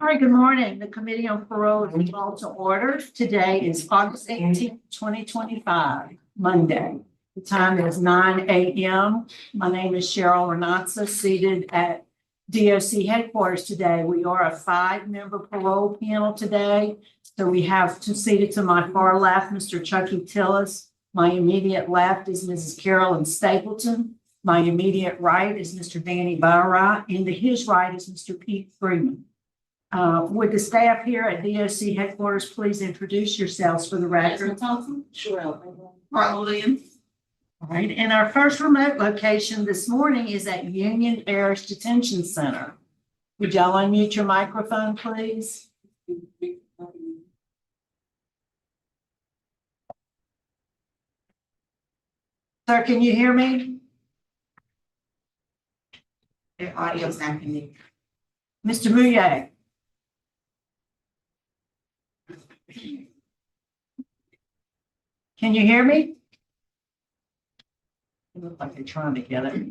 All right, good morning. The Committee on Parole is called to order. Today is August 18th, 2025, Monday. The time is 9 a.m. My name is Cheryl Renatza, seated at DOC headquarters today. We are a 5-member parole panel today. So we have seated to my far left, Mr. Chucky Tillis. My immediate left is Mrs. Carolyn Stapleton. My immediate right is Mr. Danny Barra, and to his right is Mr. Pete Freeman. Would the staff here at DOC headquarters please introduce yourselves for the record? Sure. Parole. All right, and our first remote location this morning is at Union Parish Detention Center. Would y'all unmute your microphone, please? Sir, can you hear me? Their audio's not connected. Mr. Mouille. Can you hear me? It looks like they're trying to get it.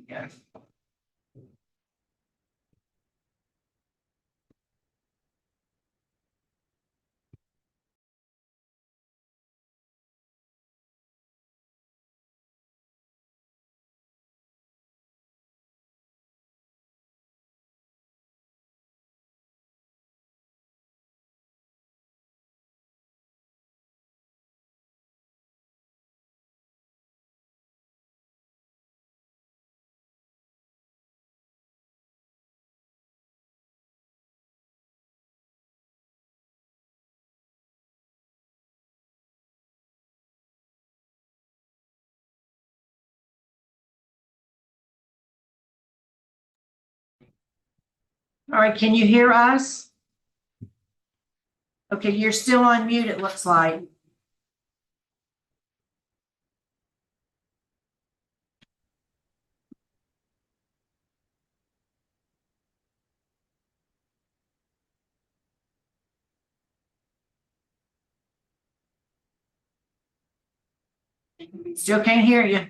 Yeah. All right, can you hear us? Okay, you're still on mute, it looks like. Still can't hear you.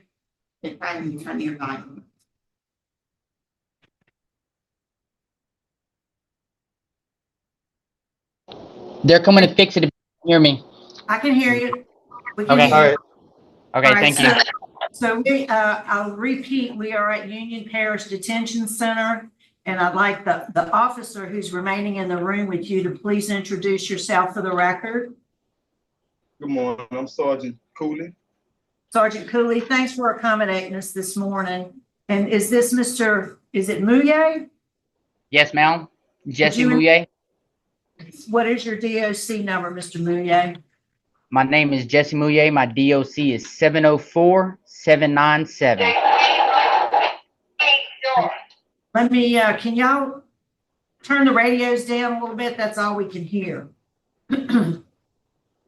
They're coming to fix it if you can hear me. I can hear you. We can Okay. hear you. Okay, All right, thank you. So I'll repeat, we are at Union Parish Detention Center, and I'd like the officer who's remaining in the room with you to please introduce yourself for the record. Good morning, I'm Sergeant Cooley. Sergeant Cooley, thanks for accommodating us this morning. And is this is it Mouille? Yes, ma'am. Jesse you- Mouille. What is your DOC number, Mr. Mouille? My name is Jesse Mouille. My DOC is 704797. Let me, can y'all turn the radios down a little bit? That's all we can hear.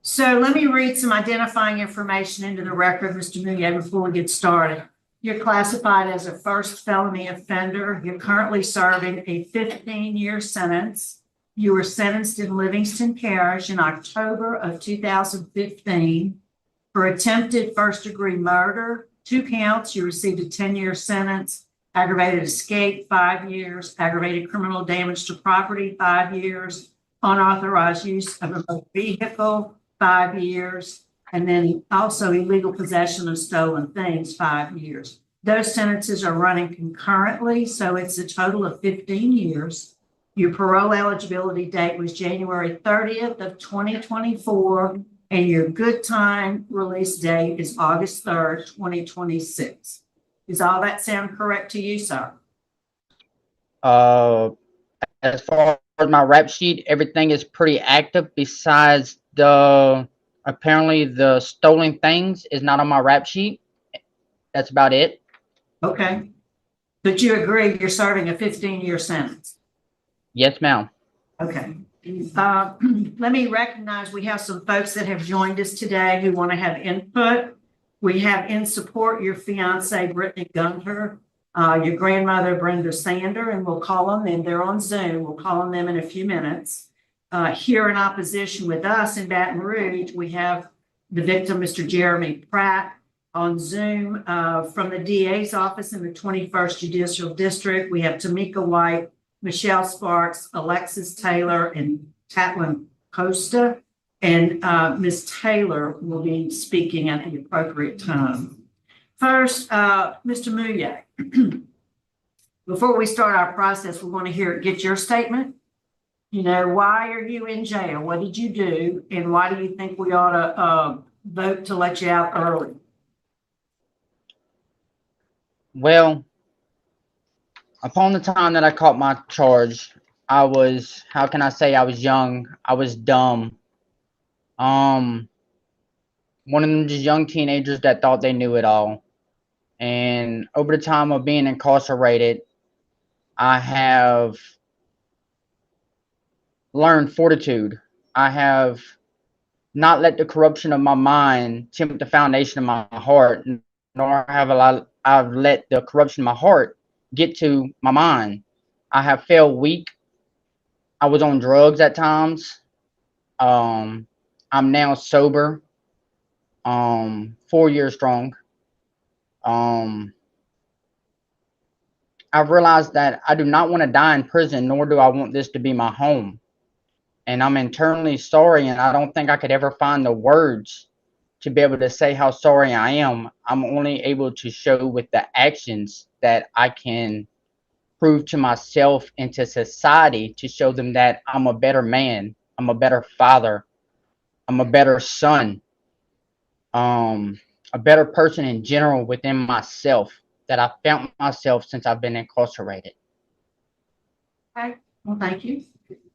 So let me read some identifying information into the record, Mr. Mouille, before we get started. You're classified as a first felony offender. You're currently serving a 15-year sentence. You were sentenced in Livingston Parish in October of 2015 for attempted first-degree murder, 2 counts. You received a 10-year sentence. Aggravated escape, 5 years. Aggravated criminal damage to property, 5 years. Unauthorized use of a motor vehicle, 5 years. And then also illegal possession of stolen things, 5 years. Those sentences are running concurrently, so it's a total of 15 years. Your parole eligibility date was January 30th of 2024, and your good time release date is August 3rd, 2026. Does all that sound correct to you, sir? As far as my rap sheet, everything is pretty active besides apparently the stolen things is not on my rap sheet. That's about it. Okay. But you agree you're serving a 15-year sentence? Yes, ma'am. Okay. Let me recognize we have some folks that have joined us today who want to have input. We have in support your fiance, Brittany Gunter, your grandmother, Brenda Sander, and we'll call on them. They're on Zoom. We'll call on them in a few minutes. Here in opposition with us in Baton Rouge, we have the victim, Mr. Jeremy Pratt, on Zoom from the DA's office in the 21st Judicial District. We have Tamika White, Michelle Sparks, Alexis Taylor, and Tatlin Costa. And Ms. Taylor will be speaking at the appropriate time. First, Mr. Mouille, before we start our process, we want to get your statement. You know, why are you in jail? What did you do? And why do you think we ought to vote to let you out early? Well, upon the time that I caught my charge, I was, how can I say, I was young, I was dumb. One of them just young teenagers that thought they knew it all. And over the time of being incarcerated, I have learned fortitude. I have not let the corruption of my mind tempt the foundation of my heart, nor have I've let the corruption of my heart get to my mind. I have felt weak. I was on drugs at times. I'm now sober. 4 years strong. I've realized that I do not want to die in prison, nor do I want this to be my home. And I'm internally sorry, and I don't think I could ever find the words to be able to say how sorry I am. I'm only able to show with the actions that I can prove to myself and to society to show them that I'm a better man, I'm a better father, I'm a better son, a better person in general within myself, that I found myself since I've been incarcerated. Okay, well, thank you.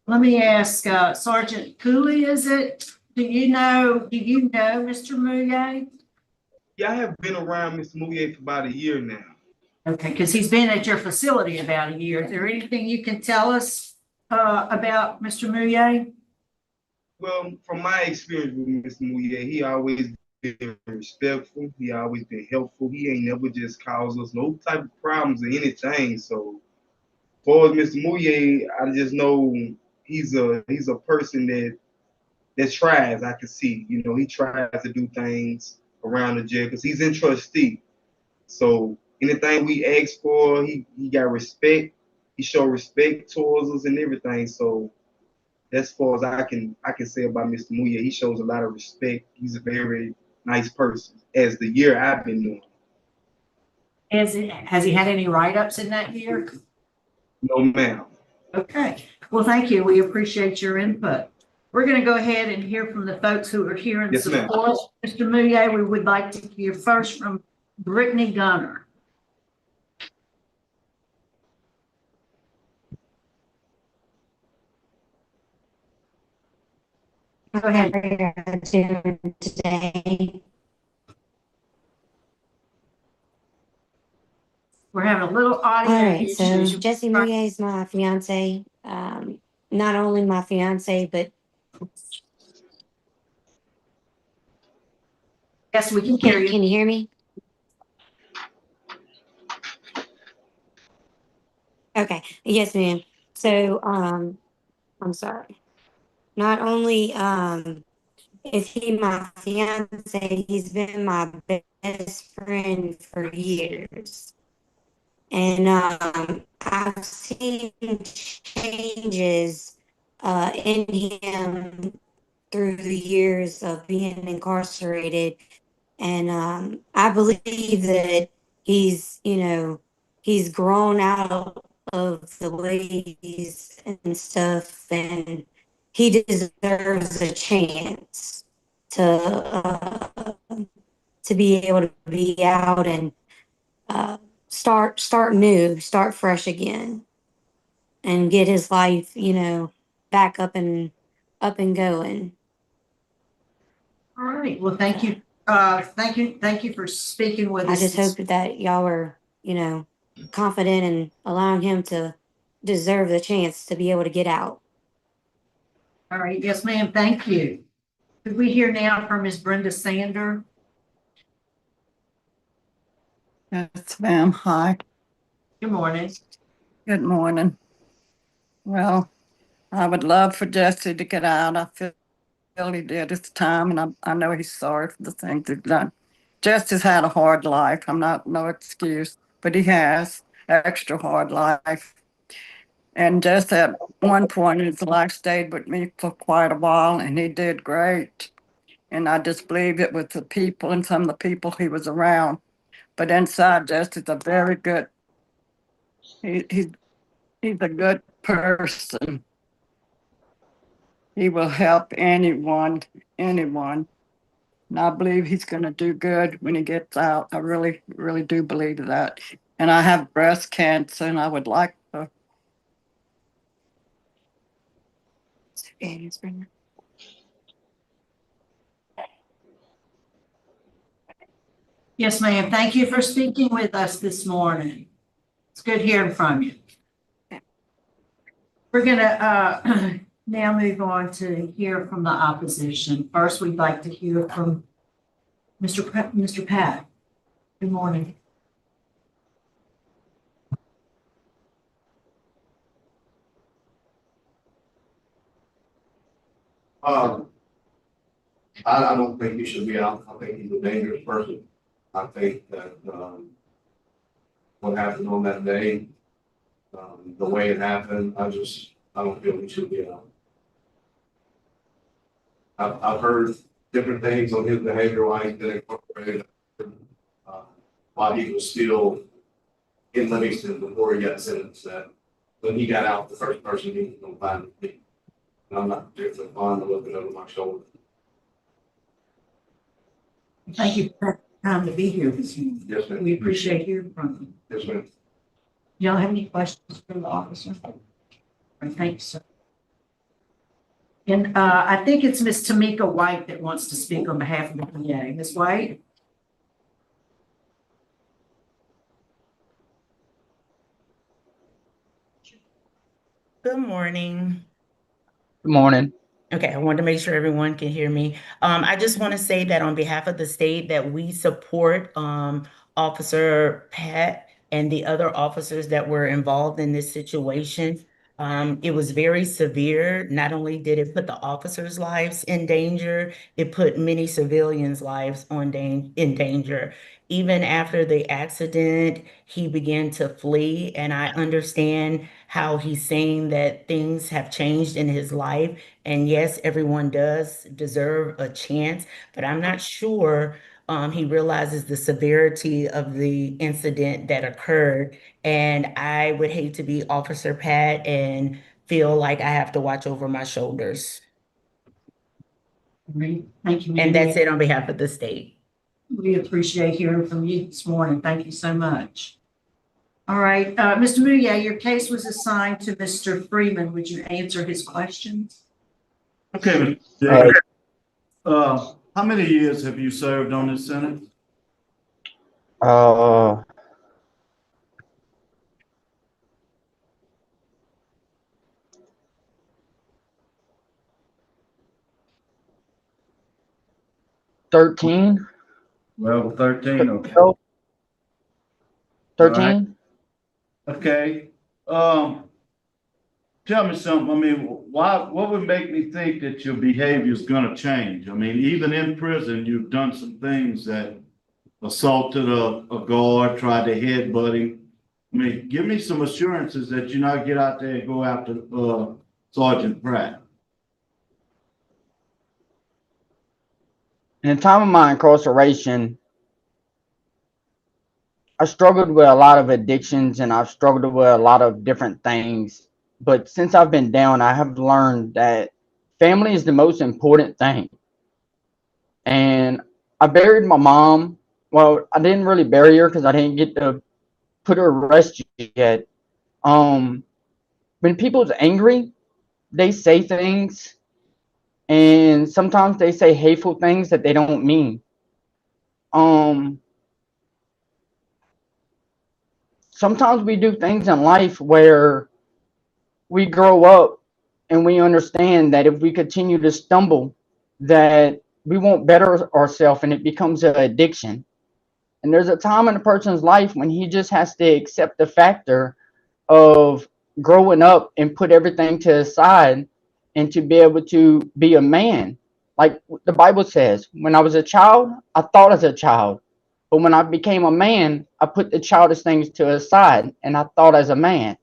Let me ask Sergeant Cooley, is it? Do you know Mr. Mouille? Yeah, I have been around Mr. Mouille for about a year now. Okay, because he's been at your facility about a year. Is there anything you can tell us about Mr. Mouille? Well, from my experience with Mr. Mouille, he always been respectful. He always been helpful. He ain't never just caused us no type of problems or anything. So, as far as Mr. Mouille, I just know he's a person that tries. I can see, you know, he tries to do things around the jail because he's in trustee. So anything we ask for, he got respect. He showed respect towards us and everything. So as far as I can say about Mr. Mouille, he shows a lot of respect. He's a very nice person. As the year I've been knowing. Has he had any write-ups in that year? No, ma'am. Okay. Well, thank you. We appreciate your input. We're going to go ahead and hear from the folks who are here in Yes, ma'am. support. Mr. Mouille, we would like to hear first from Brittany Gunner. Go ahead. Today. We're having a little audio All right, so issues. Jesse Mouille is my fiance. Not only my fiance, but Yes, we can hear you. can you hear me? Okay, yes, ma'am. So, I'm sorry. Not only is he my fiance, he's been my best friend for years. And I've seen changes in him through the years of being incarcerated. And I believe that he's grown out of the ways and stuff, and he deserves a chance to be able to be out and start new, start fresh again, and get his life, back up and going. All right. Well, thank you. Thank you for speaking with I us. just hope that y'all were, confident in allowing him to deserve the chance to be able to get out. All right. Yes, ma'am. Thank you. Could we hear now from Ms. Brenda Sander? Yes, ma'am. Hi. Good morning. Good morning. Well, I would love for Jesse to get out. I feel he did his time, and I know he's sorry for the things he's done. Jesse's had a hard life. I'm not no excuse, but he has extra hard life. And Jesse at one point in his life stayed with me for quite a while, and he did great. And I just believe it was the people and some of the people he was around. But inside, Jesse's a very good. He's a good person. He will help anyone. And I believe he's going to do good when he gets out. I really, really do believe that. And I have breast cancer, and I would like to. Yes, ma'am. Thank you for speaking with us this morning. It's good hearing from you. We're gonna now move on to hear from the opposition. First, we'd like to hear from Mr. Pat. Good morning. I don't think he should be out. I think he's a dangerous person. I think that what happened on that day, the way it happened, I don't feel he should be out. I've heard different things on his behavior while he's been incorporated, while he was still in Livingston before he got sentenced. That when he got out, the first person he was going to find was me. And I'm not particularly fond of looking over my shoulder. Thank you for the time to be here this morning. Yes, ma'am. We appreciate hearing from you. Yes, ma'am. Y'all have any questions for the officer? Thank you, sir. And I think it's Miss Tamika White that wants to speak on behalf of the PA. Ms. White? Good morning. Good morning. Okay, I wanted to make sure everyone can hear me. I just want to say that on behalf of the state that we support Officer Pat and the other officers that were involved in this situation. It was very severe. Not only did it put the officers' lives in danger, it put many civilians' lives in danger. Even after the accident, he began to flee, and I understand how he's saying that things have changed in his life. And yes, everyone does deserve a chance, but I'm not sure he realizes the severity of the incident that occurred. And I would hate to be Officer Pat and feel like I have to watch over my shoulders. Great. Thank you. And that's it on behalf of the state. We appreciate hearing from you this morning. Thank you so much. All right, Mr. Mouille, your case was assigned to Mr. Freeman. Would you answer his questions? Okay, Mr. How many years have you served on this sentence? 13. Well, 13, okay. 13. Okay, tell me something. I mean, what would make me think that your behavior is gonna change? I mean, even in prison, you've done some things that assaulted a guard, tried to headbutt him. I mean, give me some assurances that you not get out there and go after Sergeant Pratt. In the time of my incarceration, I struggled with a lot of addictions and I've struggled with a lot of different things. But since I've been down, I have learned that family is the most important thing. And I buried my mom. Well, I didn't really bury her because I didn't get to put her to rest yet. When people's angry, they say things, and sometimes they say hateful things that they don't mean. Sometimes we do things in life where we grow up and we understand that if we continue to stumble, that we won't better ourselves and it becomes an addiction. And there's a time in a person's life when he just has to accept the factor of growing up and put everything to the side and to be able to be a man Like the Bible says, when I was a child, I thought as a child. But when I became a man, I put the childish things to the side and I thought as a man.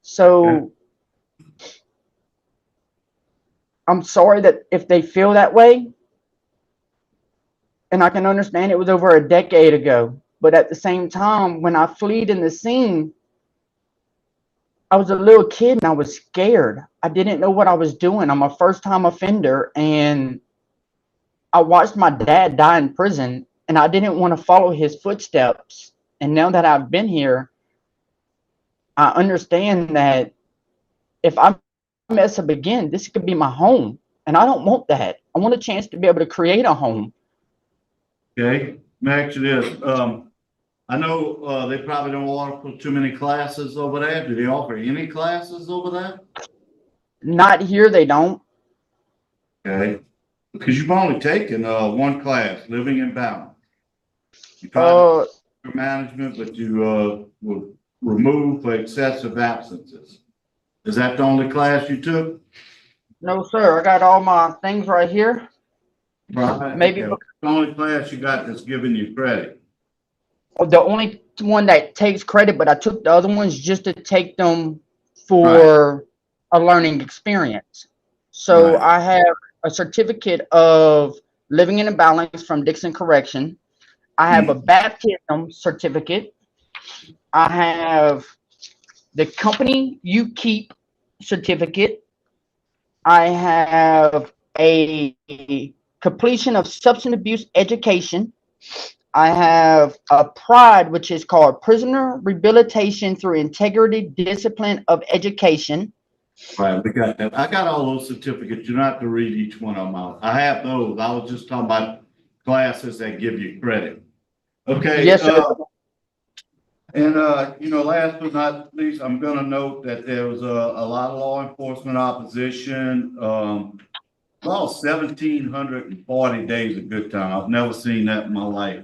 So I'm sorry that if they feel that way, and I can understand it was over a decade ago. But at the same time, when I fled in the scene, I was a little kid and I was scared. I didn't know what I was doing. I'm a first-time offender, and I watched my dad die in prison, and I didn't want to follow his footsteps. And now that I've been here, I understand that if I mess up again, this could be my home. And I don't want that. I want a chance to be able to create a home. Okay, Max, it is. I know they probably don't offer too many classes over there. Do they offer any classes over there? Not here, they don't. Okay, because you've only taken one class, living in balance. You tried management, but you were removed for excessive absences. Is that the only class you took? No, sir. I got all my things right here. Right. Maybe Okay. The only class you got that's giving you credit. the only one that takes credit, but I took the other ones just to take them for a learning experience. So I have a certificate of living in a balance from Dixon Correction. I have a baptism certificate. I have the company you keep certificate. I have a completion of substance abuse education. I have a PRIDE, which is called Prisoner Rehabilitation Through Integrity Discipline of Education. Right, we got that. I got all those certificates. You don't have to read each one of them out. I have those. I was just talking about classes that give you credit. Okay. Yes, sir. And you know, last but not least, I'm going to note that there was a lot of law enforcement opposition. About 1,740 days of good time. I've never seen that in my life.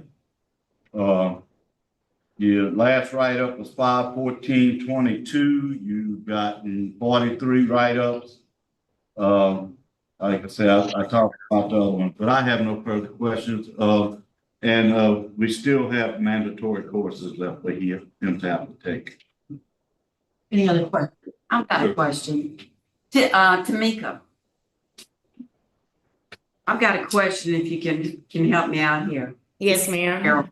Your last write-up was 5/14/22. You've gotten 43 write-ups. Like I said, I talked about the other one, but I have no further questions. And we still have mandatory courses left for him to have to take. Any other questions? I've got a question. Tamika, I've got a question if you can help me out here. Yes, ma'am. Carol,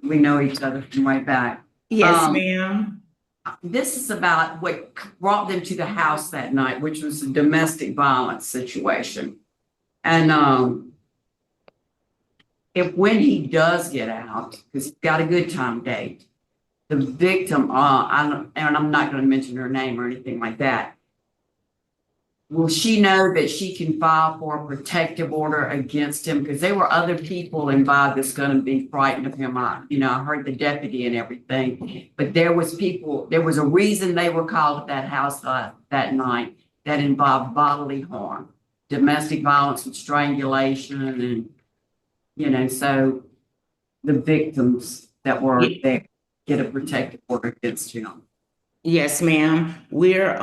we know each other from way back. Yes, ma'am. This is about what brought them to the house that night, which was a domestic violence situation. And if when he does get out, because he's got a good time date, the victim, and I'm not going to mention her name or anything like that, will she know that she can file for a protective order against him? Because there were other people involved that's going to be frightened of him. I heard the deputy and everything, but there was a reason they were called at that house that night that involved bodily harm, domestic violence and strangulation. And, so the victims that were there get a protective order against him. Yes, ma'am. We're,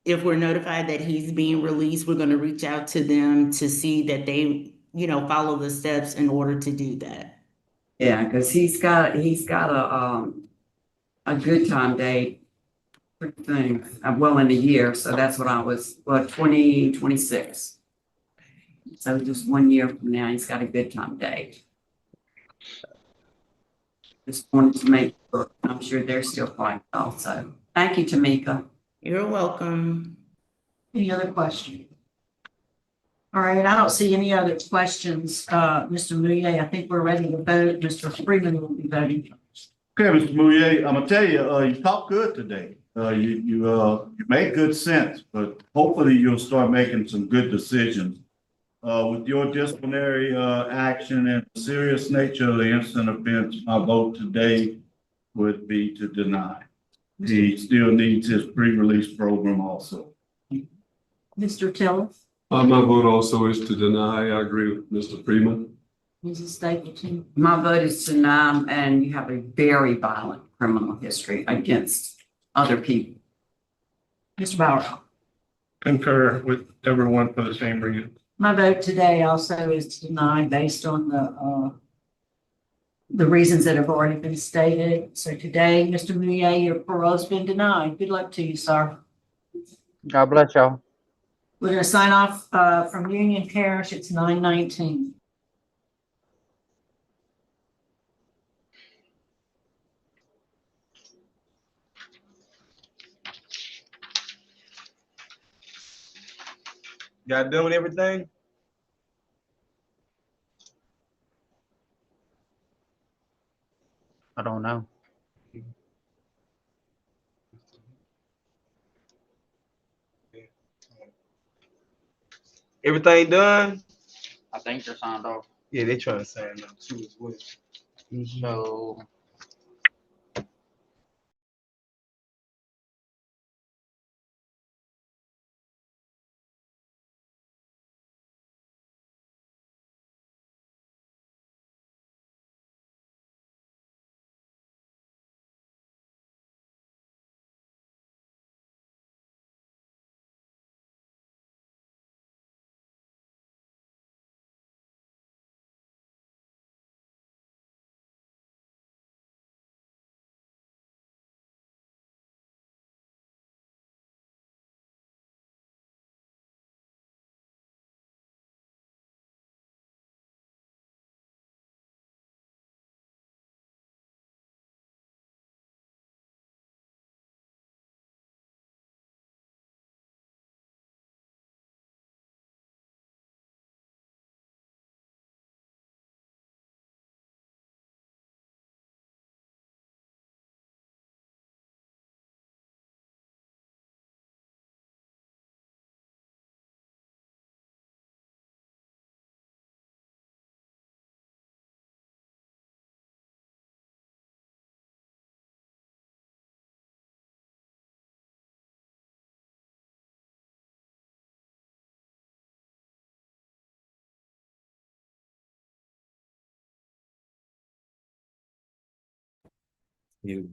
if we're notified that he's being released, we're going to reach out to them to see that they, follow the steps in order to do that. Yeah, because he's got a good time date for things, well in a year. So that's what 2026. So just 1 year from now, he's got a good time date. Just wanted to make sure. I'm sure they're still fighting also. Thank you, Tamika. You're welcome. Any other questions? All right, I don't see any other questions. Mr. Mouille, I think we're ready to vote. Mr. Freeman will be voting. Okay, Mr. Mouille, I'm gonna tell you, you talked good today. You made good sense, but hopefully you'll start making some good decisions. With your disciplinary action and the serious nature of the incident offense, my vote today would be to deny. He still needs his pre-release program also. Mr. Tiller? My vote also is to deny. I agree with Mr. Freeman. Mrs. Stapleton? My vote is to deny, and you have a very violent criminal history against other people. Mr. Bauer? concur with everyone for the same reason. My vote today also is to deny based on the reasons that have already been stated. So today, Mr. Mouille, your parole's been denied. Good luck to you, sir. God bless y'all. We're gonna sign off, from Union Parish. It's 9:19. Got done with everything? I don't know. Everything done? I think they're signed off. Yeah, they trying to sign up too as well. So You.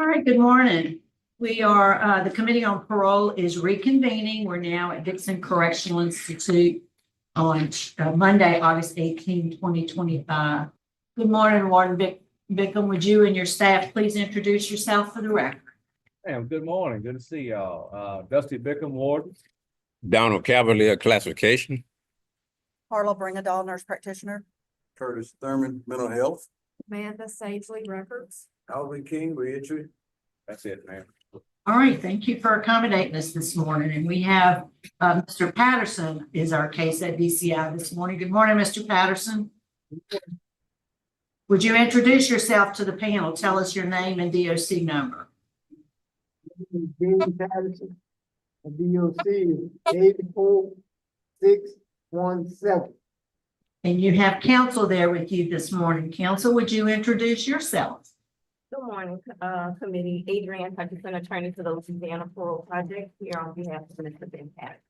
All right, good morning. We are, the Committee on Parole is reconvening. We're now at Dixon Correctional Institute on Monday, August 18, 2025. Good morning, Warden Bickham. Would you and your staff please introduce yourself for the record? Ma'am, good morning. Good to see y'all. Dusty Bickham, Warden. Donald Cavalier, classification. Parole Bringadall, nurse practitioner. Curtis Thurman, mental health. Amanda Sagely, records. Alvin King, reentry. That's it, ma'am. All right, thank you for accommodating us this morning. And we have Mr. Patterson is our case at DCI this morning. Good morning, Mr. Patterson. Would you introduce yourself to the panel? Tell us your name and DOC number. Ben Patterson, DOC is 84617. And you have counsel there with you this morning. Counsel, would you introduce yourself? Good morning, committee. Adrienne Hutchinson, attorney to the Louisiana Parole Project, here on behalf of Mr. Ben Patterson.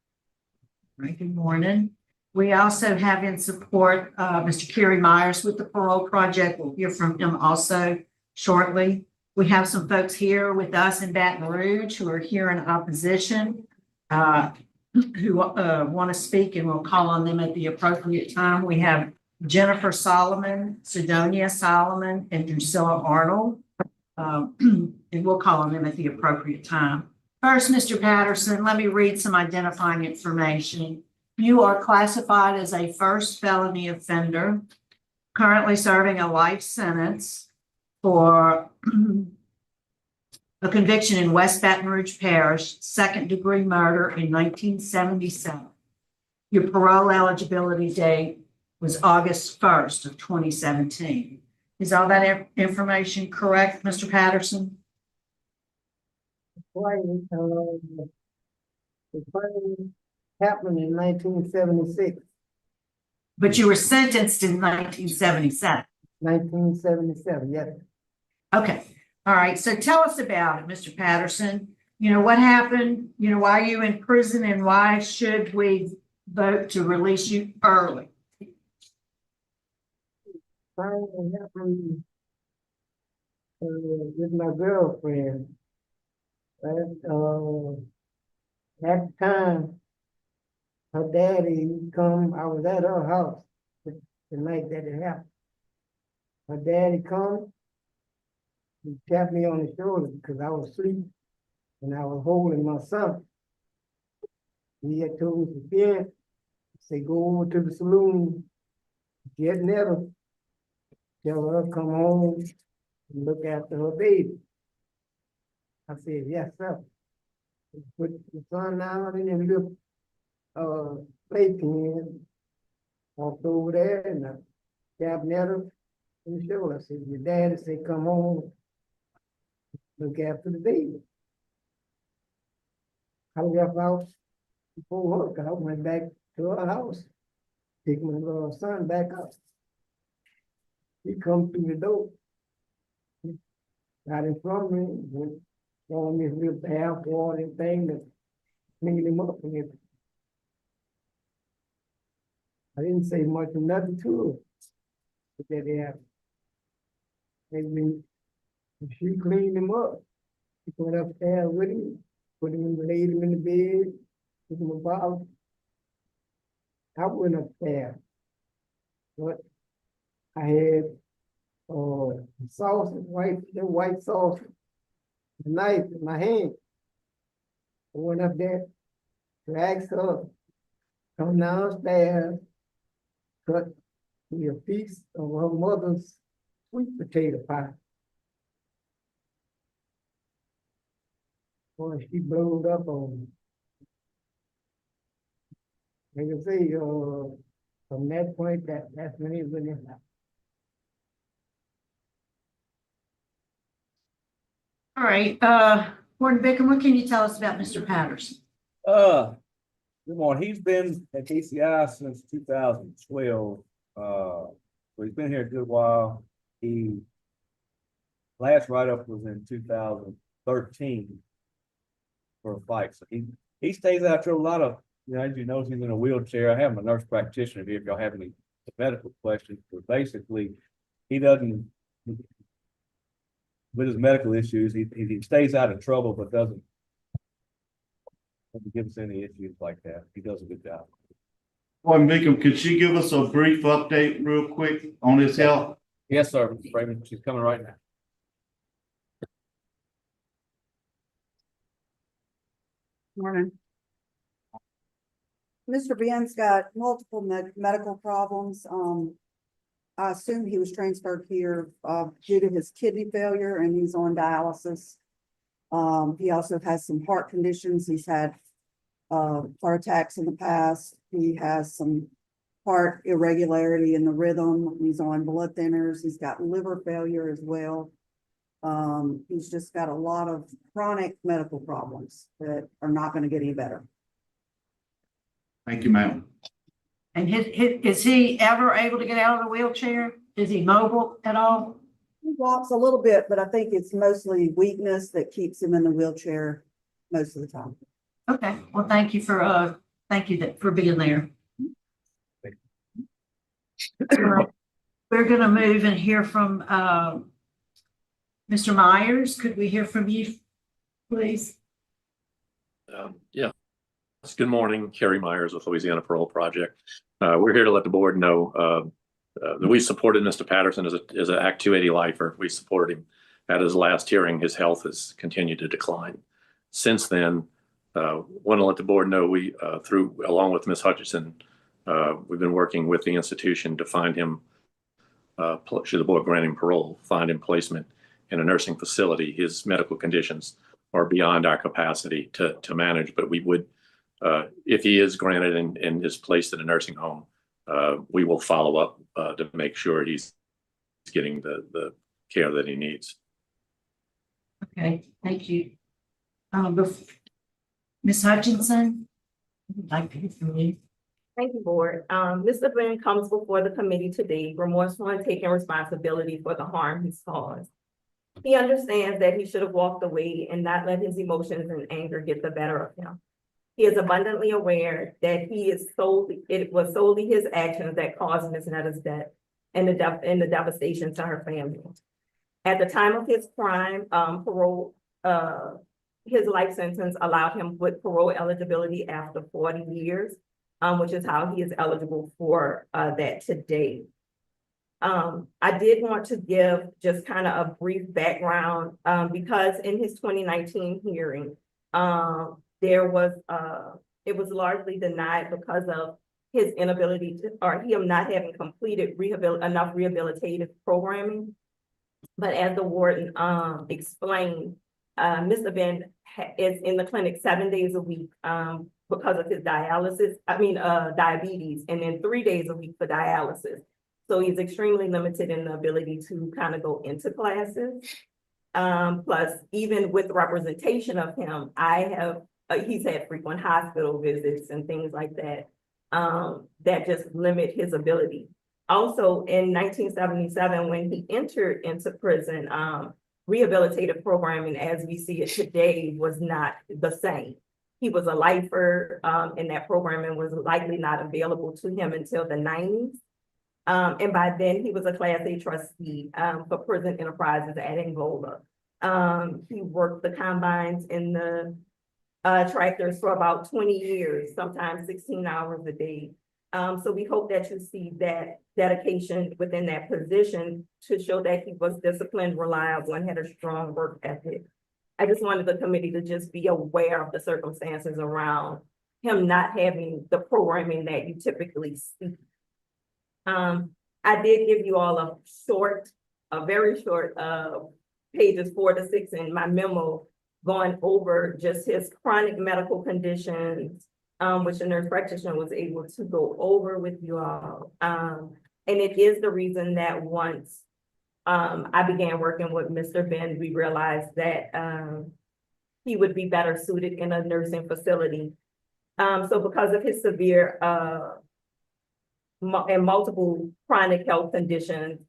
Right, good morning. We also have in support Mr. Kerry Myers with the Parole Project. We'll hear from him also shortly. We have some folks here with us in Baton Rouge who are here in opposition, who want to speak, and we'll call on them at the appropriate time. We have Jennifer Solomon, Sidonia Solomon, and Drusilla Arnold. And we'll call on them at the appropriate time. First, Mr. Patterson, let me read some identifying information. You are classified as a first felony offender, currently serving a life sentence for a conviction in West Baton Rouge Parish, second-degree murder in 1977. Your parole eligibility date was August 1st of 2017. Is all that information correct, Mr. Patterson? Right, the crime happened in 1976. But you were sentenced in 1977. 1977, yes. Okay. All right. So tell us about it, Mr. Patterson. You know, what happened? You know, why are you in prison and why should we vote to release you early? Crime happened with my girlfriend. At the time, her daddy come, I was at her house the night that it happened. Her daddy come, he tapped me on the shoulder because I was asleep and I was holding my son. He had told me to get, say go over to the saloon, get Netta, tell her to come home and look after her baby. I said, yes, sir. Put the son down in the little playpen, walked over there and I tapped Netta on the shoulder. I said, your daddy said, come home, look after the baby. I left out before work. I went back to her house, picked my son back up. He come through the door, got in front of me, went on this little bath water thing that cleaned him up and everything. I didn't say much or nothing to her, but that happened. And when she cleaned him up, she went upstairs with him, put him in, laid him in the bed, took him about. I went upstairs, but I had sauce, white sauce, a knife in my hand. I went up there to ask her, come downstairs, cut me a piece of her mother's sweet potato pie. Boy, she blowed up on me. Like I say, from that point, that's when it really happened. All right. Warden Bickham, what can you tell us about Mr. Patterson? Good morning. He's been at DCI since 2012. So he's been here a good while. He last write-up was in 2013 for a fight. So he stays out there a lot of, you know, as you know, he's in a wheelchair. I have a nurse practitioner here if y'all have any medical questions, but basically he doesn't with his medical issues, he stays out of trouble, but doesn't give us any issues like that. He does a good job. Boy, Meekum, could she give us a brief update real quick on his health? Yes, sir, Mr. Freeman. She's coming right now. Morning. Mr. Ben's got multiple medical problems. I assume he was transferred here due to his kidney failure and he's on dialysis. He also has some heart conditions. He's had heart attacks in the past. He has some heart irregularity in the rhythm. He's on blood thinners. He's got liver failure as well. He's just got a lot of chronic medical problems that are not going to get any better. Thank you, ma'am. And is he ever able to get out of the wheelchair? Is he mobile at all? He walks a little bit, but I think it's mostly weakness that keeps him in the wheelchair most of the time. Okay, well, thank you for being there. We're gonna move and hear from Mr. Myers. Could we hear from you, please? Yeah. Good morning, Kerry Myers with Louisiana Parole Project. We're here to let the board know that we supported Mr. Patterson as an Act 280 lifer. We supported him at his last hearing. His health has continued to decline. Since then, want to let the board know we, along with Ms. Hutchinson, we've been working with the institution to find him, should the board grant him parole, find him placement in a nursing facility. His medical conditions are beyond our capacity to manage, but we would, if he is granted and is placed in a nursing home, we will follow up to make sure he's getting the care that he needs. Okay, thank you. Ms. Hutchinson, I'd like to hear from you. Thank you, board. Mr. Ben comes before the committee today, remorseful and taking responsibility for the harm he's caused. He understands that he should have walked away and not let his emotions and anger get the better of him. He is abundantly aware that it was solely his actions that caused Ms. Netta's death and the devastation to her family. At the time of his crime, his life sentence allowed him with parole eligibility after 40 years, which is how he is eligible for that today. I did want to give just kind of a brief background because in his 2019 hearing, it was largely denied because of his inability to, or him not having completed enough rehabilitative programming. But as the warden explained, Mr. Ben is in the clinic 7 days a week because of his diabetes, and then 3 days a week for dialysis. So he's extremely limited in the ability to kind of go into classes. Plus, even with representation of him, he's had frequent hospital visits and things like that, that just limit his ability. Also, in 1977, when he entered into prison, rehabilitative programming as we see it today was not the same. He was a lifer, and that programming was likely not available to him until the 90s. And by then he was a Class A trustee for prison enterprises at Angola. He worked the combines in the tractors for about 20 years, sometimes 16 hours a day. So we hope that you see that dedication within that position to show that he was disciplined, reliable, and had a strong work ethic. I just wanted the committee to just be aware of the circumstances around him not having the programming that you typically see. I did give you all a very short pages 4 to 6 in my memo, going over just his chronic medical conditions, which the nurse practitioner was able to go over with you all. And it is the reason that once I began working with Mr. Ben, we realized that he would be better suited in a nursing facility. So because of his severe and multiple chronic health conditions,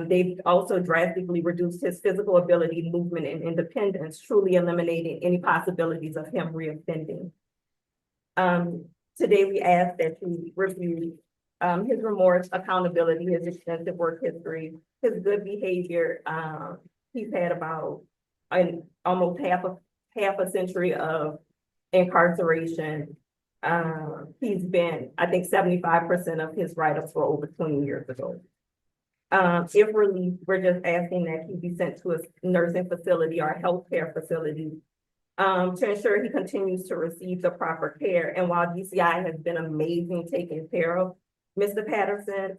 they've also drastically reduced his physical ability, movement, and independence, truly eliminating any possibilities of him reoffending. Today, we ask that you review his remorse, accountability, his extensive work history, his good behavior, he's had about almost half a century of incarceration. He's been, I think 75% of his write-ups were over 20 years ago. If released, we're just asking that he be sent to a nursing facility or a healthcare facility to ensure he continues to receive the proper care. And while DCI has been amazing taking care of Mr. Patterson,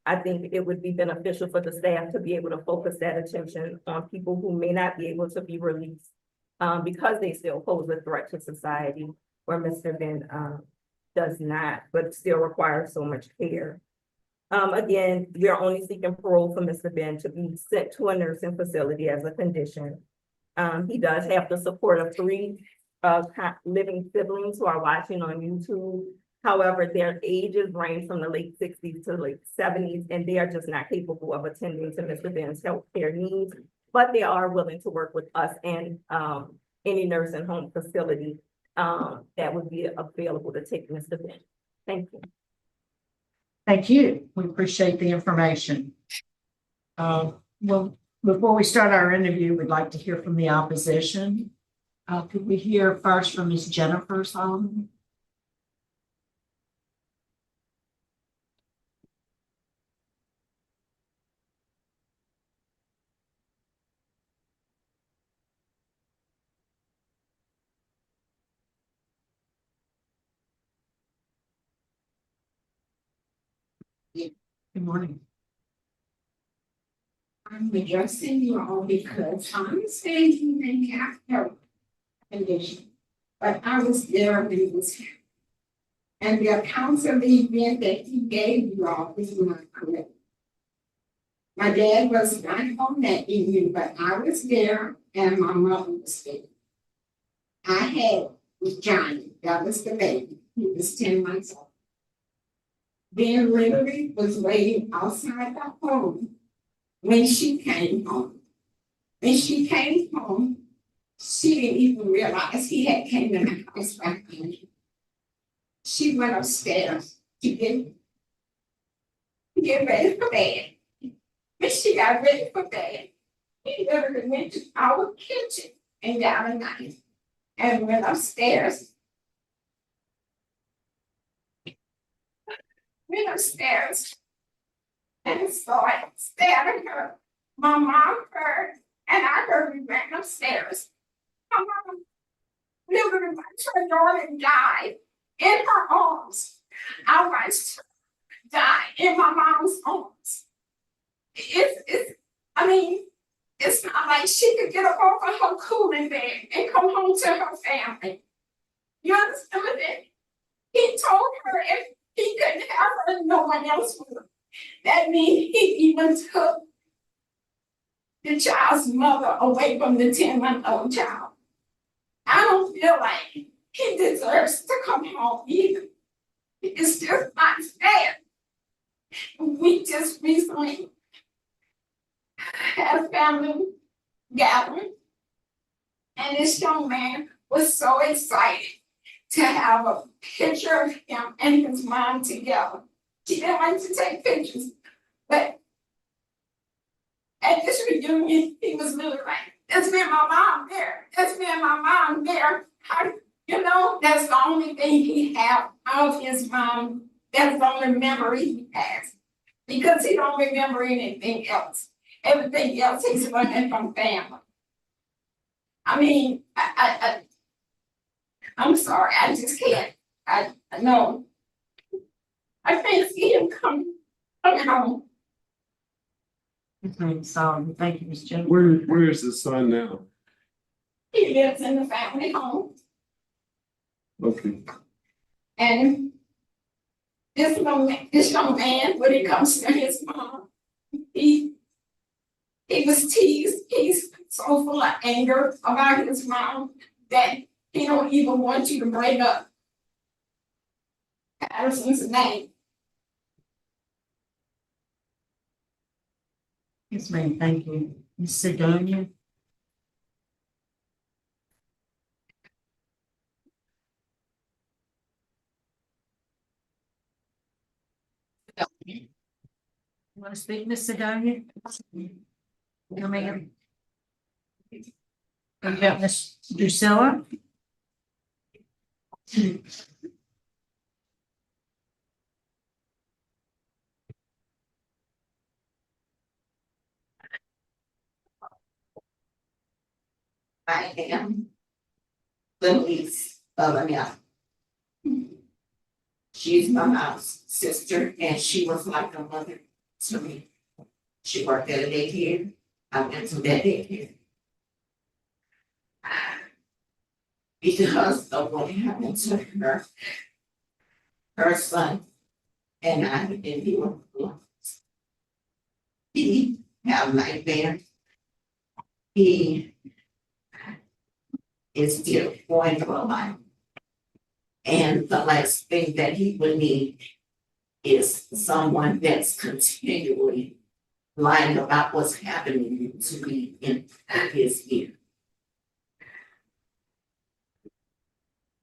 I think it would be beneficial for the staff to be able to focus that attention on people who may not be able to be released because they still pose a threat to society, where Mr. Ben does not, but still requires so much care. Again, we are only seeking parole for Mr. Ben to be sent to a nursing facility as a condition. He does have the support of 3 living siblings who are watching on YouTube. However, their ages range from the late 60s to late 70s, and they are just not capable of attending to Mr. Ben's healthcare needs, but they are willing to work with us and any nursing home facility that would be available to take Mr. Ben. Thank you. Thank you. We appreciate the information. Well, before we start our interview, we'd like to hear from the opposition. Could we hear first from Ms. Jennifer Solomon? Good morning. I'm addressing you all because I'm saying you may have health condition, but I was there when it was happening. And the accounts of the event that he gave you all is not correct. My dad was not home that evening, but I was there and my mother was there. I had with Johnny, that was the baby. He was 10 months old. Ben literally was waiting outside the home when she came home. When she came home, she didn't even realize he had came in the house right then. She went upstairs to get ready for bed. When she got ready for bed, he literally went to our kitchen and got a knife and went upstairs. And started stabbing her. My mom heard, and I heard we ran upstairs. My mom literally watched her daughter die in her arms. I watched her die in my mom's arms. It's not like she could get up off of her cooling bed and come home to her family. You understand that? He told her if he couldn't have her, no one else would. That means he even took the child's mother away from the 10-month-old child. I don't feel like he deserves to come home either. It's just not fair. We just recently had a family gathering, and this young man was so excited to have a picture of him and his mom together. She didn't like to take pictures, but at this reunion, he was literally like, "That's me and my mom there. That's me and my mom there." That's the only thing he had of his mom. That's the only memory he has, because he don't remember anything else. Everything else he's learning from family. I'm sorry, I just can't. I know. I can't see him coming home. Sorry. Thank you, Ms. Jennifer. Where is his son now? He lives in the family home. Okay. And this young man, when it comes to his mom, he was teased. He's so full of anger about his mom that he don't even want you to bring up Patterson's name. Yes, ma'am. Thank you. Ms. Sidonia. You want to speak, Ms. Sidonia? Milligan. You got Ms. Drusilla? I am the niece of Annette. She's my mom's sister, and she was like a mother to me. She worked at a daycare. I went to that daycare. Because of what happened to her, her son and I and he were lost. He have nightmares. He is still going through a lot. And the last thing that he would need is someone that's continually lying about what's happening to me in his ear.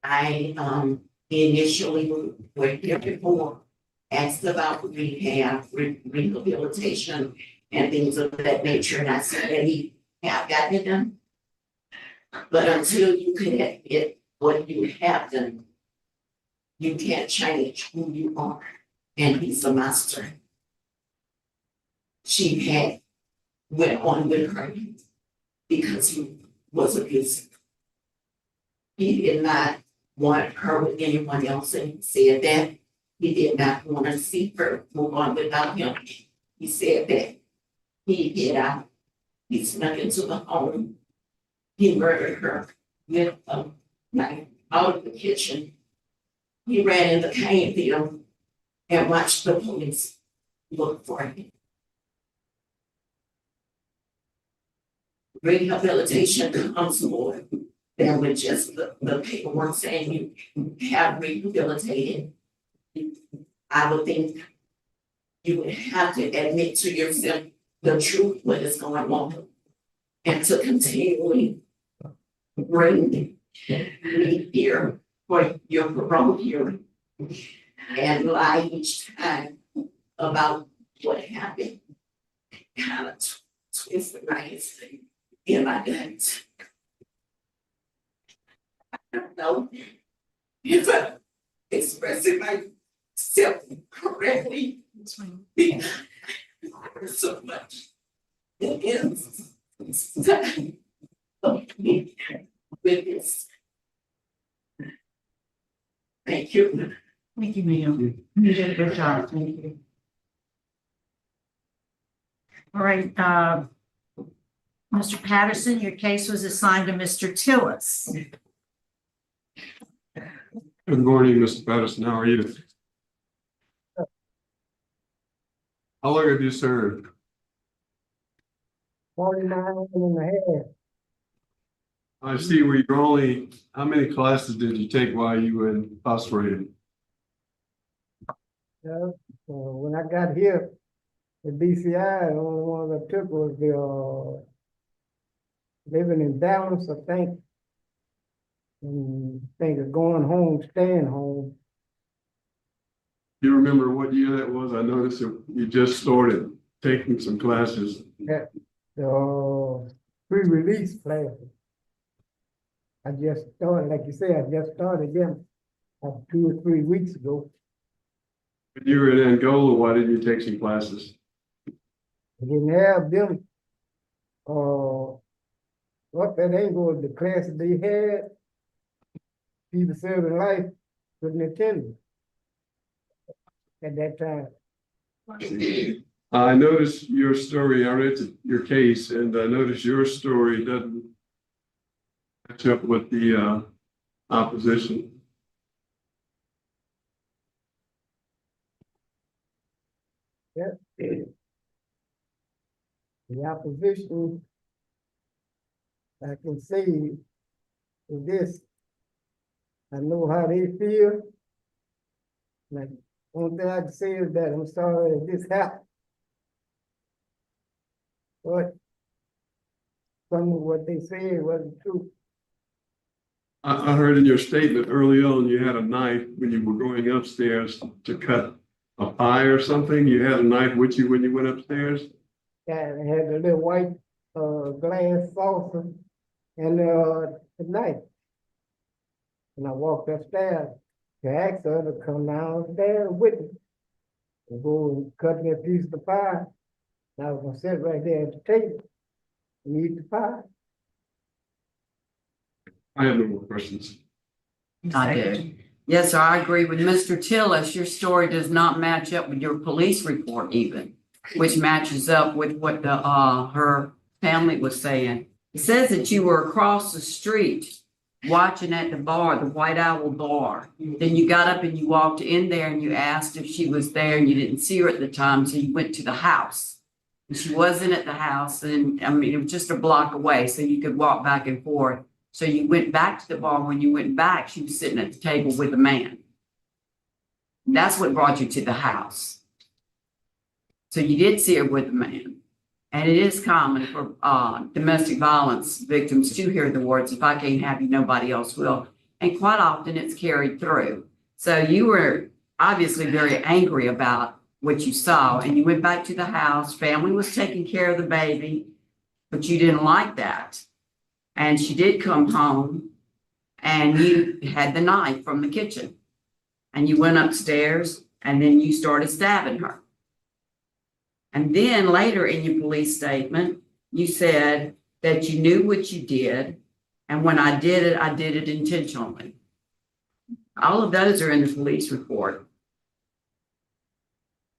I initially were here before, asked about rehab, rehabilitation, and things of that nature, and I said that he have gotten it done. But until you can admit what you have done, you can't change who you are, and he's a master. She had went on with her because he was abusive. He did not want her with anyone else, and he said that he did not want to see her move on without him. He said that he hid out, he snuck into the home, he murdered her with a knife out of the kitchen. He ran in the cane field and watched the police look for him. Rehabilitation comes more than with just the paperwork saying you have rehabilitated. I would think you would have to admit to yourself the truth, what is going on, and to continually bring me here for your parole hearing and lie each time about what happened. Kind of twist the knife in my gut. I don't know if I'm expressing myself correctly. Because there's so much that is time of me with this. Thank you. Thank you, ma'am. You did a good job. Thank you. All right, Mr. Patterson, your case was assigned to Mr. Tillis. Good morning, Mr. Patterson. How are you? How long have you served? 49 and a half. I see where you're only, how many classes did you take while you were incarcerated? Yeah, when I got here at BCI, the only one I took was the living in balance, I think. And I think of going home, staying home. Do you remember what year that was? I noticed you just started taking some classes. Yeah, the pre-release classes. I just started, like you said, I just started them 2 or 3 weeks ago. When you were in Angola, why didn't you take some classes? I didn't have them. What that ain't was the classes they had. People serving life couldn't attend at that time. I noticed your story. I read your case, and I noticed your story doesn't match up with the opposition. Yeah. The opposition, I can say is this. I know how they feel. Like, only thing I can say is that I'm sorry that this happened. But some of what they said wasn't true. I heard in your statement early on you had a knife when you were going upstairs to cut a pie or something. You had a knife with you when you went upstairs? Yeah, I had a little white glass saucer and, a knife. And I walked upstairs to ask her to come downstairs with me. And go and cut me a piece of the pie. And I was gonna sit right there at the table and eat the pie. I have no more questions. I do. Yes, sir, I agree with Mr. Tillis. Your story does not match up with your police report even, which matches up with what the, her family was saying. It says that you were across the street watching at the bar, the White Owl Bar. Then you got up and you walked in there and you asked if she was there and you didn't see her at the time, so you went to the house. And she wasn't at the house, and I mean, it was just a block away, so you could walk back and forth. So you went back to the bar. When you went back, she was sitting at the table with a man. That's what brought you to the house. So you did see her with a man. And it is common for domestic violence victims to hear the words, if I can't have you, nobody else will. And quite often it's carried through. So you were obviously very angry about what you saw, and you went back to the house. Family was taking care of the baby, but you didn't like that. And she did come home, and you had the knife from the kitchen, and you went upstairs, and then you started stabbing her. And then later in your police statement, you said that you knew what you did, and when I did it intentionally. All of those are in the police report.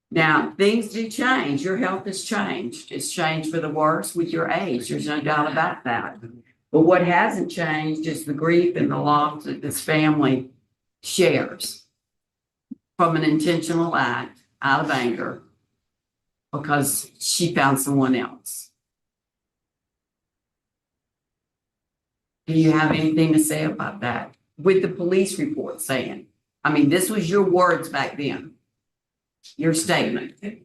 Now, things do change. Your health has changed. It's changed for the worse with your age. There's no doubt about that. But what hasn't changed is the grief and the loss that this family shares from an intentional act out of anger because she found someone else. Do you have anything to say about that? With the police report saying, I mean, this was your words back then, your statement. I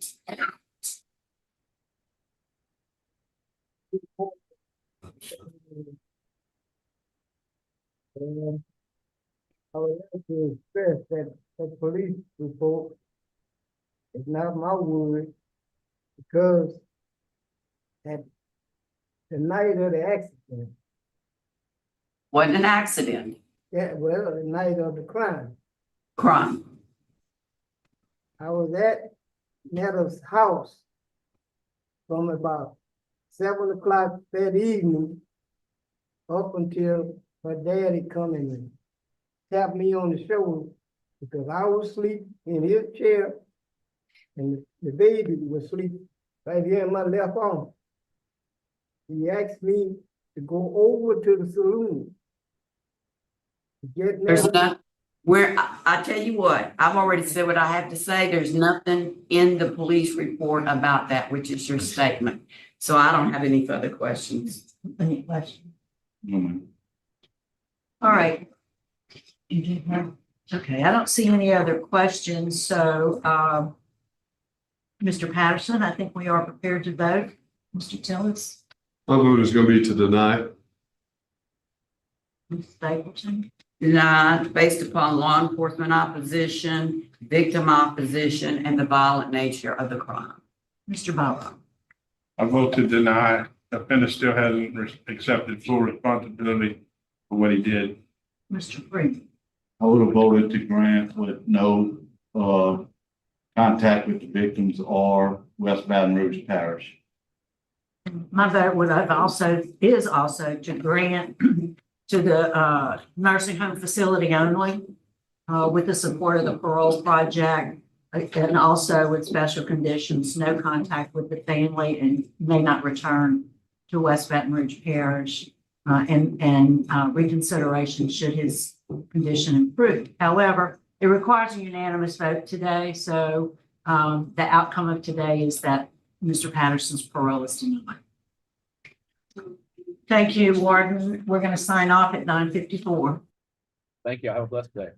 would like to express that the police report is not my word, because at the night of the accident. Wasn't an accident. Yeah, well, the night of the crime. Crime. I was at Netta's house from about 7 o'clock that evening up until her daddy come and tapped me on the shoulder because I was asleep in his chair and the baby was asleep right here in my left arm. He asked me to go over to the saloon to get There's Netta. not, I tell you what, I've already said what I have to say. There's nothing in the police report about that, which is your statement. So I don't have any further questions. Any questions? All right. Okay, I don't see any other questions, so, Mr. Patterson, I think we are prepared to vote. Mr. Tillis? My vote is gonna be to deny. Ms. Stapleton? Denied based upon law enforcement opposition, victim opposition, and the violent nature of the crime. Mr. Bauer? I vote to deny. The offender still hasn't accepted full responsibility for what he did. Mr. Freeman? I would have voted to grant with no contact with the victims or West Baton Rouge Parish. My vote is also to grant to the nursing home facility only with the support of the Parole Project, and also with special conditions, no contact with the family, and may not return to West Baton Rouge Parish, and reconsideration should his condition improve. However, it requires a unanimous vote today, so the outcome of today is that Mr. Patterson's parole is denied. Thank you, Warden. We're going to sign off at 9:54. Thank you. Have a blessed day.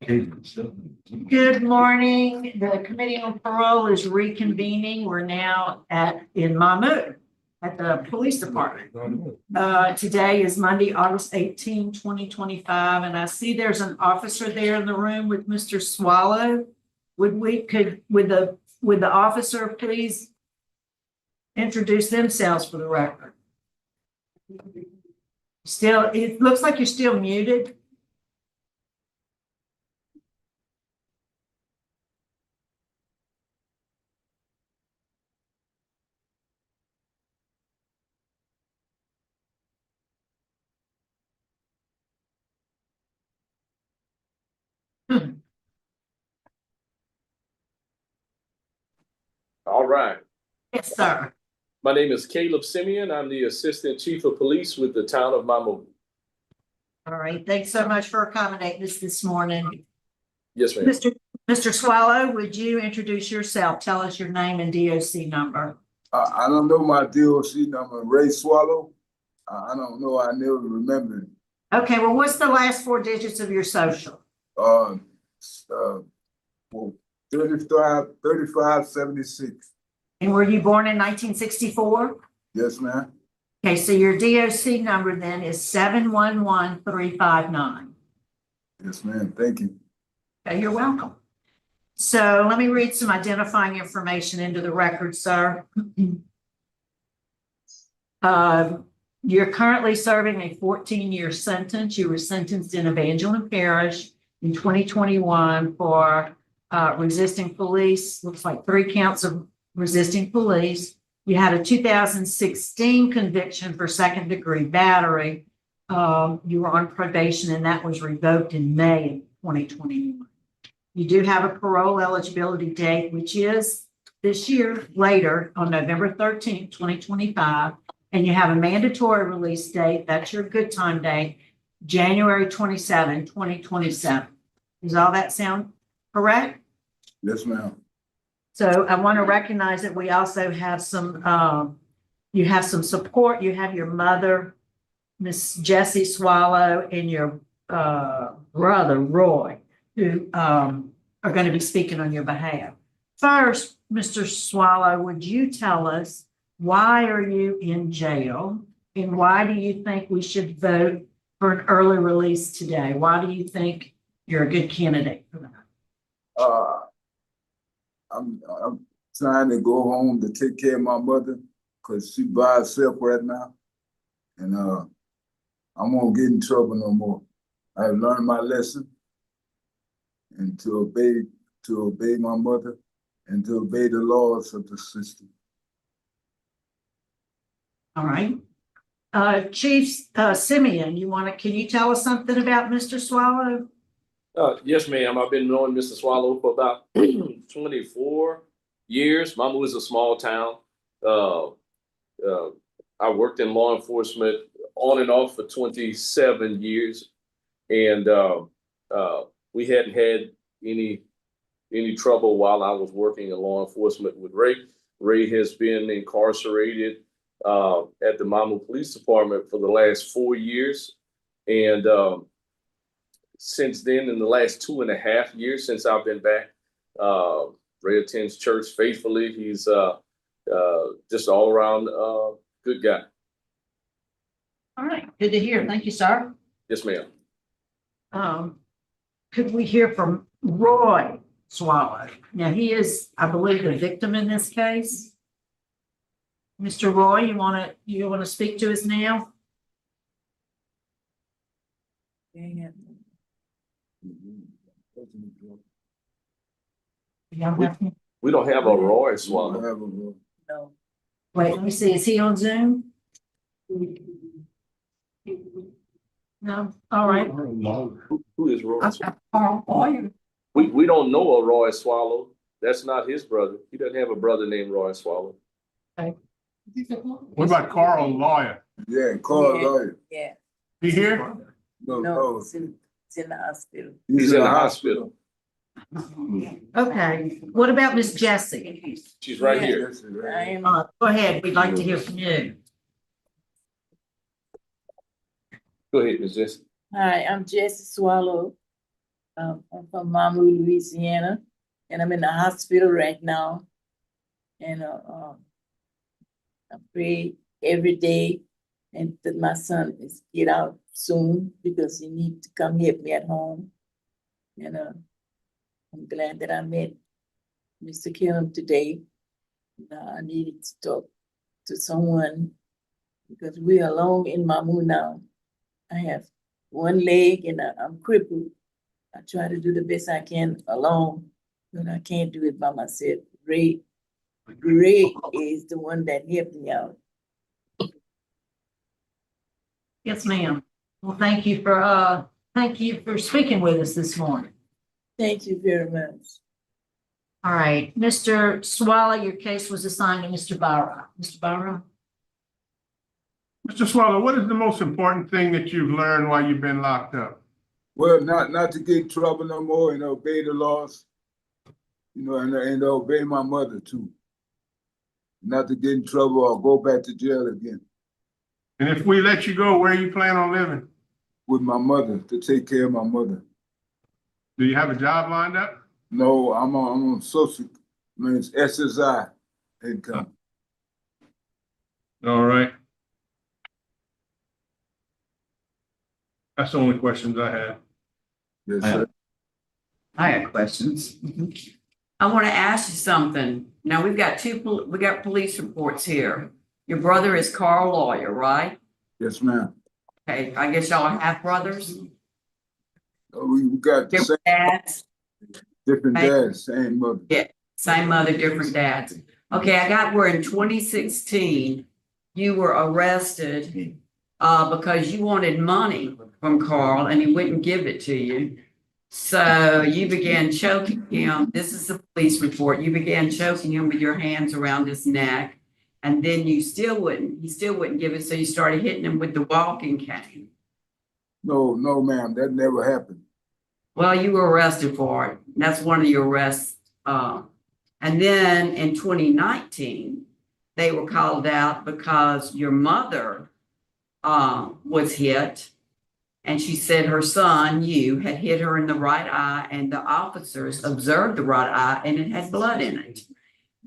Good morning. The Committee on Parole is reconvening. We're now in MAMOU at the Police Department. Today is Monday, August 18, 2025, and I see there's an officer there in the room with Mr. Soileau. Would the officer please introduce themselves for the record? Still, it looks like you're still muted. All right. Yes, sir. My name is Caleb Simeon. I'm the Assistant Chief of Police with the town of MAMOU. All right. Thanks so much for accommodating us this morning. Yes, ma'am. Mr. Soileau, would you introduce yourself? Tell us your name and DOC number. I don't know my DOC number, Ray Soileau. I don't know, I never remember it. Okay, well, what's the last four digits of your social? 3576. And were you born in 1964? Yes, ma'am. Okay, so your DOC number then is 711359. Yes, ma'am. Thank you. Okay, you're welcome. So let me read some identifying information into the record, sir. You're currently serving a 14-year sentence. You were sentenced in Evangeline Parish in 2021 for resisting police. Looks like 3 counts of resisting police. You had a 2016 conviction for second-degree battery. You were on probation, and that was revoked in May of 2021. You do have a parole eligibility date, which is this year later on November 13th, 2025. And you have a mandatory release date. That's your good time date, January 27, 2027. Does all that sound correct? Yes, ma'am. So I want to recognize that we also have some, you have some support. You have your mother, Miss Jesse Mouille, and your brother, Roy, who are going to be speaking on your behalf. First, Mr. Soileau, would you tell us why are you in jail and why do you think we should vote for an early release today? Why do you think you're a good candidate for that? I'm trying to go home to take care of my mother because she's by herself right now. And I won't get in trouble no more. I've learned my lesson and to obey my mother and to obey the laws of the system. All right. Chief Simeon, can you tell us something about Mr. Soileau? Yes, ma'am. I've been knowing Mr. Soileau for about 24 years. MAMOU is a small town. I worked in law enforcement on and off for 27 years. And we hadn't had any trouble while I was working in law enforcement with Ray. Ray has been incarcerated at the MAMOU Police Department for the last 4 years. And since then, in the last 2.5 years since I've been back, Ray attends church faithfully. He's just all around good guy. All right, good to hear. Thank you, sir. Yes, ma'am. Could we hear from Roy Soileau? Now, he is, I believe, the victim in this case. Mr. Roy, you want to speak to us now? Yeah. We don't have a Roy Soileau. No. Wait, let me see. Is he on Zoom? No. All right. Who is Roy Soileau? We don't know a Roy Soileau. That's not his brother. He doesn't have a brother named Roy Soileau. Okay. What about Carl Lawyer? Yeah, Carl Lawyer. Yeah. He here? No. It's in the hospital. He's in the hospital. Okay. What about Miss Jessie? She's right here. Go ahead. We'd like to hear from you. Go ahead, Ms. Jessie. Hi, I'm Jesse Mouille. I'm from MAMOU, Louisiana, and I'm in the hospital right now. And I pray every day and that my son is get out soon because he needs to come help me at home. And I'm glad that I met Mr. Killam today. I needed to talk to someone because we are alone in MAMOU now. I have one leg and I'm crippled. I try to do the best I can alone, but I can't do it by myself. Ray is the one that helped me out. Yes, ma'am. Well, thank you for speaking with us this morning. Thank you very much. All right, Mr. Soileau, your case was assigned to Mr. Barra. Mr. Barra? Mr. Soileau, what is the most important thing that you've learned while you've been locked up? Well, not to get in trouble no more and obey the laws, you know, and obey my mother too. Not to get in trouble or go back to jail again. And if we let you go, where you plan on living? With my mother, to take care of my mother. Do you have a job lined up? No, I'm on social, it's SSI income. All right. That's the only questions I have. Yes, sir. I have questions. I want to ask you something. Now, we got police reports here. Your brother is Carl Lawyer, right? Yes, ma'am. Okay, I guess y'all are half brothers? We got the Different dads? different Right. dads, same mother. Yeah, same mother, different dads. Okay, I got where in 2016, you were arrested because you wanted money from Carl and he wouldn't give it to you. So you began choking him. This is the police report. You began choking him with your hands around his neck. And then he still wouldn't give it. So you started hitting him with the walking cane. No, ma'am, that never happened. Well, you were arrested for it. That's one of your arrests. And then in 2019, they were called out because your mother was hit. And she said her son, you, had hit her in the right eye, and the officers observed the right eye and it had blood in it.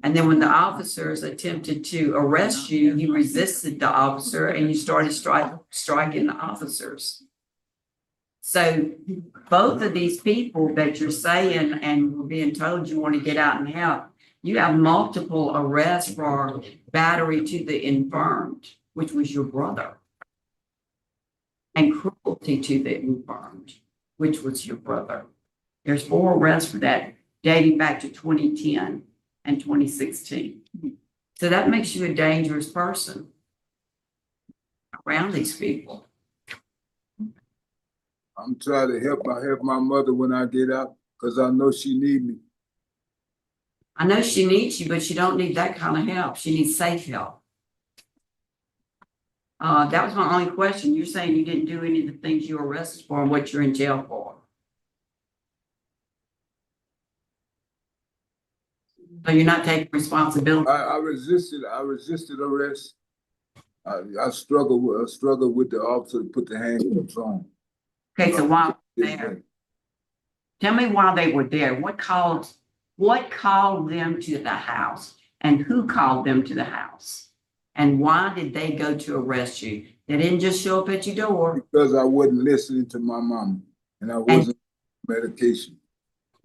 And then when the officers attempted to arrest you, you resisted the officer and you started striking the officers. So both of these people that you're saying and were being told you want to get out and help, you have multiple arrests for battery to the infirmed, which was your brother, and cruelty to the infirmed, which was your brother. There's 4 arrests for that dating back to 2010 and 2016. So that makes you a dangerous person around these people. I'm trying to help my mother when I get out, because I know she needs me. I know she needs you, but she don't need that kind of help. She needs safe help. That was my only question. You're saying you didn't do any of the things you were arrested for and what you're in jail for. So you're not taking responsibility. I resisted arrest. I struggled with the officer to put the handcuffs on. Okay, so while they were there, tell me why they were there. What called them to the house, and who called them to the house? And why did they go to arrest you? They didn't just show up at your door. Because I wasn't listening to my mom and I wasn't on medication.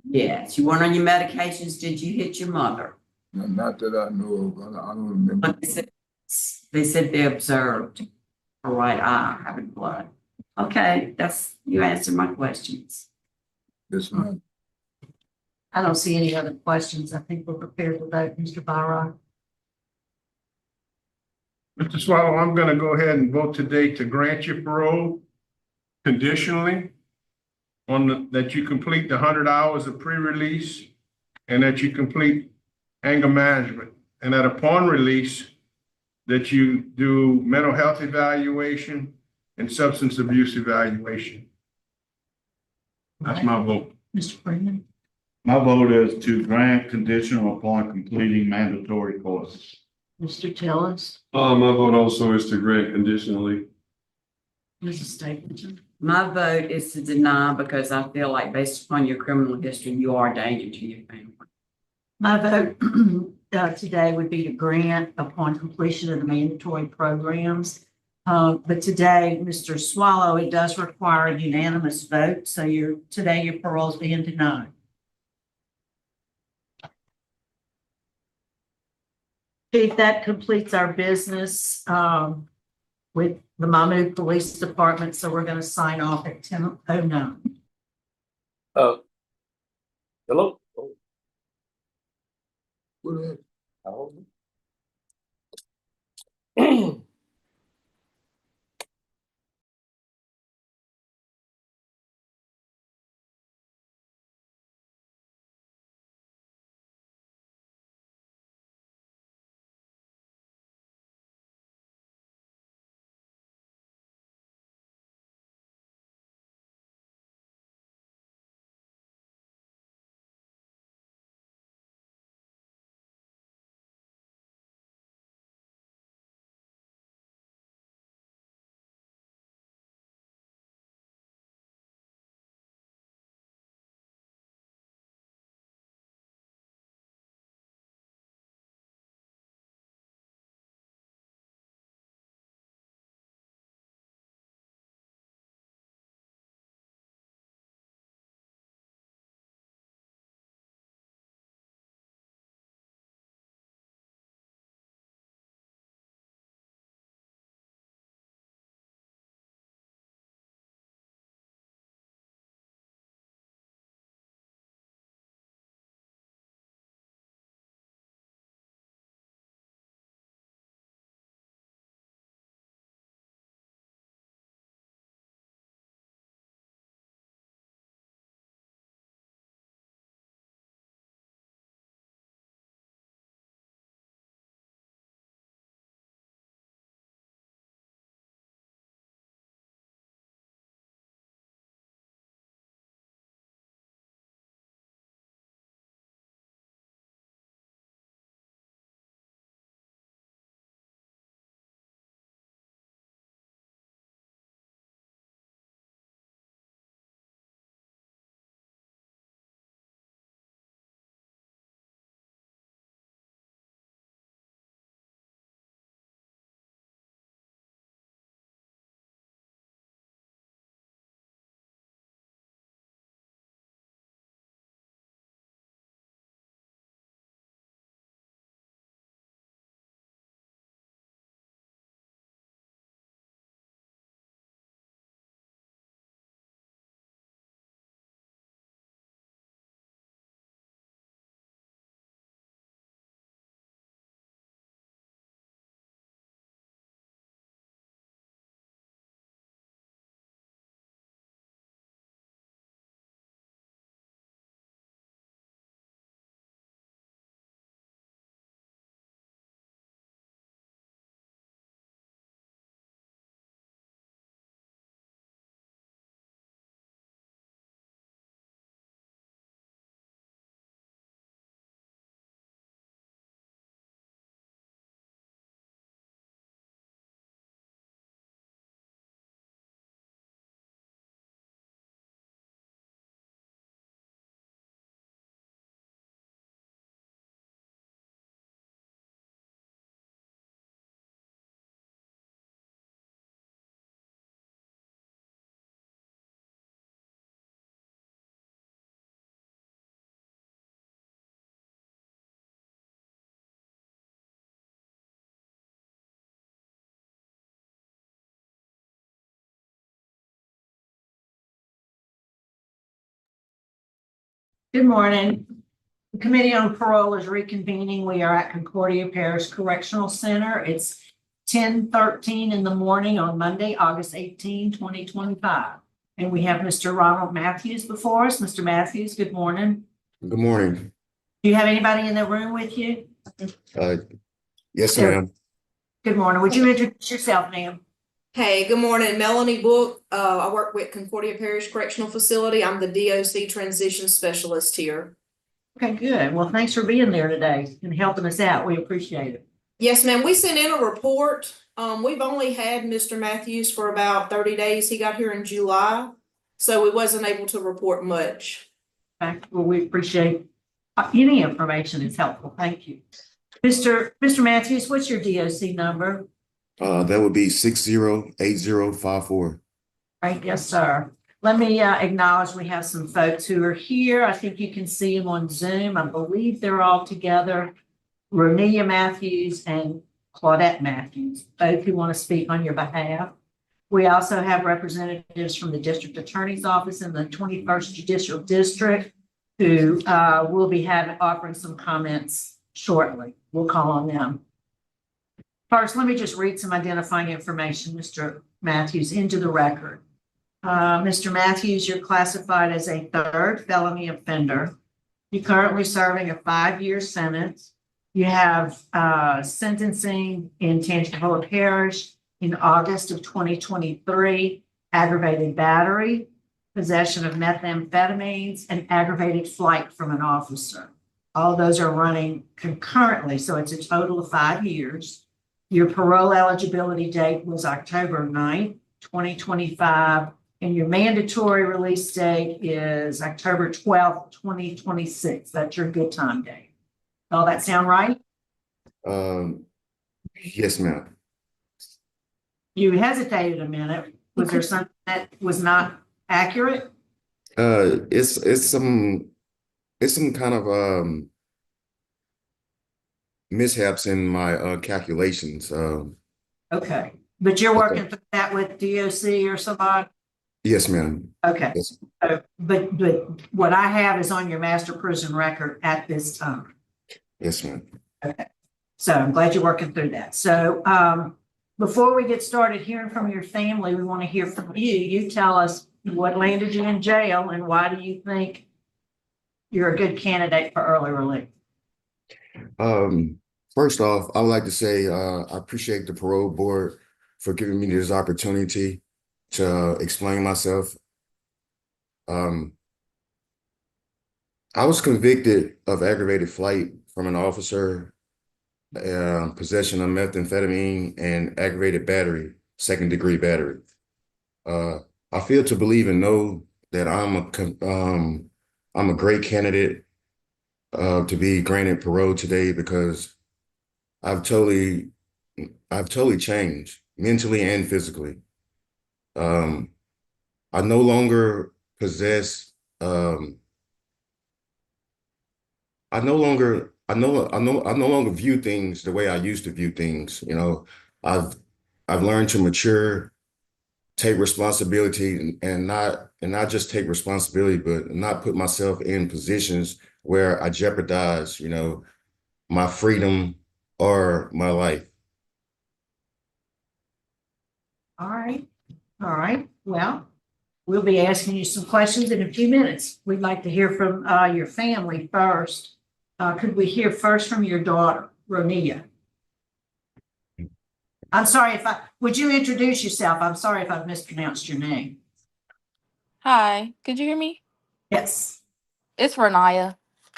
Yes, you weren't on your medications. Did you hit your mother? No, not that I know of. I don't remember. But they said they observed her right eye having blood. Okay, you answered my questions. Yes, ma'am. I don't see any other questions. I think we're prepared to vote, Mr. Byron. Mr. Soileau, I'm going to go ahead and vote today to grant your parole conditionally that you complete the 100 hours of pre-release and that you complete anger management, and that upon release that you do mental health evaluation and substance abuse evaluation. That's my vote. Mr. Freeman? My vote is to grant conditional upon completing mandatory courses. Mr. Tillis? My vote also is to grant conditionally. Mrs. Stapleton. My vote is to deny because I feel like based upon your criminal history, you are a danger to your family. My vote today would be to grant upon completion of the mandatory programs. But today, Mr. Soileau, it does require a unanimous vote. So today your parole is being denied. Chief, that completes our business with the MAMOU Police Department. So we're going to sign off at 10:09. Hello? Good morning. The Committee on Parole is reconvening. We are at Concordia Parish Correctional Center. It's 10:13 in the morning on Monday, August 18, 2025. And we have Mr. Ronald Matthews before us. Mr. Matthews, good morning. Good morning. Do you have anybody in the room with you? Yes, ma'am. Good morning. Would you introduce yourself, ma'am? Hey, good morning. Melanie Book. I work with Concordia Parish Correctional Facility. I'm the DOC transition specialist here. Okay, good. Well, thanks for being there today and helping us out. We appreciate it. Yes, ma'am. We sent in a report We've only had Mr. Matthews for about 30 days. He got here in July, so we wasn't able to report much. Okay, well, we appreciate any information is helpful. Thank you. Mr. Matthews, what's your DOC number? That would be 608054. Right, yes, sir. Let me acknowledge we have some folks who are here. I think you can see them on Zoom. I believe they're all together. Ronald Matthews and Claudette Matthews, both who want to speak on your behalf. We also have representatives from the District Attorney's Office in the 21st Judicial District who will be offering some comments shortly. We'll call on them. First, let me just read some identifying information, Mr. Matthews, into the record. Mr. Matthews, you're classified as a third felony offender. You're currently serving a 5-year sentence. You have sentencing in Tangipahoa Parish in August of 2023, aggravated battery, possession of methamphetamines, and aggravated flight from an officer. All those are running concurrently, so it's a total of 5 years. Your parole eligibility date was October 9th, 2025, and your mandatory release date is October 12th, 2026. That's your good time date. All that sound right? Yes, ma'am. You hesitated a minute. Was there something that was not accurate? It's some kind of mishaps in my calculations. Okay, but you're working through that with DOC or somebody? Yes, ma'am. Okay. Yes. But what I have is on your master prison record at this time. Yes, ma'am. Okay. So I'm glad you're working through that. So before we get started hearing from your family, we want to hear from you. You tell us what landed you in jail and why do you think you're a good candidate for early relief? First off, I would like to say I appreciate the parole board for giving me this opportunity to explain myself. I was convicted of aggravated flight from an officer, possession of methamphetamine, and aggravated battery, second-degree battery. I feel to believe and know that I'm a great candidate to be granted parole today because I've totally changed mentally and physically. I no longer possess. I no longer view things the way I used to view things. You know, I've learned to mature, take responsibility, and not just take responsibility, but not put myself in positions where I jeopardize, you know, my freedom or my life. All right. All right. Well, we'll be asking you some questions in a few minutes. We'd like to hear from your family first. Could we hear first from your daughter, Ronilla? I'm sorry would you introduce yourself? I'm sorry if I've mispronounced your name. Hi, could you hear me? Yes. It's Renaya.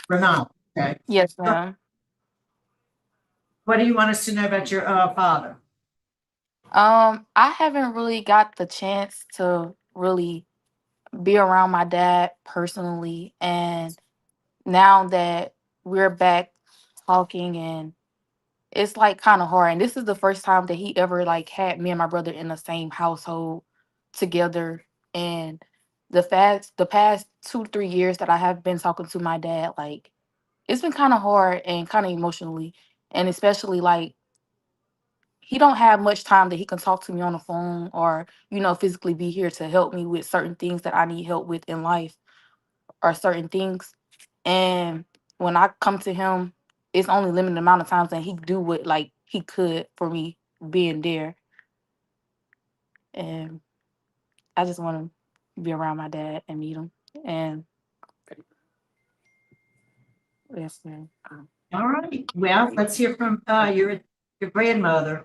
Ronald. Okay. Yes, ma'am. What do you want us to know about your father? I haven't really got the chance to really be around my dad personally, and now that we're back talking, and it's like kind of hard. And this is the first time that he ever like had me and my brother in the same household together. And the past 2-3 years that I have been talking to my dad, like it's been kind of hard and kind of emotionally, and especially like he don't have much time that he can talk to me on the phone or, you know, physically be here to help me with certain things that I need help with in life or certain things. And when I come to him, it's only limited amount of times that he do what like he could for me being there. And I just want to be around my dad and meet him. And yes, man. All right. Well, let's hear from your grandmother.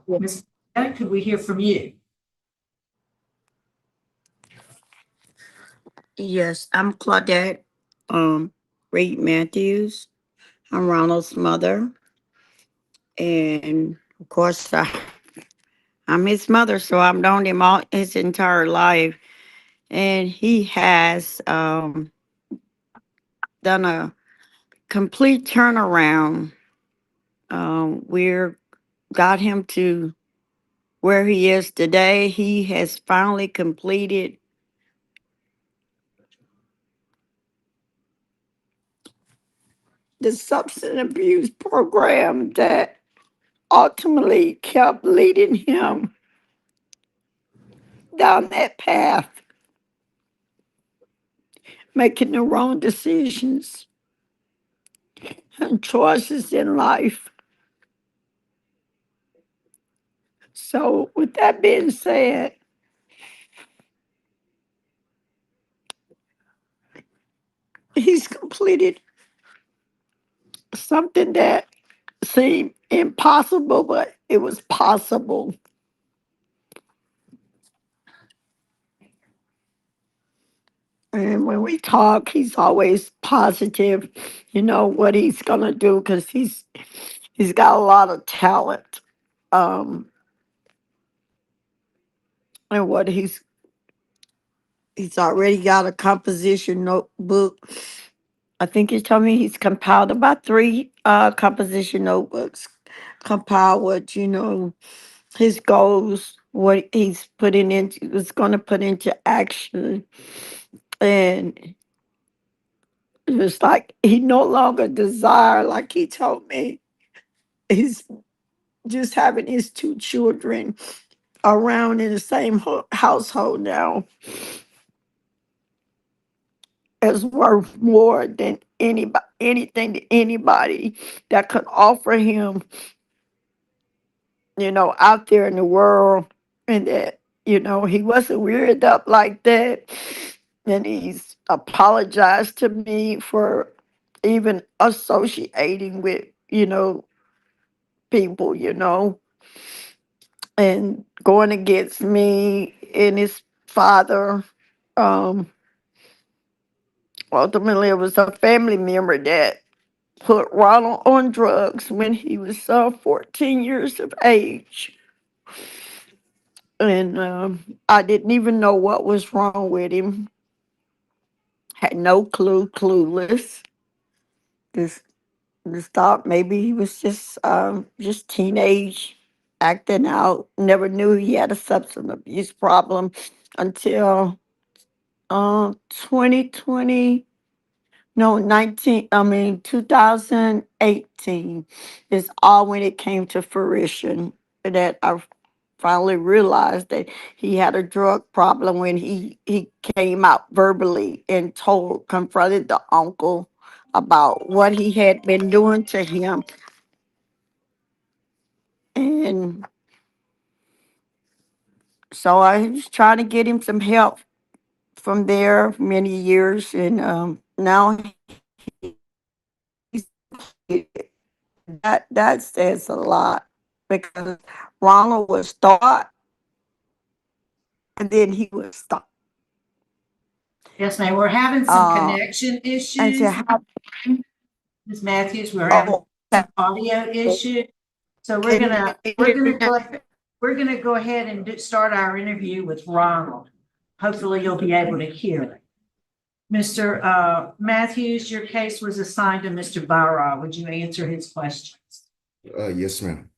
Miss, could we hear from you? Yes, I'm Claudette Ray Matthews. I'm Ronald's mother. And Of course, I'm his mother, so I've known him all his entire life. And he has done a complete turnaround. We're got him to where he is today. He has finally completed the substance abuse program that ultimately kept leading him down that path, making the wrong decisions and choices in life. So, with that being said, he's completed something that seemed impossible, but it was possible. And when we talk, he's always positive, you know, what he's gonna do because he's got a lot of talent. And what he's already got a composition notebook. I think he told me he's compiled about 3 composition notebooks, compiled what, you know, his goals, what he's putting into, was going to put into action. And it's like he no longer desire, like he told me, he's just having his 2 children around in the same household now is worth more than anything to anybody that could offer him, you know, out there in the world. And that, you know, he wasn't weird up like that. And he's apologized to me for even associating with, you know, people, you know, and going against me and his father. Ultimately, it was a family member that put Ronald on drugs when he was 14 years of age. And I didn't even know what was wrong with him. Had no clue, clueless. Just thought maybe he was just teenage, acting out. Never knew he had a substance abuse problem until 2020. No, 2018 is all when it came to fruition that I finally realized that he had a drug problem when he came out verbally and confronted the uncle about what he had been doing to him. And so I was trying to get him some help from there for many years. And now he's that says a lot because Ronald was thought and then he was stopped. Yes, ma'am. We're having some connection And issues. to have Ms. Matthews, we're having some audio issues. So we're gonna go ahead and start our interview with Ronald. Hopefully you'll be able to hear it. Mr. Matthews, your case was assigned to Mr. Barra. Would you answer his questions? Yes, ma'am.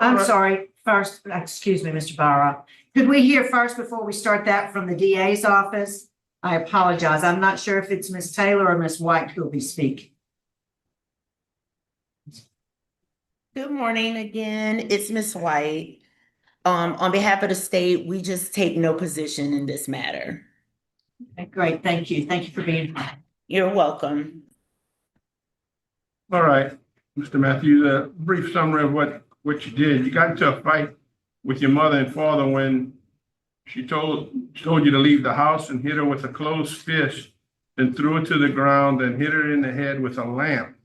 I'm sorry, first, excuse me, Mr. Barra. Could we hear first before we start that from the DA's office? I apologize. I'm not sure if it's Ms. Taylor or Ms. White who will be speaking. Good morning again. It's Ms. White. On behalf of the state, we just take no position in this matter. Okay, great. Thank you. Thank you for being here. You're welcome. All right, Mr. Matthews, a brief summary of what you did. You got into a fight with your mother and father when she told you to leave the house and hit her with a closed fist, then threw her to the ground and hit her in the head with a lamp,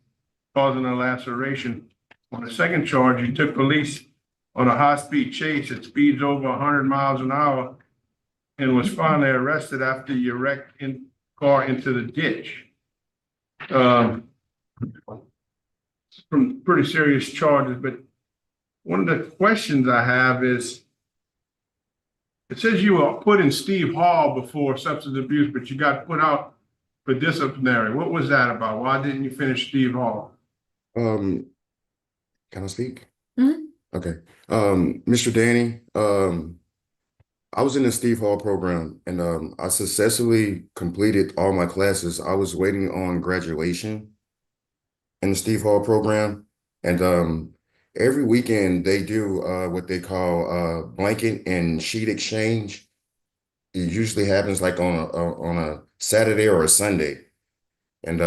causing a laceration. On the second charge, you took police on a high-speed chase at speeds over 100 miles an hour and was finally arrested after you wrecked car into the ditch. some pretty serious charges, but one of the questions I have is, it says you were put in Steve Hall before substance abuse, but you got put out for disciplinary. What was that about? Why didn't you finish Steve Hall? Can I speak? Mhm. Okay. Mr. Danny, I was in the Steve Hall program and I successfully completed all my classes. I was waiting on graduation in the Steve Hall program. And every weekend they do what they call blanket and sheet exchange. It usually happens like on a Saturday or a Sunday. And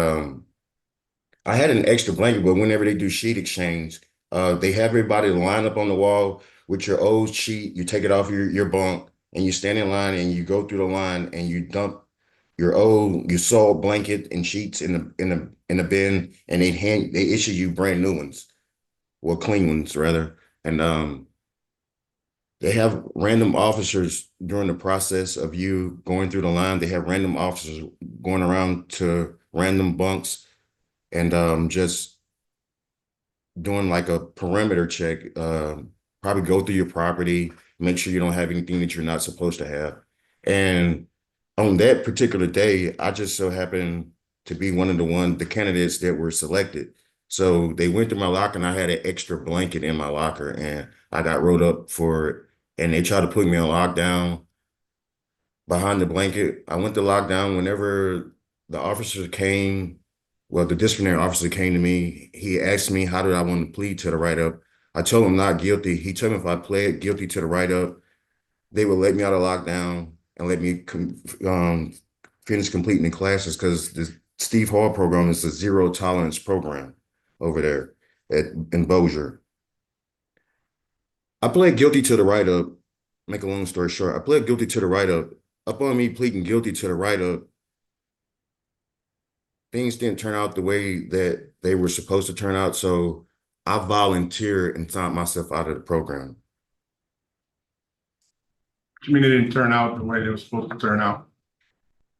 I had an extra blanket, but whenever they do sheet exchange, they have everybody line up on the wall with your old sheet. You take it off your bunk and you stand in line and you go through the line and you dump your soiled blanket and sheets in the bin, and they issue you brand new ones, well, clean ones rather. And they have random officers during the process of you going through the line. They have random officers going around to random bunks and just doing like a perimeter check, probably go through your property, make sure you don't have anything that you're not supposed to have. And on that particular day, I just so happened to be one of the candidates that were selected. So they went through my locker and I had an extra blanket in my locker and I got rolled up for it. And they tried to put me on lockdown behind the blanket. I went to lockdown whenever the officer came. Well, the disciplinary officer came to me. He asked me, how did I want to plead to the write-up? I told him not guilty. He told me if I pled guilty to the write-up, they would let me out of lockdown and let me finish completing the classes, because the Steve Hall program is a zero tolerance program over there in Bossier. I pled guilty to the write-up. Make a long story short, I pled guilty to the write-up. Upon me pleading guilty to the write-up, things didn't turn out the way that they were supposed to turn out, so I volunteered and signed myself out of the program. What do you mean it didn't turn out the way they were supposed to turn out?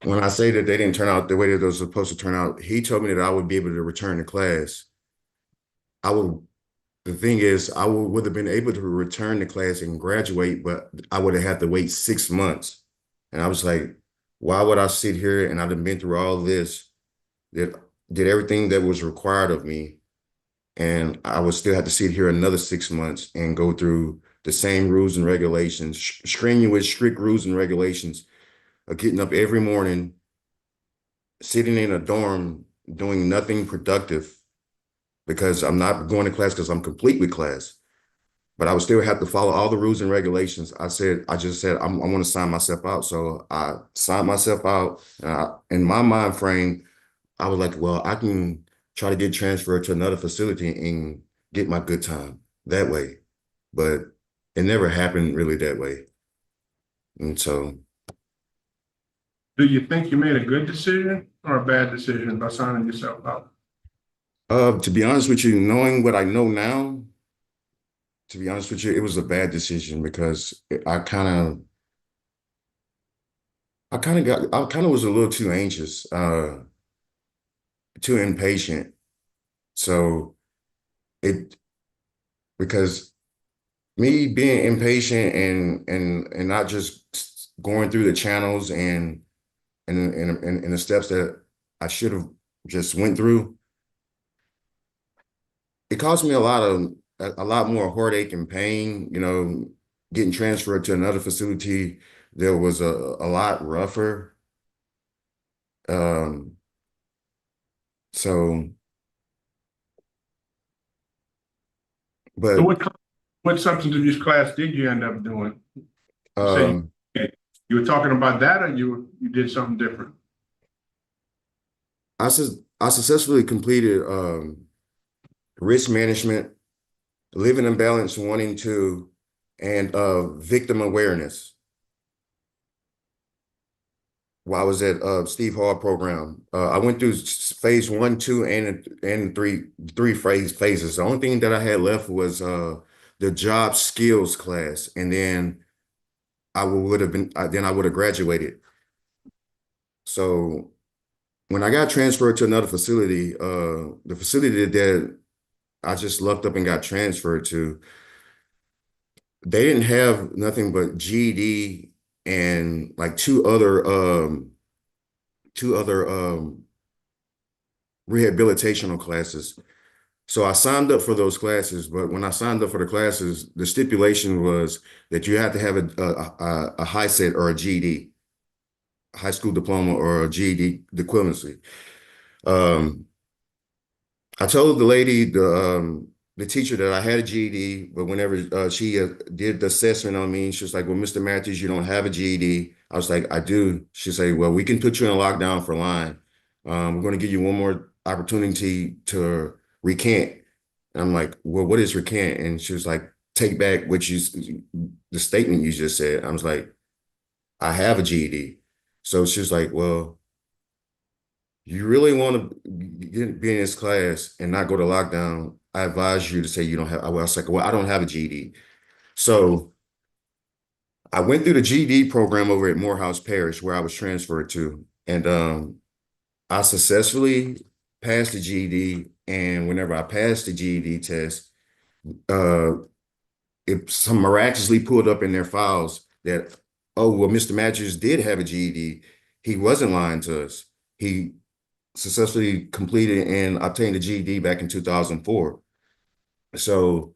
When I say that they didn't turn out the way that they were supposed to turn out, he told me that I would be able to return to class. The thing is, I would have been able to return to class and graduate, but I would have had to wait 6 months. And I was like, why would I sit here and I've been through all this, that did everything that was required of me, and I would still have to sit here another 6 months and go through the same rules and regulations, strenuous, strict rules and regulations of getting up every morning, sitting in a dorm, doing nothing productive, because I'm not going to class because I'm complete with class. But I would still have to follow all the rules and regulations. I just said, I want to sign myself out. So I signed myself out. In my mind frame, I was like, well, I can try to get transferred to another facility and get my good time that way. But it never happened really that way. And so. Do you think you made a good decision or a bad decision by signing yourself out? To be honest with you, knowing what I know now, to be honest with you, it was a bad decision, because I kind of was a little too anxious, too impatient. So because me being impatient and not just going through the channels and the steps that I should have just went through, it caused me a lot more heartache and pain. You know, getting transferred to another facility, there was a lot rougher. So what substance abuse class did you end up doing? You were talking about that, or you did something different? I successfully completed risk management, living in balance 1 and 2, and victim awareness while I was at Steve Hall program. I went through phase 1, 2, and 3 phases. The only thing that I had left was the job skills class, and then I would have graduated. So when I got transferred to another facility, the facility that I just lucked up and got transferred to. They didn't have nothing but GED and like two other rehabilitational classes. So I signed up for those classes, but when I signed up for the classes, the stipulation was that you had to have a high set or a GED, high school diploma or a GED equivalency. I told the lady, the teacher, that I had a GED, but whenever she did the assessment on me, she was like, well, Mr. Matthews, you don't have a GED. I was like, I do. She said, well, we can put you in lockdown for lying. We're going to give you one more opportunity to recant. And I'm like, well, what is recant? And she was like, take back the statement you just said. I was like, I have a GED. So she was like, well, you really want to be in this class and not go to lockdown, I advise you to say you don't have. I was like, well, I don't have a GED. So I went through the GED program over at Morehouse Parish, where I was transferred to. And I successfully passed the GED. And whenever I passed the GED test, it some miraculously pulled up in their files that, oh, well, Mr. Matthews did have a GED. He wasn't lying to us. He successfully completed and obtained a GED back in 2004. So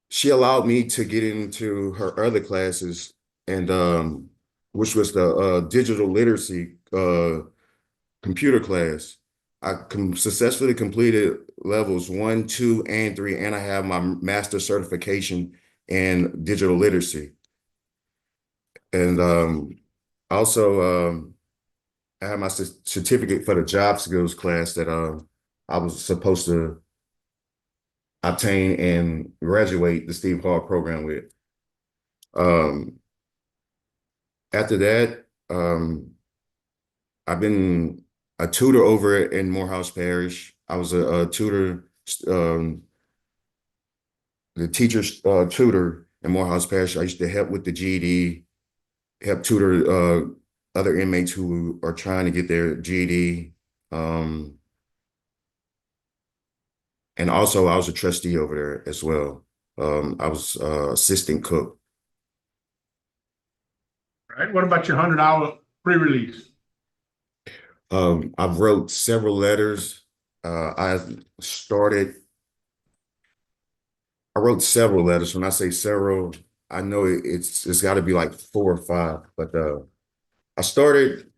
she allowed me to get into her other classes, and which was the digital literacy computer class. I successfully completed levels 1, 2, and 3, and I have my master's certification in digital literacy. And also, I have my certificate for the job skills class that I was supposed to obtain and graduate the Steve Hall program with. After that, I've been a tutor over in Morehouse Parish. I was a tutor, the teacher's tutor in Morehouse Parish. I used to help with the GED, help tutor other inmates who are trying to get their GED. And also I was a trustee over there as well. I was assistant cook. All right, what about your 100-hour pre-release? I've wrote several letters. I wrote several letters. When I say several, I know it's got to be like 4 or 5, but I started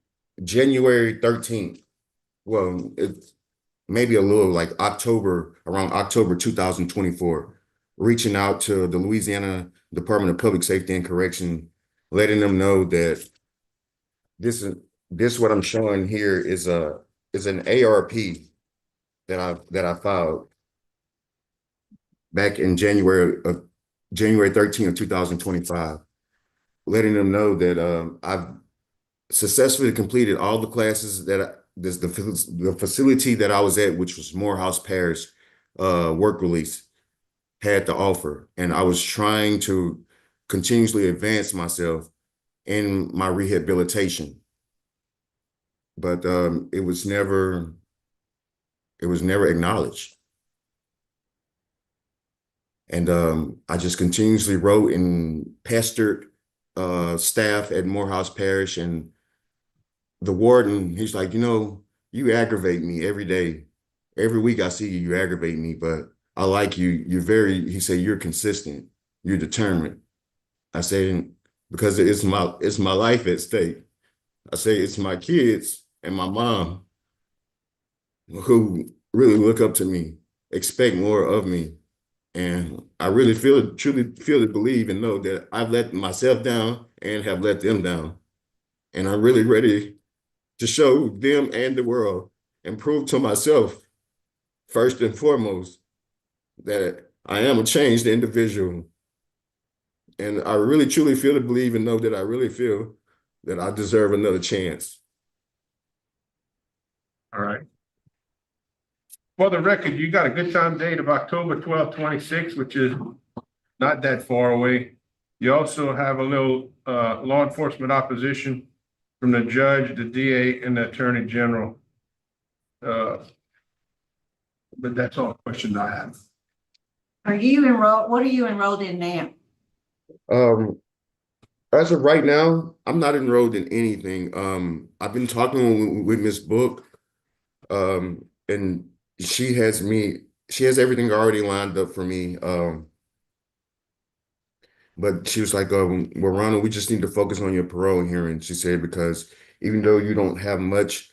January 13th. Well, it's maybe a little like around October 2024, reaching out to the Louisiana Department of Public Safety and Correction, letting them know that this what I'm showing here is an ARP that I filed back in January 13th of 2025, letting them know that I've successfully completed all the classes that the facility that I was at, which was Morehouse Parish work release, had to offer. And I was trying to continuously advance myself in my rehabilitation. But it was never acknowledged. And I just continuously wrote and pestered staff at Morehouse Parish, and the warden, he's like, you aggravate me every day. Every week I see you, you aggravate me, but I like you. He said, you're consistent. You're determined. I said, because it's my life at stake. I say, it's my kids and my mom who really look up to me, expect more of me. And I really truly feel and believe and know that I've let myself down and have let them down. And I'm really ready to show them and the world and prove to myself, first and foremost, that I am a changed individual. And I really truly feel and believe and know that I really feel that I deserve another chance. All right. For the record, you got a good time date of October 12th, 26, which is not that far away. You also have a little law enforcement opposition from the judge, the DA, and the attorney general. But that's all the questions I have. Are you enrolled, what are you enrolled in now? As of right now, I'm not enrolled in anything. I've been talking with Miss Book, and she has everything already lined up for me. But she was like, well, Ronald, we just need to focus on your parole hearing. She said, because even though you don't have much,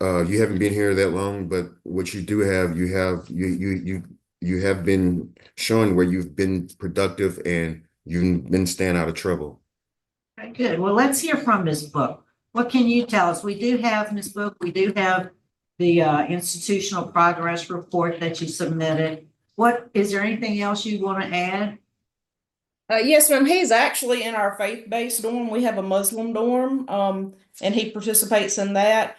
you haven't been here that long, but what you do have, you have been showing where you've been productive and you've been staying out of trouble. Very good. Well, let's hear from Ms. Book. What can you tell us? We do have, Ms. Book, we do have the institutional progress report that you submitted. Is there anything else you want to add? Yes, ma'am. He's actually in our faith-based dorm. We have a Muslim dorm, and he participates in that.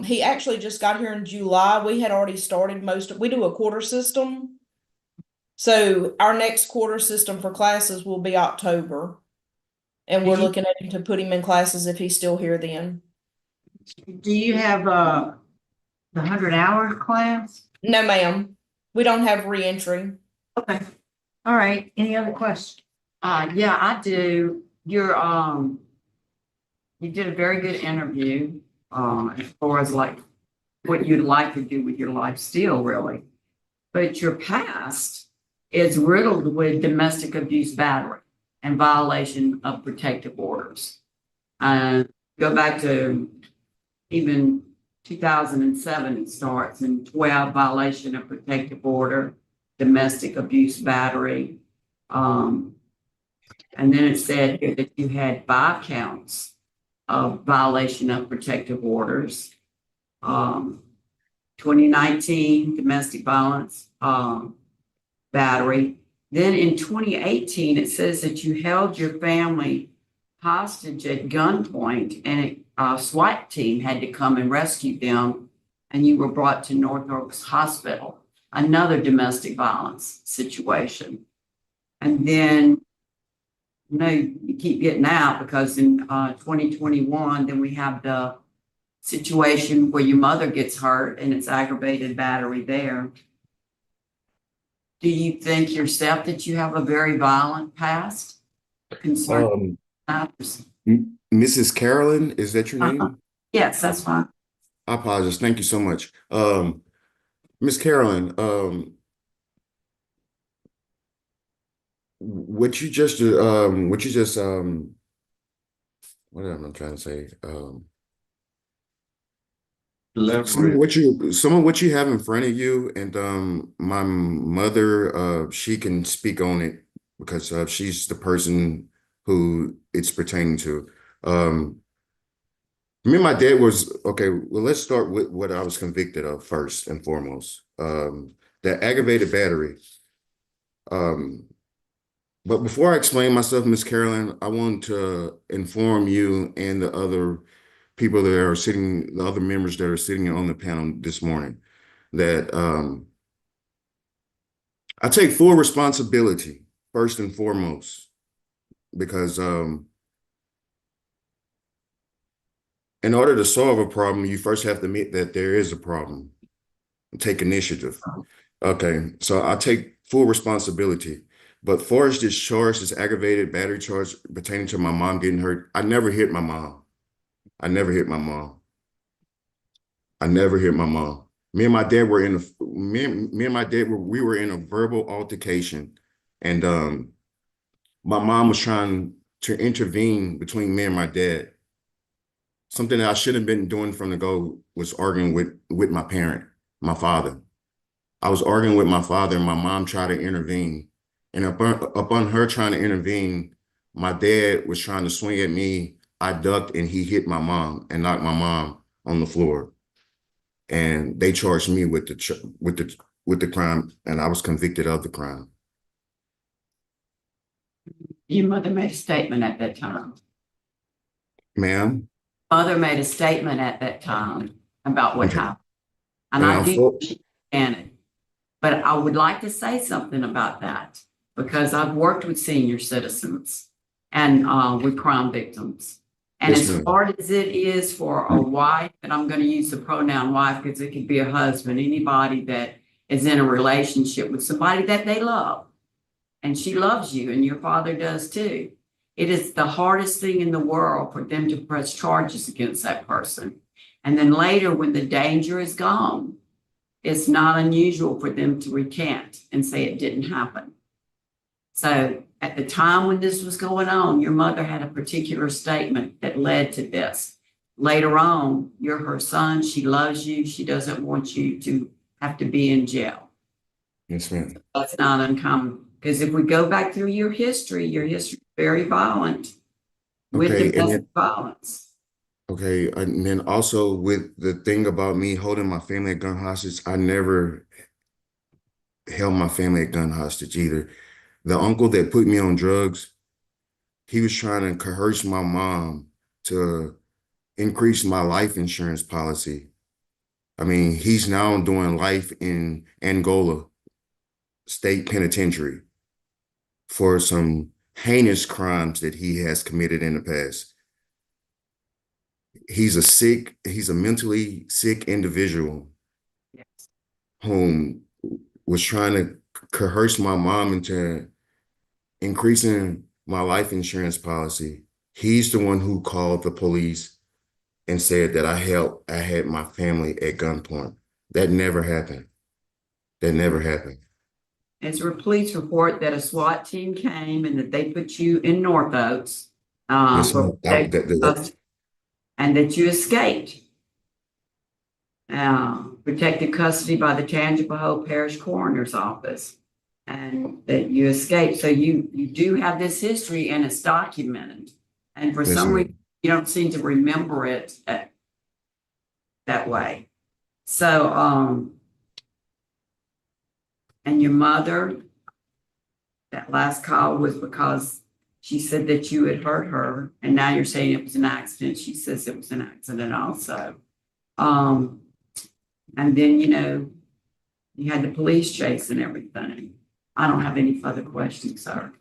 He actually just got here in July. We had already started we do a quarter system. So our next quarter system for classes will be October. And we're looking at him to put him in classes if he's still here then. Do you have the 100-hour class? No, ma'am. We don't have reentry. Okay. All right. Any other questions? Yeah, I do. You did a very good interview, as far as like what you'd like to do with your life still, really. But your past is riddled with domestic abuse battery and violation of protective orders. Go back to even 2007, it starts, and 12 violation of protective order, domestic abuse battery. And then it said here that you had 5 counts of violation of protective orders. 2019 domestic violence battery. Then in 2018, it says that you held your family hostage at gunpoint, and a SWAT team had to come and rescue them, and you were brought to North Oaks Hospital. Another domestic violence situation. And then, you keep getting out, because in 2021, then we have the situation where your mother gets hurt and it's aggravated battery there. Do you think yourself that you have a very violent past? Concern Mrs. Carolyn, is that your name? Yes, that's fine. I apologize. Thank you so much. Miss Carolyn, what you just what am I trying to say? Some of what you have in front of you, and my mother, she can speak on it because she's the person who it's pertaining to. Me and my dad was okay. Well, let's start with what I was convicted of first and foremost. The aggravated battery. But before I explain myself, Miss Carolyn, I want to inform you and the other people that are sitting, the other members that are sitting on the panel this morning, that I take full responsibility first and foremost, because in order to solve a problem, you first have to admit that there is a problem. Take initiative. Okay, so I take full responsibility. But for this charge, this aggravated battery charge pertaining to my mom getting hurt, I never hit my mom. I never hit my mom. I never hit my mom. Me and my dad were in we were in a verbal altercation, and my mom was trying to intervene between me and my dad. Something that I shouldn't have been doing from the go was arguing with my parent, my father. I was arguing with my father, and my mom tried to intervene. And upon her trying to intervene, my dad was trying to swing at me. I ducked, and he hit my mom and knocked my mom on the floor. And they charged me with the crime, and I was convicted of the crime. Your mother made a statement at that time. Ma'am? Mother made a statement at that time about what happened. And I do understand it. But I would like to say something about that, because I've worked with senior citizens and with crime victims. And Yes, as ma'am. hard as it is for a wife, and I'm going to use the pronoun wife because it could be a husband, anybody that is in a relationship with somebody that they love, and she loves you and your father does too. It is the hardest thing in the world for them to press charges against that person. And then later, when the danger is gone, it's not unusual for them to recant and say it didn't happen. So at the time when this was going on, your mother had a particular statement that led to this. Later on, you're her son. She loves you. She doesn't want you to have to be in jail. Yes, ma'am. That's not uncommon. Because if we go back through your history is very violent with Okay, and domestic then, violence. okay, and then also with the thing about me holding my family at gun hostage, I never held my family at gun hostage either. The uncle that put me on drugs, he was trying to coerce my mom to increase my life insurance policy. I mean, he's now doing life in Angola State Penitentiary for some heinous crimes that he has committed in the past. He's a mentally sick individual whom was trying to coerce my mom into increasing my life insurance policy. He's the one who called the police and said that I had my family at gunpoint. That never happened. That never happened. It's a police report that a SWAT team came and that they put you in North Oaks. Yes, For ma'am. and that you escaped. Protected custody by the Tangipahoa Parish Coroner's Office. And that you escaped. So you do have this history and it's documented. And for Yes, some ma'am. reason, you don't seem to remember it that way. So, and your mother, that last call was because she said that you had hurt her, and now you're saying it was an accident. She says it was an accident also. And then, you had the police chase and everything. I don't have any further questions, sir.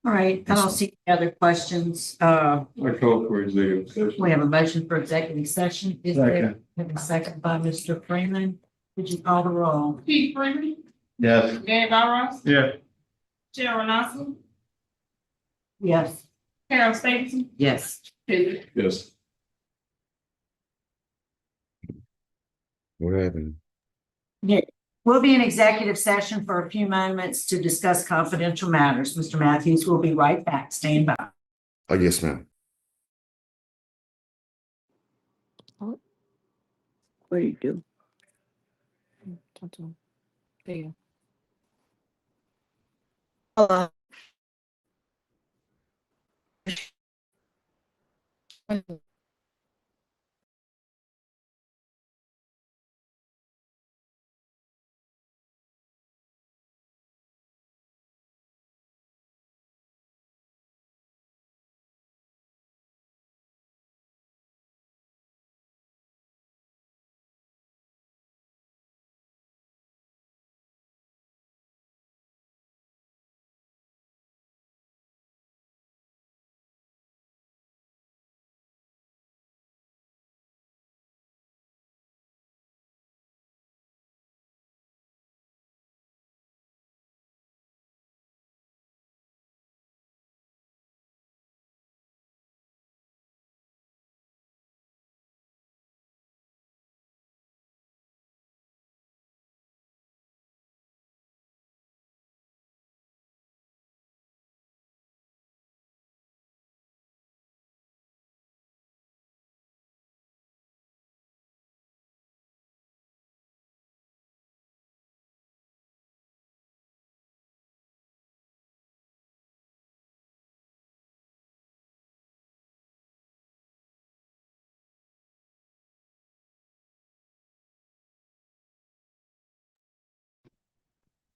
All right, I don't see any other questions. I call for executive session. We have a motion for executive session. Is there Second. a second by Mr. Freeman? Would you call the roll? Keith Freeman, Yes. Dan Barros, Yeah. Cheryl Nelson, Yes. Carol Stapleton, Yes. Yes. What happened? Yeah. We'll be in executive session for a few moments to discuss confidential matters. Mr. Matthews will be right back. Stand by. Oh, yes, ma'am. What do you do? There you Hello. go.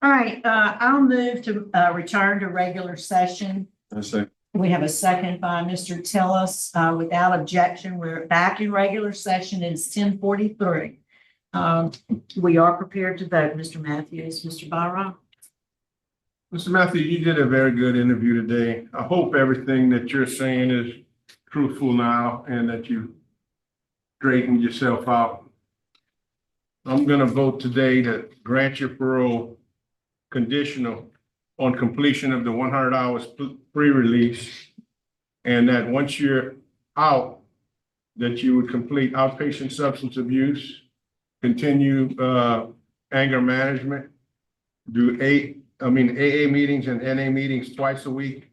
All right, I'll move to return to regular session. I say. We have a second by Mr. Tillis. Without objection, we're back in regular session. It's 10:43. We are prepared to vote. Mr. Matthews, Mr. Barra. Mr. Matthews, you did a very good interview today. I hope everything that you're saying is truthful now and that you straightened yourself out. I'm gonna vote today to grant your parole conditional on completion of the 100 hours pre-release. And that once you're out, that you would complete outpatient substance abuse, continue anger management, do AA meetings and NA meetings twice a week,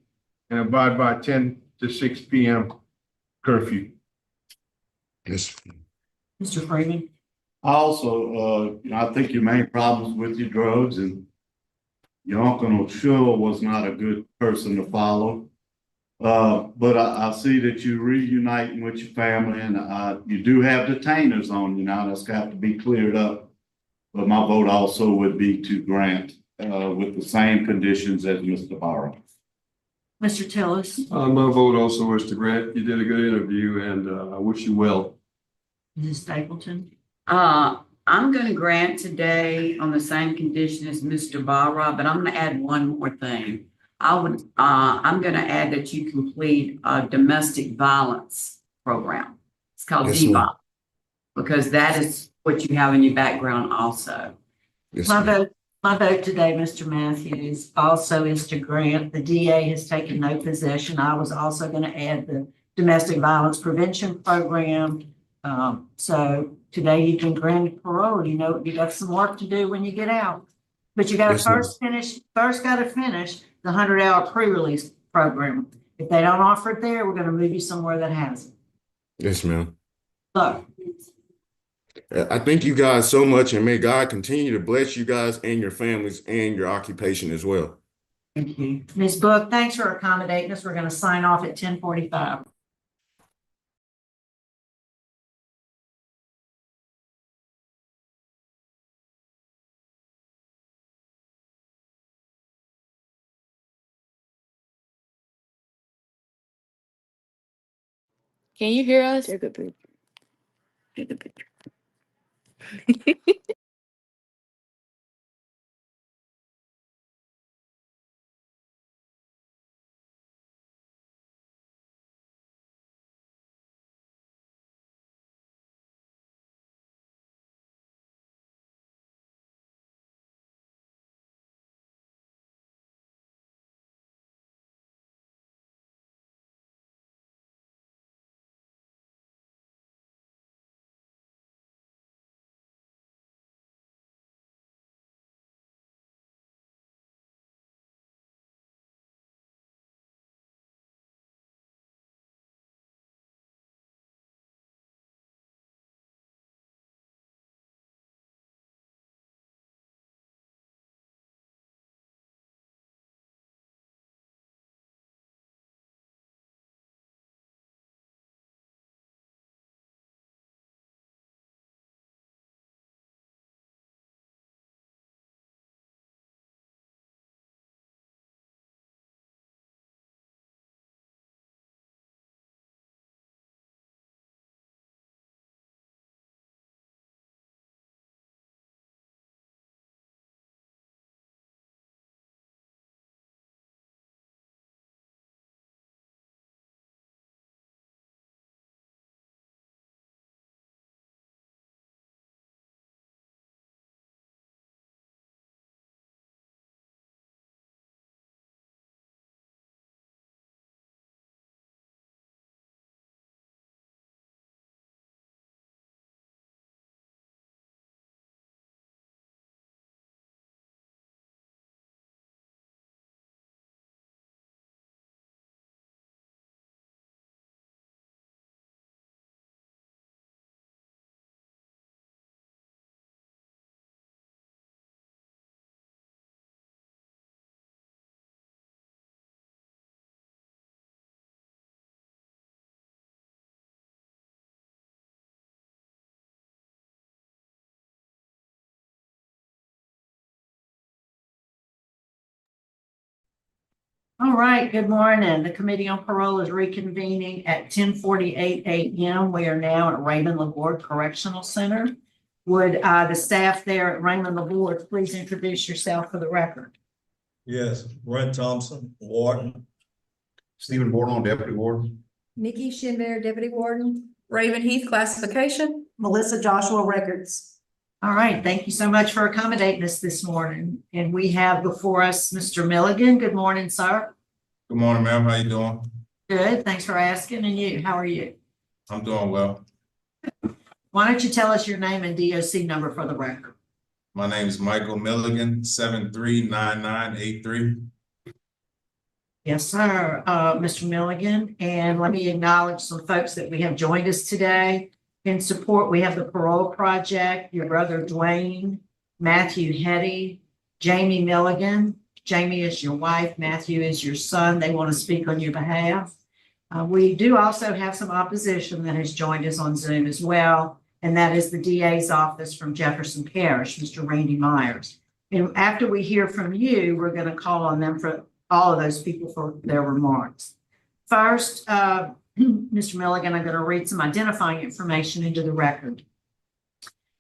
and abide by 10 to 6 p.m. curfew. Yes. Mr. Freeman? Also, I think your main problems with your drugs, and your uncle sure was not a good person to follow. But I see that you're reuniting with your family, and you do have detainers on you now. That's got to be cleared up. But my vote also would be to grant with the same conditions as Mr. Barrow. Mr. Tillis? My vote also is to grant. You did a good interview, and I wish you well. Mrs. Stapleton? I'm gonna grant today on the same condition as Mr. Barra, but I'm gonna add one more thing. I'm gonna add that you complete a domestic violence program. It's called Yes, DBOP, ma'am. because that is what you have in your background also. Yes, My ma'am. vote today, Mr. Matthews, also is to grant. The DA has taken no possession. I was also going to add the domestic violence prevention program. So today you can grant parole. You know, you got some work to do when you get out. But you got to Yes, ma'am. first got to finish the 100-hour pre-release program. If they don't offer it there, we're going to move you somewhere that has it. Yes, ma'am. So, I thank you guys so much, and may God continue to bless you guys and your families and your occupation as well. thank you. Ms. Book, thanks for accommodating us. We're going to sign off at 10:45. Can you hear us? Take a picture. Take a picture. All right, good morning. The Committee on Parole is reconvening at 10:48 a.m. We are now at Raymond LaBorde Correctional Center. Would the staff there at Raymond LaBorde please introduce yourself for the record? Yes, Brent Thompson, warden. Stephen Bordelon, deputy warden. Nikki Shinbear, Deputy Warden. Raven Heath, classification. Melissa Joshua, Records. All right, thank you so much for accommodating us this morning. And we have before us Mr. Milligan. Good morning, sir. Good morning, ma'am. How you doing? Good, thanks for asking. And you, how are you? I'm doing well. Why don't you tell us your name and DOC number for the record? My name is Michael Milligan, 739983. Yes, sir, Mr. Milligan. And let me acknowledge some folks that we have joined us today. In support, we have the Parole Project, your brother Dwayne, Matthew Hetty, Jamie Milligan. Jamie is your wife, Matthew is your son. They want to speak on your behalf. We do also have some opposition that has joined us on Zoom as well, and that is the DA's office from Jefferson Parish, Mr. Randy Myers. And after we hear from you, we're going to call on them for all of those people for their remarks. First, Mr. Milligan, I'm going to read some identifying information into the record.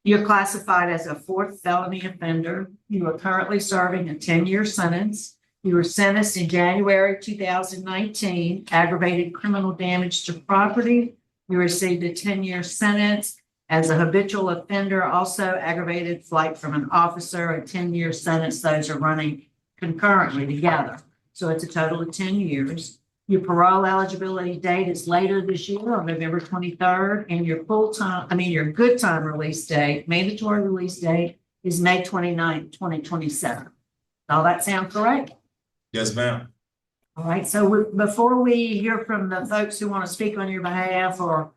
You're classified as a fourth felony offender. You are currently serving a 10-year sentence. You were sentenced in January 2019, aggravated criminal damage to property. You received a 10-year sentence as a habitual offender, also aggravated flight from an officer, a 10-year sentence. Those are running concurrently together. So it's a total of 10 years. Your parole eligibility date is later this year on November 23rd, and your your good time release date, mandatory release date is May 29th, 2027. All that sound correct? Yes, ma'am. All right, so before we hear from the folks who want to speak on your behalf or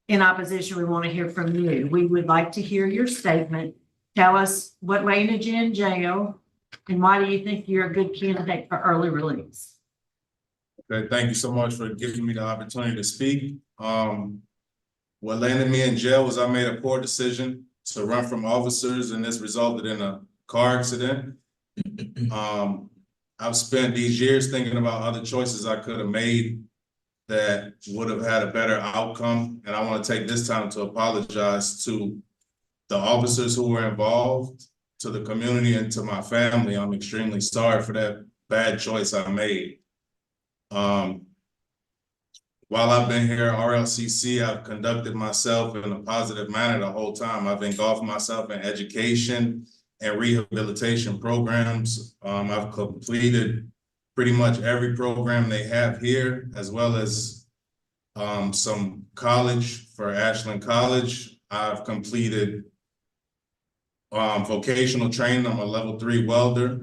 in opposition, we want to hear from you. We would like to hear your statement. Tell us what landed you in jail and why do you think you're a good candidate for early release? Okay, thank you so much for giving me the opportunity to speak. What landed me in jail was I made a poor decision to run from officers, and this resulted in a car accident. I've spent these years thinking about other choices I could have made that would have had a better outcome, and I want to take this time to apologize to the officers who were involved, to the community, and to my family. I'm extremely sorry for that bad choice I made. While I've been here at RLCC, I've conducted myself in a positive manner the whole time. I've engulfed myself in education and rehabilitation programs. I've completed pretty much every program they have here, as well as some college for Ashland College. I've completed vocational training. I'm a level 3 welder.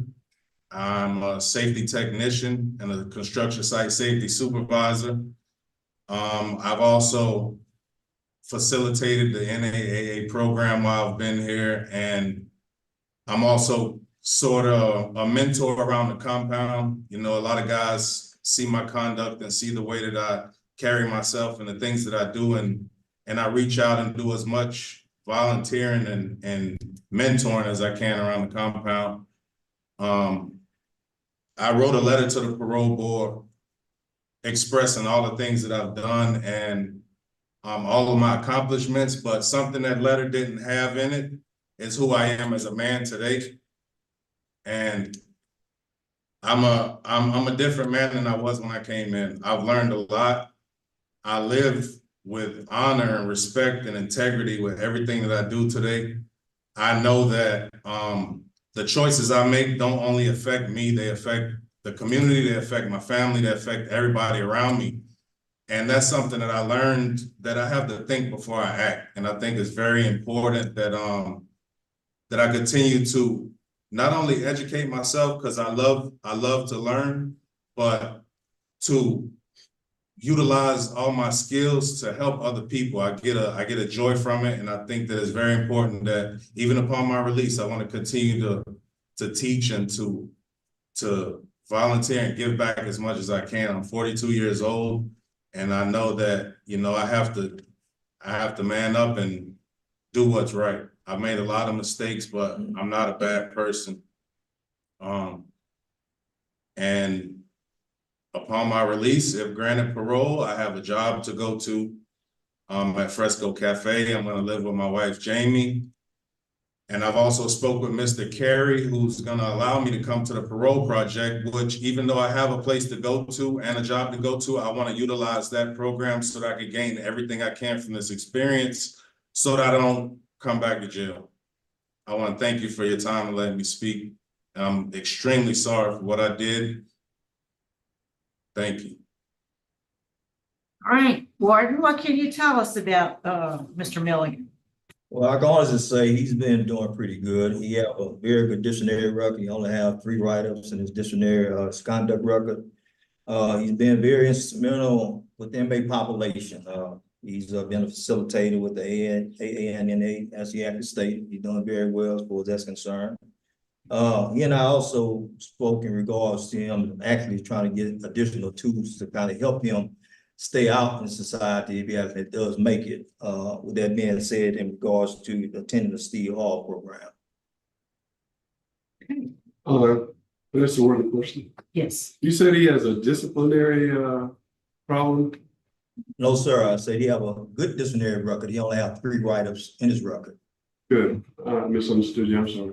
I'm a safety technician and a construction site safety supervisor. I've also facilitated the NAAA program while I've been here, and I'm also sort of a mentor around the compound. You know, a lot of guys see my conduct and see the way that I carry myself and the things that I do, and I reach out and do as much volunteering and mentoring as I can around the compound. I wrote a letter to the parole board expressing all the things that I've done and all of my accomplishments, but something that letter didn't have in it is who I am as a man today. And I'm a different man than I was when I came in. I've learned a lot. I live with honor and respect and integrity with everything that I do today. I know that the choices I make don't only affect me, they affect the community, they affect my family, they affect everybody around me. And that's something that I learned, that I have to think before I act. And I think it's very important that that I continue to not only educate myself, because I love to learn, but to utilize all my skills to help other people. I get a joy from it, and I think that it's very important that even upon my release, I want to continue to teach and to volunteer and give back as much as I can. I'm 42 years old, and I know that, you know, I have to man up and do what's right. I've made a lot of mistakes, but I'm not a bad person. And upon my release, if granted parole, I have a job to go to at Fresco Cafe. I'm going to live with my wife, Jamie. And I've also spoke with Mr. Carey, who's gonna allow me to come to the parole project, which even though I have a place to go to and a job to go to, I want to utilize that program so that I can gain everything I can from this experience so that I don't come back to jail. I want to thank you for your time and letting me speak. I'm extremely sorry for what I did. Thank you. All right, Warden, what can you tell us about Mr. Milligan? Well, I can honestly say he's been doing pretty good. He have a very good disciplinary record. He only have 3 write-ups in his disciplinary conduct record. He's been very instrumental with the inmate population. He's been a facilitator with the AANNA as he acted state. He's doing very well as far as that's concerned. He and I also spoke in regards to him actually trying to get additional tools to kind of help him stay out in society if he actually does make it. With that being said, in regards to attending the Steve Hall program. That's the word of question. Yes. You said he has a disciplinary problem? No, sir. I said he have a good disciplinary record. He only have 3 write-ups in his record. Good. I misunderstood you. I'm sorry.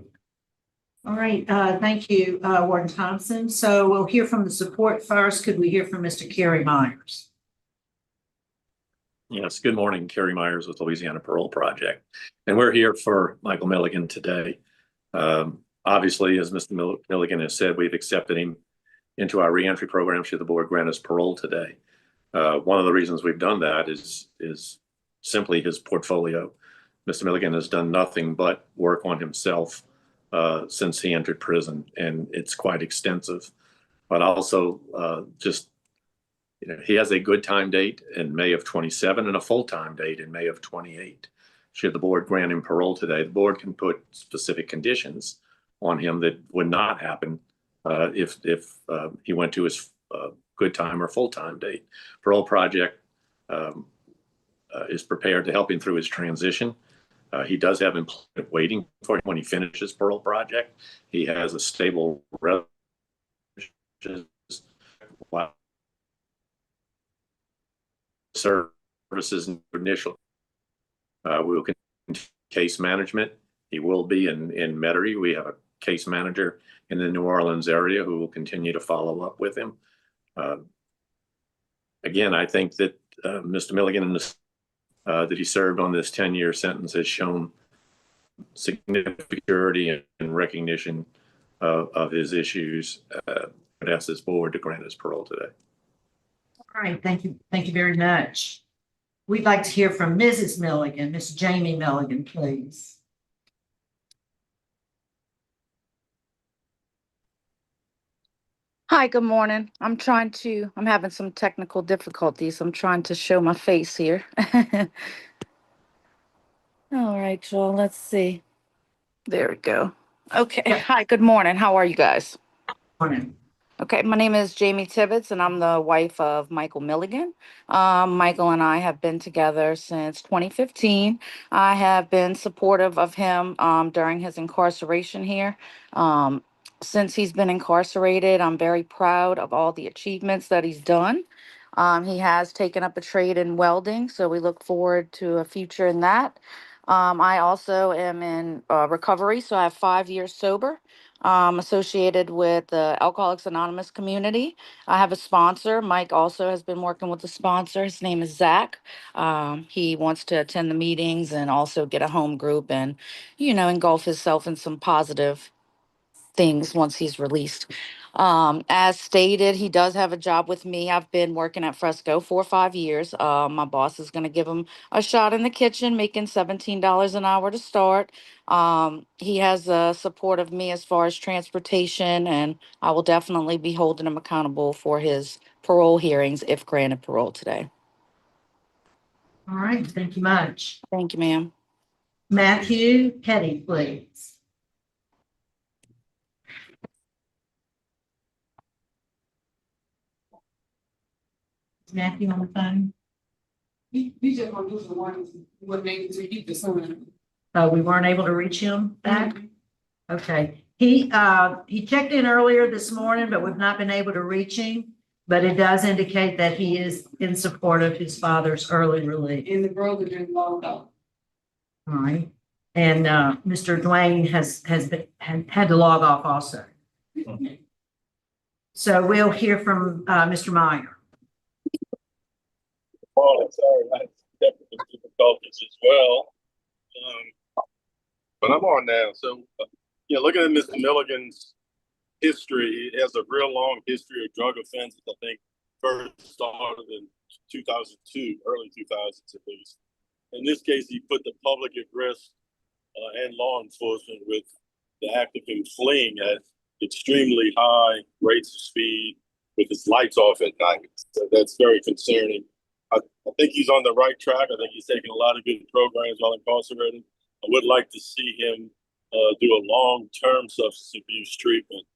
All right, thank you, Warden Thompson. So we'll hear from the support first. Could we hear from Mr. Kerry Myers? Yes, good morning, Kerry Myers with Louisiana Parole Project. And we're here for Michael Milligan today. Obviously, as Mr. Milligan has said, we've accepted him into our reentry program should the board grant us parole today. One of the reasons we've done that is simply his portfolio. Mr. Milligan has done nothing but work on himself since he entered prison, and it's quite extensive. But also he has a good time date in May of 27 and a full-time date in May of 28. Should the board grant him parole today, the board can put specific conditions on him that would not happen if he went to his good time or full-time date. Parole Project is prepared to help him through his transition. He does have employment waiting for him when he finishes Parole Project. He has a stable services initial. We will continue case management. He will be in Metairie. We have a case manager in the New Orleans area who will continue to follow up with him. Again, I think that Mr. Milligan that he served on this 10-year sentence has shown significant maturity and recognition of his issues. I'd ask this board to grant his parole today. All right, thank you. Thank you very much. We'd like to hear from Mrs. Milligan, Miss Jamie Milligan, please. Hi, good morning. I'm having some technical difficulties. I'm trying to show my face here. All right, y'all, let's see. There we go. Okay. Yeah. Hi, good morning. How are you guys? Morning. Okay, my name is Jamie Tibbetts, and I'm the wife of Michael Milligan. Michael and I have been together since 2015. I have been supportive of him during his incarceration here. Since he's been incarcerated, I'm very proud of all the achievements that he's done. He has taken up a trade in welding, so we look forward to a future in that. I also am in recovery, so I have 5 years sober. Associated with the Alcoholics Anonymous community. I have a sponsor. Mike also has been working with the sponsor. His name is Zach. He wants to attend the meetings and also get a home group and, engulf himself in some positive things once he's released. As stated, he does have a job with me. I've been working at Fresco for 5 years. My boss is going to give him a shot in the kitchen, making $17 an hour to start. He has support of me as far as transportation, and I will definitely be holding him accountable for his parole hearings if granted parole today. All right, thank you much. Thank you, ma'am. Matthew Petty, please. Matthew on the phone. We just gonna do the ones who wasn't able to eat the son. We weren't able to reach him back? Okay. He checked in earlier this morning, but we've not been able to reach him. But it does indicate that he is in support of his father's early release. And the brother just logged off. All right. And Mr. Dwayne had to log off also. So we'll hear from Mr. Meyer. Oh, sorry, I had technical difficulties as well. But I'm on now. So, looking at Mr. Milligan's history, he has a real long history of drug offenses. I think first started in 2002, early 2000s at least. In this case, he put the public at risk and law enforcement with the act of him fleeing at extremely high rates of speed with his lights off at night. So that's very concerning. I think he's on the right track. I think he's taking a lot of good programs while incarcerated. I would like to see him do a long-term substance abuse treatment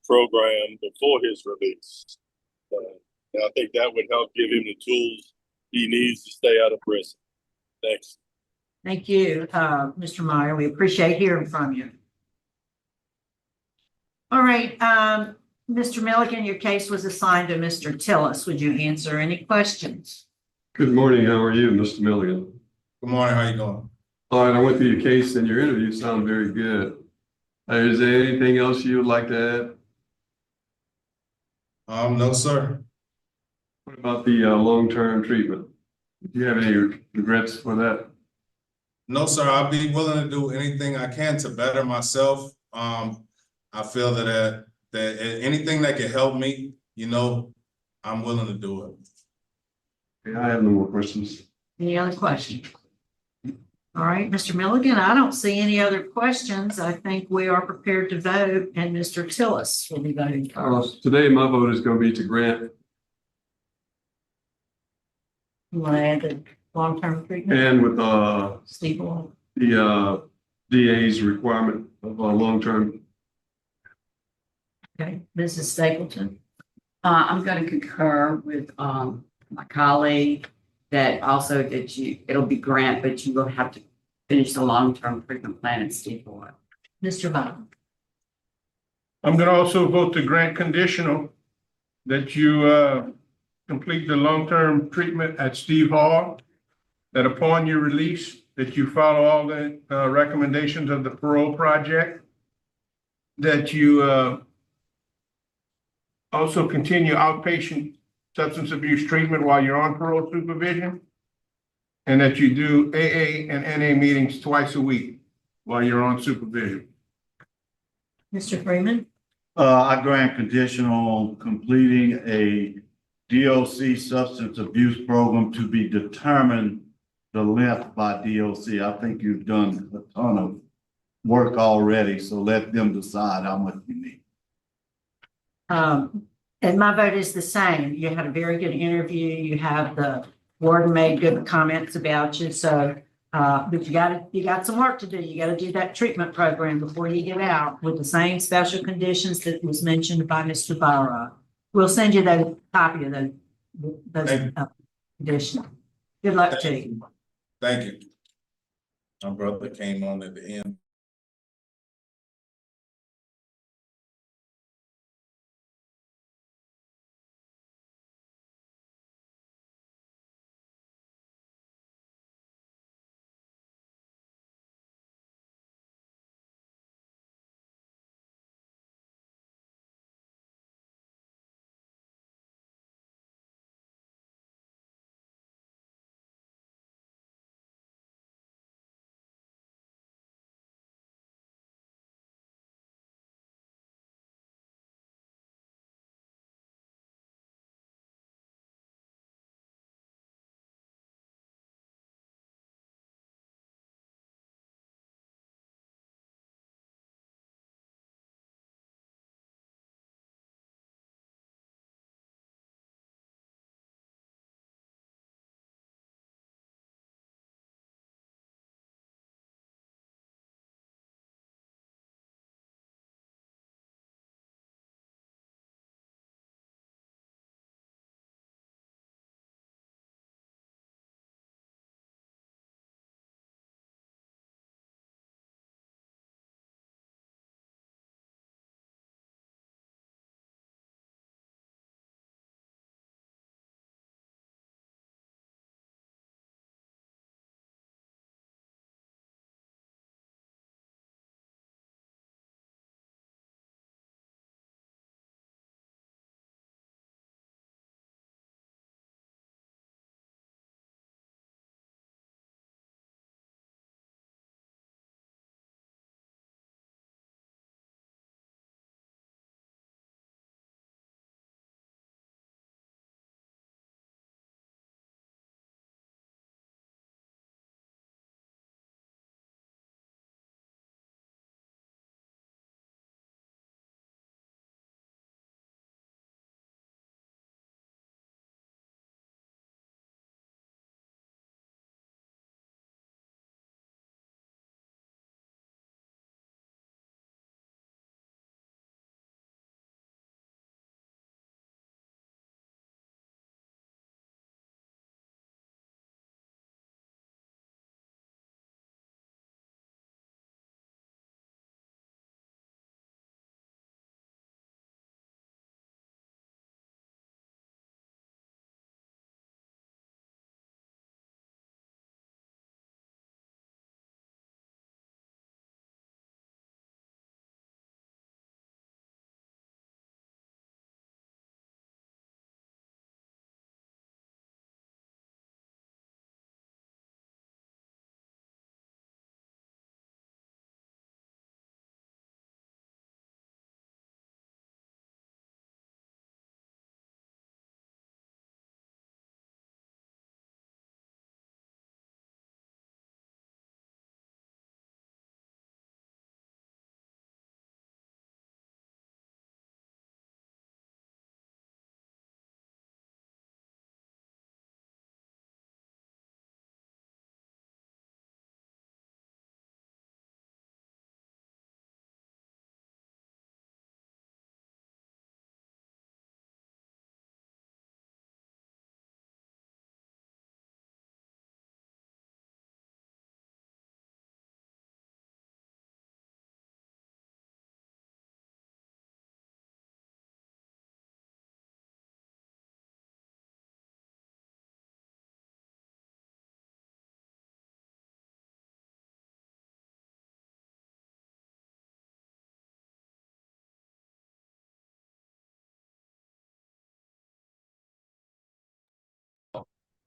program before his release. And I think that would help give him the tools he needs to stay out of prison. Thanks. Thank you, Mr. Meyer. We appreciate hearing from you. All right, Mr. Milligan, your case was assigned to Mr. Tillis. Would you answer any questions? Good morning. How are you, Mr. Milligan? Good morning, how you doing? All right, I went through your case and your interview sounded very good. Is there anything else you would like to add? No, sir. What about the long-term treatment? Do you have any regrets for that? No, sir. I'll be willing to do anything I can to better myself. I feel that anything that can help me, I'm willing to do it. Okay, I have no more questions. Any other questions? All right, Mr. Milligan, I don't see any other questions. I think we are prepared to vote, and Mr. Tillis will be voting first. Today, my vote is going to be to grant. You want to add the long-term treatment? And with Steve Boyle. the DA's requirement of long-term. Okay, Mrs. Stapleton. I'm going to concur with my colleague that also it'll be grant, but you will have to finish the long-term treatment plan at Steve Boyle. Mr. Bowden. I'm gonna also vote to grant conditional that you complete the long-term treatment at Steve Hall, that upon your release, that you follow all the recommendations of the parole project, that you also continue outpatient substance abuse treatment while you're on parole supervision, and that you do AA and NA meetings twice a week while you're on supervision. Mr. Freeman. I grant conditional completing a DOC substance abuse program to be determined the length by DOC. I think you've done a ton of work already, so let them decide how much you need. And my vote is the same. You had a very good interview. You have the warden made good comments about you. So, but you got some work to do. You got to do that treatment program before you get out with the same special conditions that was mentioned by Mr. Barra. We'll send you the copy of those conditions. Good luck to you. Thank you. My brother came on at the end.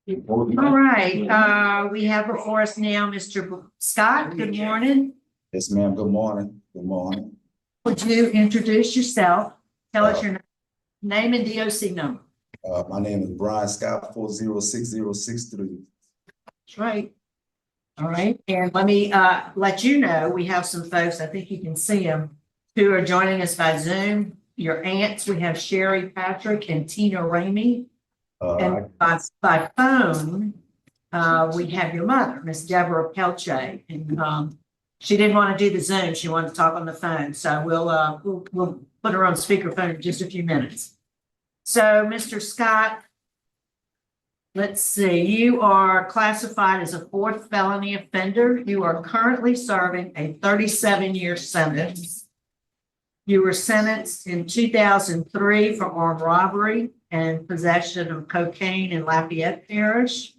All right, we have before us now Mr. Scott. Good morning. Yes, ma'am. Good morning. Good morning. Would you introduce yourself? Tell us your name and DOC number. My name is Brian Scott, 406063. That's right. All right, and let me let you know, we have some folks, I think you can see them, who are joining us by Zoom. Your aunts, we have Sherry Patrick and Tina Ramey. And by phone, we have your mother, Miss Deborah Pelche. And she didn't want to do the Zoom, she wanted to talk on the phone. So we'll put her on speakerphone in just a few minutes. So, Mr. Scott, let's see, you are classified as a fourth felony offender. You are currently serving a 37-year sentence. You were sentenced in 2003 for armed robbery and possession of cocaine in Lafayette Parish.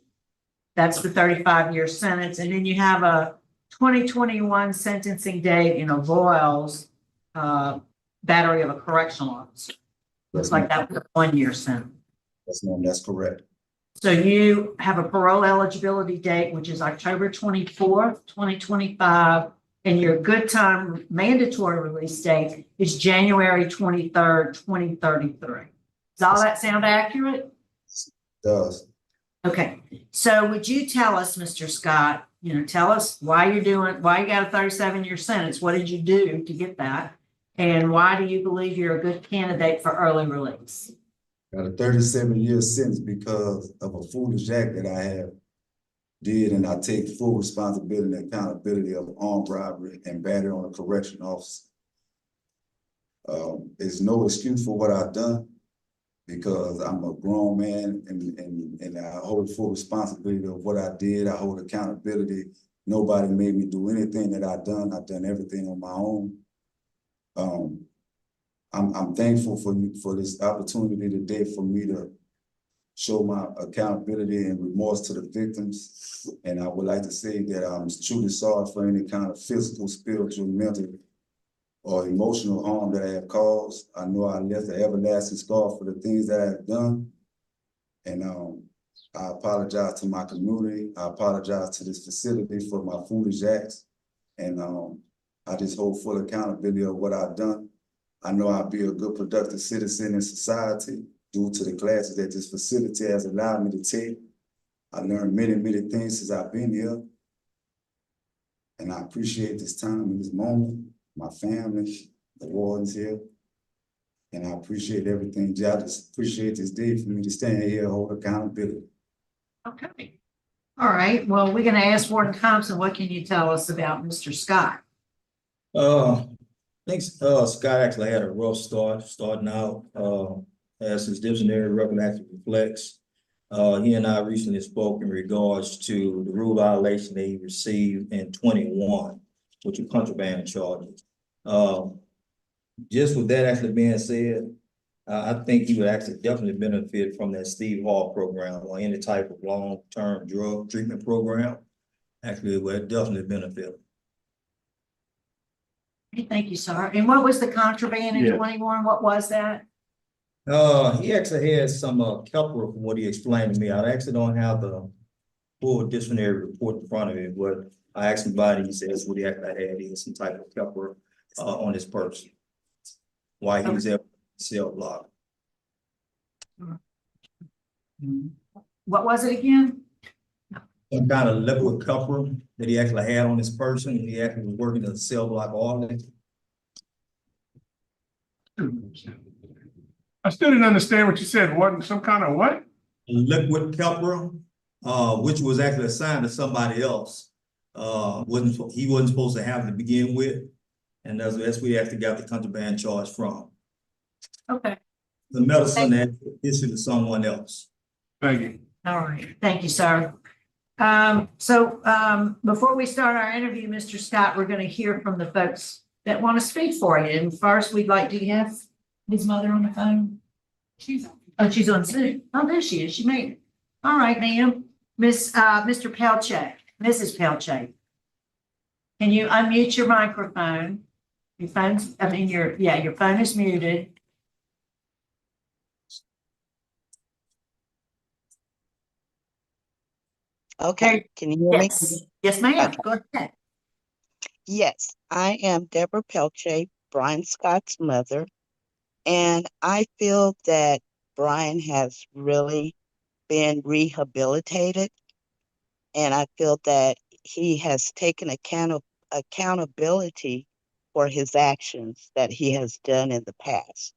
That's the 35-year sentence. And then you have a 2021 sentencing date in Avoyelles, battery of a correctional officer. Looks like that was a 1-year sentence. Yes, ma'am. That's correct. So you have a parole eligibility date, which is October 24th, 2025, and your good time mandatory release date is January 23rd, 2033. Does all that sound accurate? It does. Okay. So would you tell us, Mr. Scott, tell us why you got a 37-year sentence? What did you do to get that? And why do you believe you're a good candidate for early release? Got a 37-year sentence because of a foolish act that I did, and I take full responsibility and accountability of armed robbery and battery on a correction officer. There's no excuse for what I've done because I'm a grown man and I hold full responsibility of what I did. I hold accountability. Nobody made me do anything that I've done. I've done everything on my own. I'm thankful for this opportunity today for me to show my accountability and remorse to the victims. And I would like to say that I'm truly sorry for any kind of physical, spiritual, mental, or emotional harm that I have caused. I know I left an everlasting scar for the things that I have done. And I apologize to my community. I apologize to this facility for my foolish acts. And I just hold full accountability of what I've done. I know I'll be a good, productive citizen in society due to the classes that this facility has allowed me to take. I learned many, many things since I've been here. And I appreciate this time and this moment, my family, the wardens here. And I appreciate everything. I just appreciate this day for me to stand here and hold accountability. Okay. All right. Well, we're going to ask Warden Thompson, what can you tell us about Mr. Scott? I think Scott actually had a rough starting out, as his disciplinary record actually reflects. He and I recently spoke in regards to the rule violation that he received in 21, which are contraband charges. Just with that actually being said, I think he would actually definitely benefit from that Steve Hall program or any type of long-term drug treatment program. Actually, it would definitely benefit. Thank you, sir. And what was the contraband in 21? What was that? He actually had some Kepler from what he explained to me. I actually don't have the full disciplinary report in front of me, but I asked him about it. He says what he actually had is some type of Kepler on his person while he was at cell block. What was it again? Some kind of liquid Kepler that he actually had on his person. He actually was working at cell block office. I still didn't understand what you said. What, some kind of what? Liquid Kepler, which was actually assigned to somebody else. He wasn't supposed to have to begin with. And that's where we actually got the contraband charge from. Okay. The medicine that issued to someone else. Thank you. All right. Thank you, sir. Before we start our interview, Mr. Scott, we're going to hear from the folks that want to speak for you. And first, we'd like to have his mother on the phone. She's on Zoom. Oh, there she is. She made it. All right, ma'am. Mr. Pelche, Mrs. Pelche. Can you unmute your microphone? Your phone's, your phone is muted. Okay. Can you hear me? Yes, ma'am. Okay. Go ahead. Yes, I am Deborah Pelche, Brian Scott's mother, and I feel that Brian has really been rehabilitated, and I feel that he has taken accountability for his actions that he has done in the past.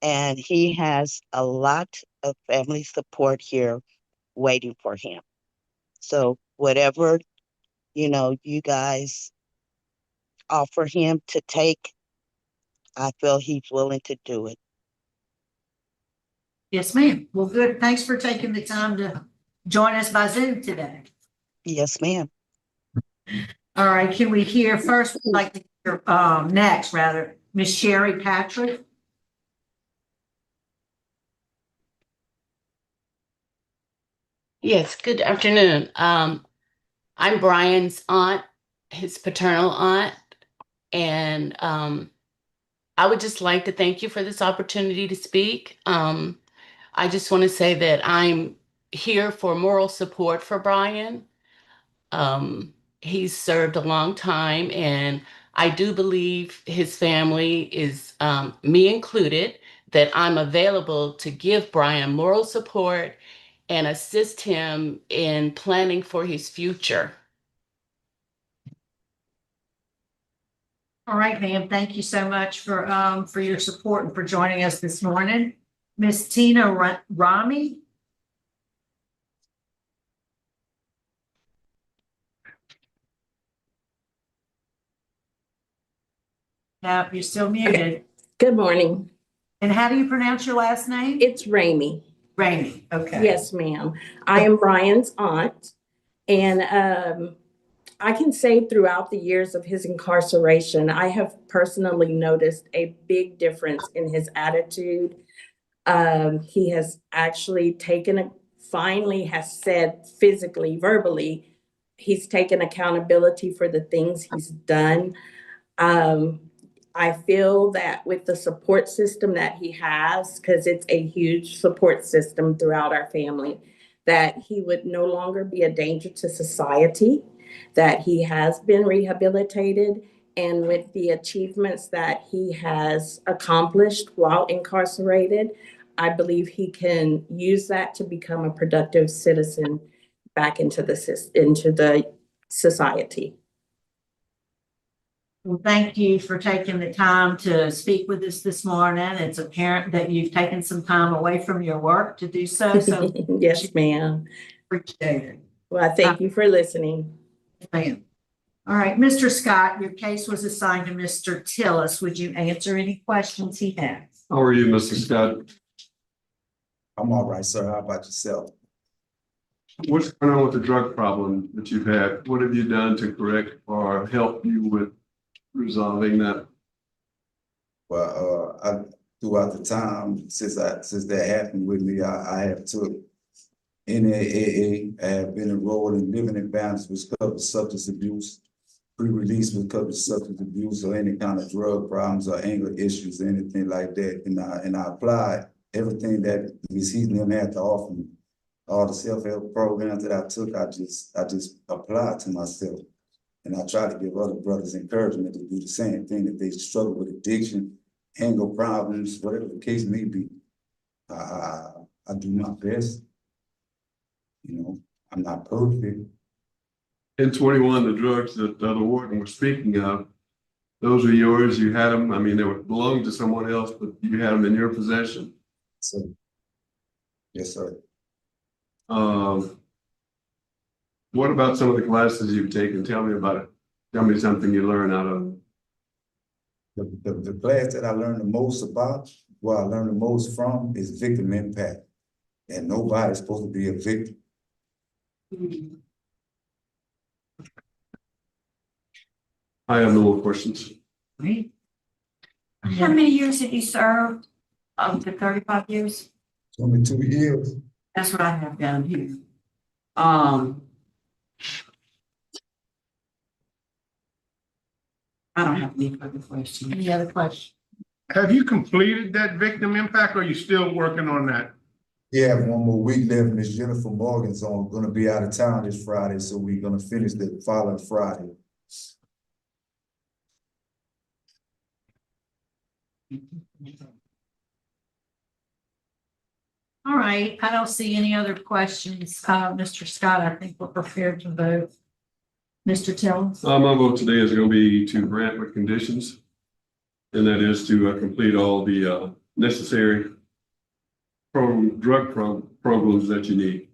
And he has a lot of family support here waiting for him. So whatever, you guys offer him to take, I feel he's willing to do it. Yes, ma'am. Well, good. Thanks for taking the time to join us by Zoom today. Yes, ma'am. All right. Can we hear first, like to hear, next rather, Miss Sherry Patrick? Yes, good afternoon. I'm Brian's aunt, his paternal aunt, and I would just like to thank you for this opportunity to speak. I just want to say that I'm here for moral support for Brian. He's served a long time, and I do believe his family is, me included, that I'm available to give Brian moral support and assist him in planning for his future. All right, ma'am. Thank you so much for your support and for joining us this morning. Miss Tina Rami. Now, you're still muted. Good morning. And how do you pronounce your last name? It's Ramey. Ramey, okay. Yes, ma'am. I am Brian's aunt, and I can say throughout the years of his incarceration, I have personally noticed a big difference in his attitude. He has actually finally has said physically, verbally, he's taken accountability for the things he's done. I feel that with the support system that he has, because it's a huge support system throughout our family, that he would no longer be a danger to society, that he has been rehabilitated, and with the achievements that he has accomplished while incarcerated, I believe he can use that to become a productive citizen back into the society. Well, thank you for taking the time to speak with us this morning. It's apparent that you've taken some time away from your work to do so. So yes, ma'am. Appreciate it. Well, thank you for listening. Ma'am. All right, Mr. Scott, your case was assigned to Mr. Tillis. Would you answer any questions he has? How are you, Mr. Scott? I'm all right, sir. How about yourself? What's going on with the drug problem that you've had? What have you done to correct or help you with resolving that? Well, throughout the time since that happened with me, I have took NAAA. I have been enrolled in living in balance with covers substance abuse, pre-release with covers substance abuse or any kind of drug problems or anger issues, anything like that. And I applied everything that Ms. Heaton had to offer me. All the self-help programs that I took, I just applied to myself. And I try to give other brothers encouragement to do the same thing if they struggle with addiction, anger problems, whatever the case may be. I do my best. I'm not perfect. In 21, the drugs that the other warden was speaking of, those are yours. You had them. I mean, they belonged to someone else, but you had them in your possession. So, yes, sir. What about some of the classes you've taken? Tell me about it. Tell me something you learned out of it. The class that I learned the most about, what I learned the most from, is victim impact. And nobody's supposed to be a victim. I have no more questions. Right. How many years have you served of the 35 years? 22 years. That's what I have down here. I don't have any further questions. Any other questions? Have you completed that victim impact or are you still working on that? We have one more week left. Miss Jennifer Morgan's gonna be out of town this Friday, so we're gonna finish the following Friday. All right, I don't see any other questions. Mr. Scott, I think we're prepared to vote. Mr. Tillings? My vote today is going to be to grant with conditions. And that is to complete all the necessary programs that you need.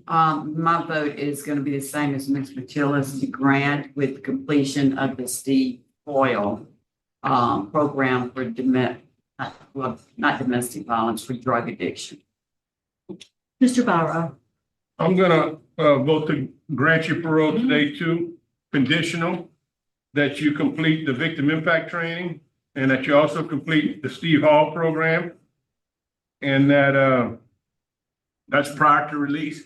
My vote is gonna be the same as Ms. Matilda's, to grant with completion of the Steve Foyle program for not domestic violence, for drug addiction. Mr. Barrow? I'm gonna vote to grant you parole today too, conditional, that you complete the victim impact training and that you also complete the Steve Hall program. And that that's prior to release.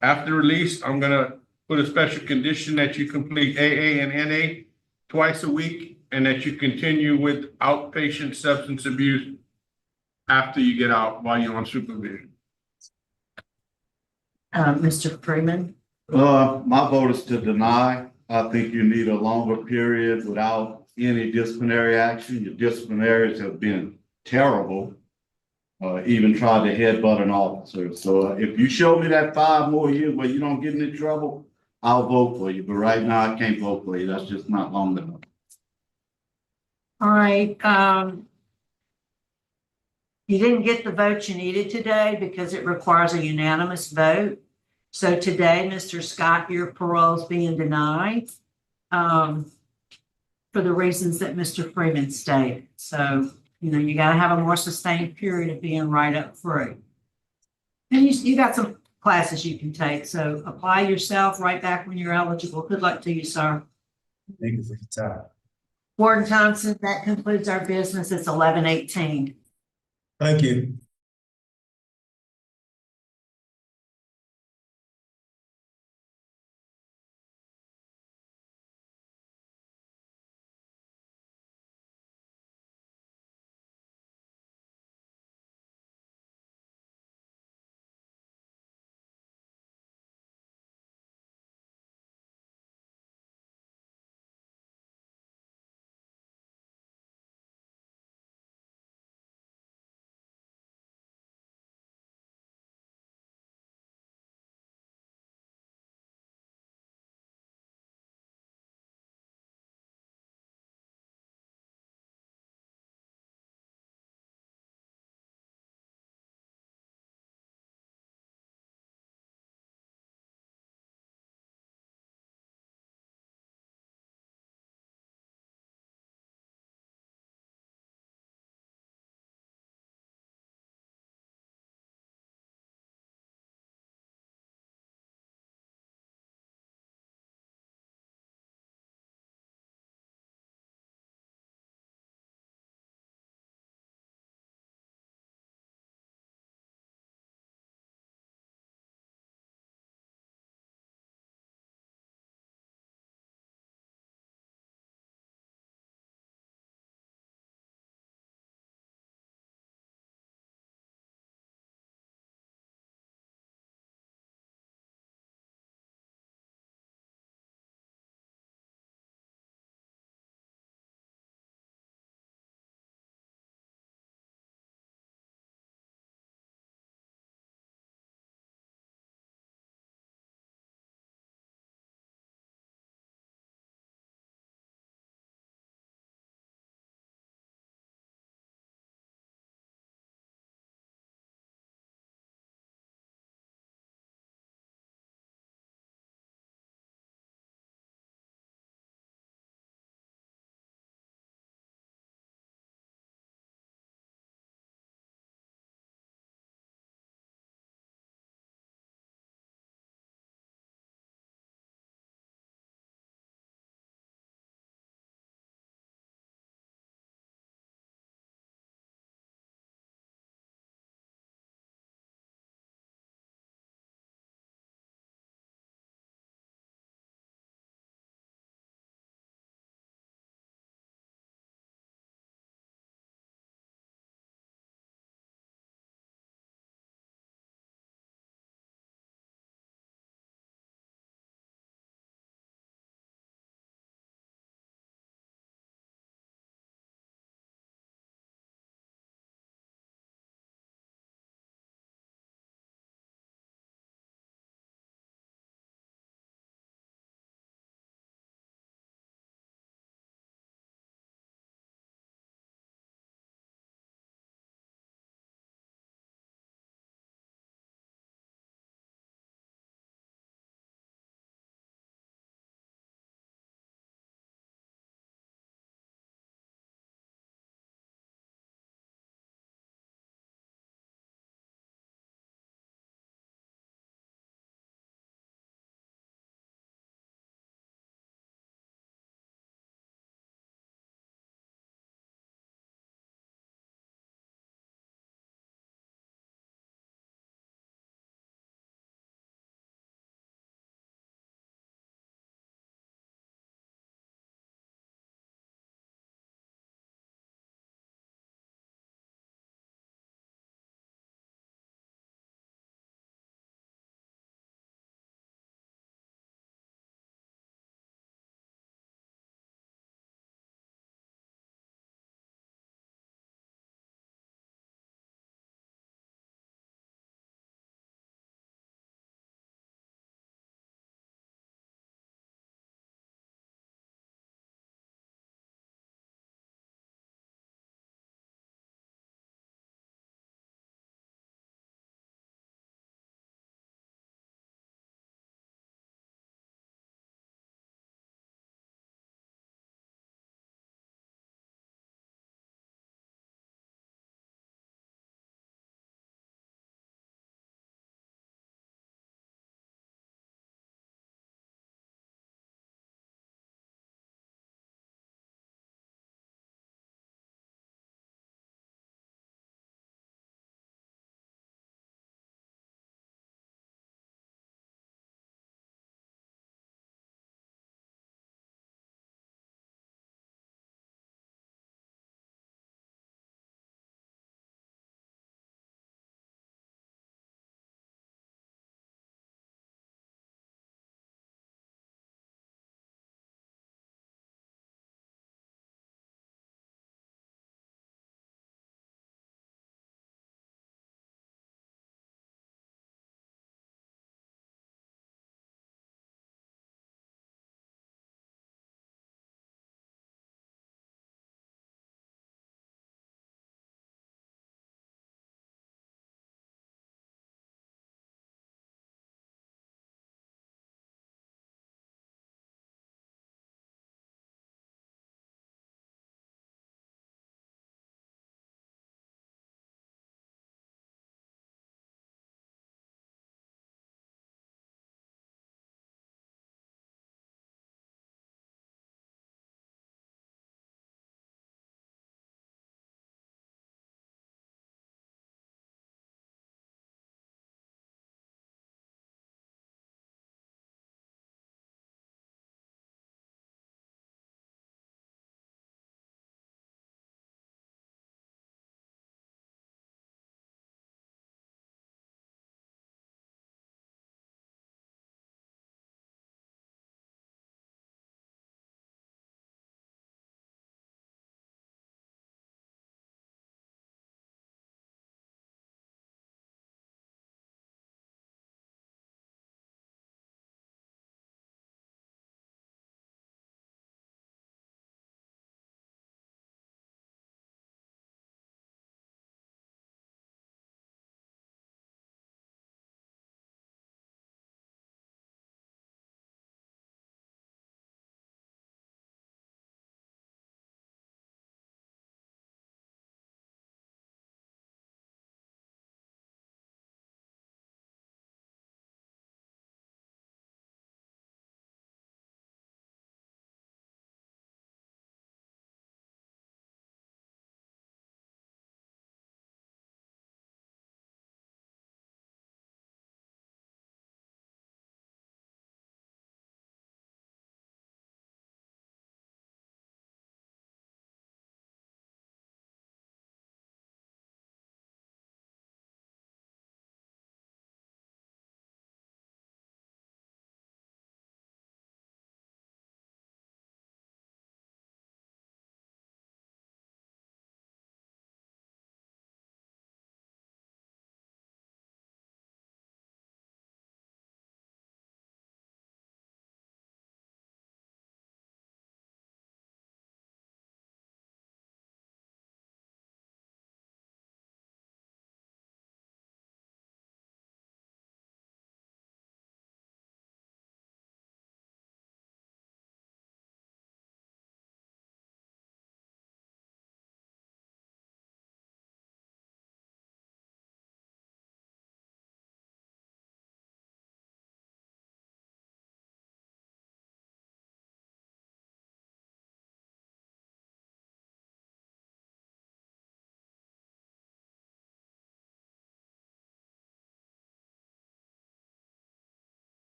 After release, I'm gonna put a special condition that you complete AA and NA twice a week and that you continue with outpatient substance abuse after you get out while you're on supervision. Mr. Freeman? My vote is to deny. I think you need a longer period without any disciplinary action. Your disciplinaries have been terrible. Even tried to headbutt an officer. So if you show me that 5 more years where you don't get into trouble, I'll vote for you. But right now I can't vote for you. That's just not long enough. All right, you didn't get the vote you needed today because it requires a unanimous vote. So today, Mr. Scott, your parole is being denied for the reasons that Mr. Freeman stated. So, you gotta have a more sustained period of being right up free. And you got some classes you can take, so apply yourself right back when you're eligible. Good luck to you, sir. Thank you for your time. Warden Thompson, that concludes our business. It's 11:18. Thank you.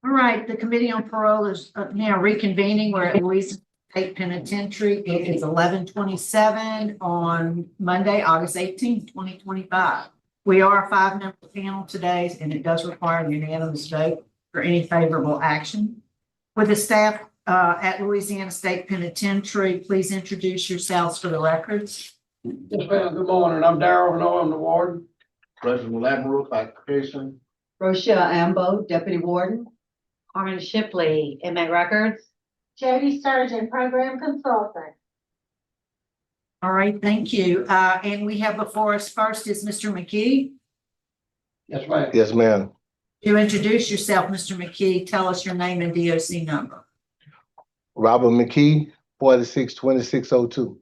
All right, the Committee on Parole is now reconvening. We're at Louisiana State Penitentiary. It is 11:27 on Monday, August 18th, 2025. We are a 5-member panel today, and it does require a unanimous vote for any favorable action. With the staff at Louisiana State Penitentiary, please introduce yourselves for the records. Yes, ma'am. Good morning. I'm Darrell Noah. I'm the warden. President Admiral by Pearson. Rochelle Ambo, Deputy Warden. Armin Shipley, inmate records. Jody Sturgeon, program consultant. All right, thank you. And we have before us first is Mr. McKee. Yes, ma'am. Yes, ma'am. To introduce yourself, Mr. McKee, tell us your name and DOC number. Robert McKee, 462602.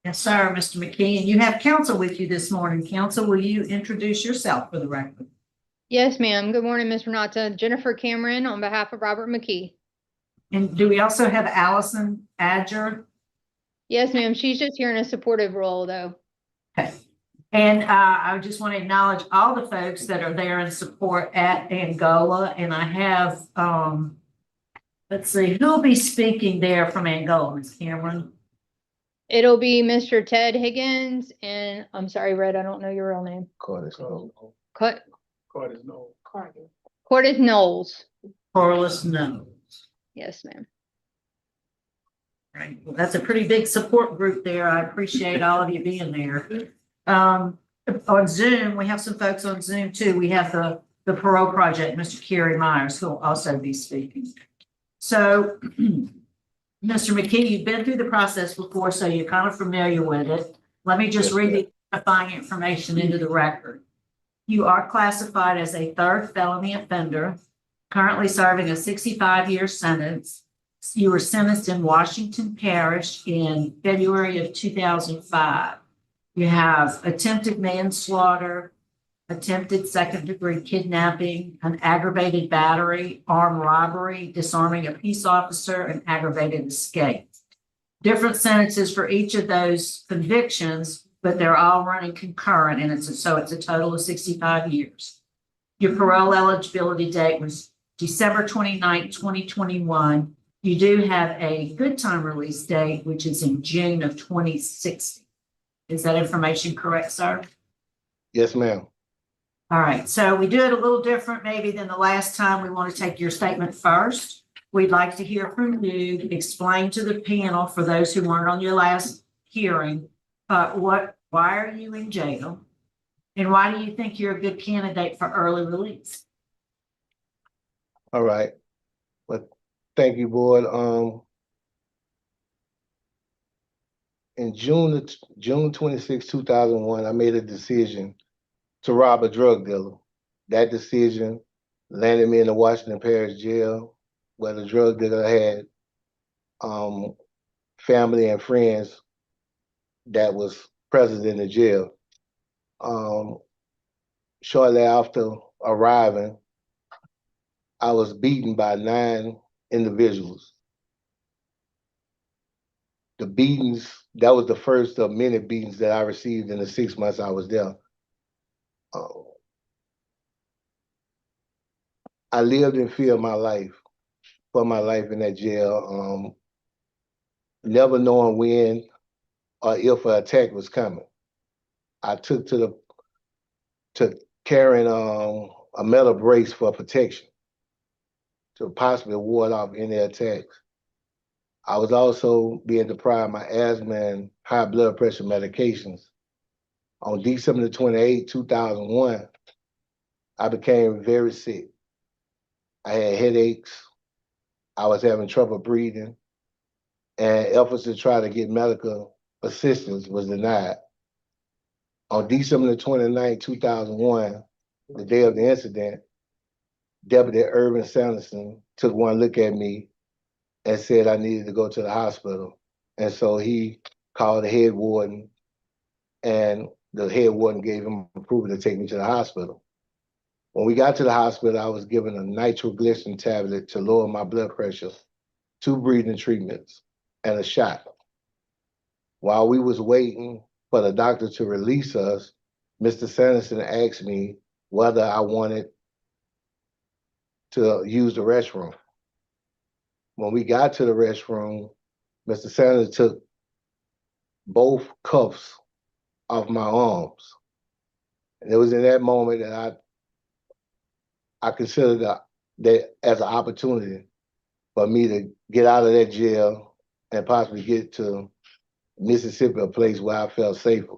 Yes, sir, Mr. McKee. And you have counsel with you this morning. Counsel, will you introduce yourself for the record? Yes, ma'am. Good morning, Ms. Renata. Jennifer Cameron on behalf of Robert McKee. And do we also have Allison Adger? Yes, ma'am. She's just here in a supportive role, though. Okay. And I just want to acknowledge all the folks that are there in support at Angola. And I have, let's see, who'll be speaking there from Angola, Ms. Cameron? It'll be Mr. Ted Higgins and I'm sorry, Red, I don't know your real name. Cordes Knowles. Cordes Knowles. Cordes Knowles. Corliss Knowles. Yes, ma'am. Right. Well, that's a pretty big support group there. I appreciate all of you being there. On Zoom, we have some folks on Zoom too. We have the Parole Project, Mr. Kerry Myers, who will also be speaking. So, Mr. McKee, you've been through the process before, so you're kind of familiar with it. Let me just read the identifying information into the record. You are classified as a 3rd felony offender, currently serving a 65-year sentence. You were sentenced in Washington Parish in February of 2005. You have attempted manslaughter, attempted 2nd-degree kidnapping, an aggravated battery, armed robbery, disarming a peace officer, and aggravated escape. Different sentences for each of those convictions, but they're all running concurrent, and it's a total of 65 years. Your parole eligibility date was December 29, 2021. You do have a good time release date, which is in June of 2060. Is that information correct, sir? Yes, ma'am. All right, so we do it a little different maybe than the last time. We want to take your statement first. We'd like to hear from you. Explain to the panel, for those who weren't on your last hearing, why are you in jail? And why do you think you're a good candidate for early release? All right. Well, thank you, board. In June 26, 2001, I made a decision to rob a drug dealer. That decision landed me in the Washington Parish jail, where the drug dealer had family and friends that was present in the jail. Shortly after arriving, I was beaten by 9 individuals. The beatings, that was the first of many beatings that I received in the 6 months I was there. I lived in fear of my life, for my life in that jail, never knowing when or if an attack was coming. I took to carrying a metal brace for protection to possibly ward off any attacks. I was also being deprived of my asthma and high blood pressure medications. On December 28, 2001, I became very sick. I had headaches. I was having trouble breathing, and efforts to try to get medical assistance was denied. On December 29, 2001, the day of the incident, Deputy Irvin Sanderson took one look at me and said I needed to go to the hospital. And so he called the head warden, and the head warden gave him approval to take me to the hospital. When we got to the hospital, I was given a nitroglycerin tablet to lower my blood pressure, 2 breathing treatments, and a shot. While we was waiting for the doctor to release us, Mr. Sanderson asked me whether I wanted to use the restroom. When we got to the restroom, Mr. Sanders took both cuffs off my arms. And it was in that moment that I considered that as an opportunity for me to get out of that jail and possibly get to Mississippi, a place where I felt safer.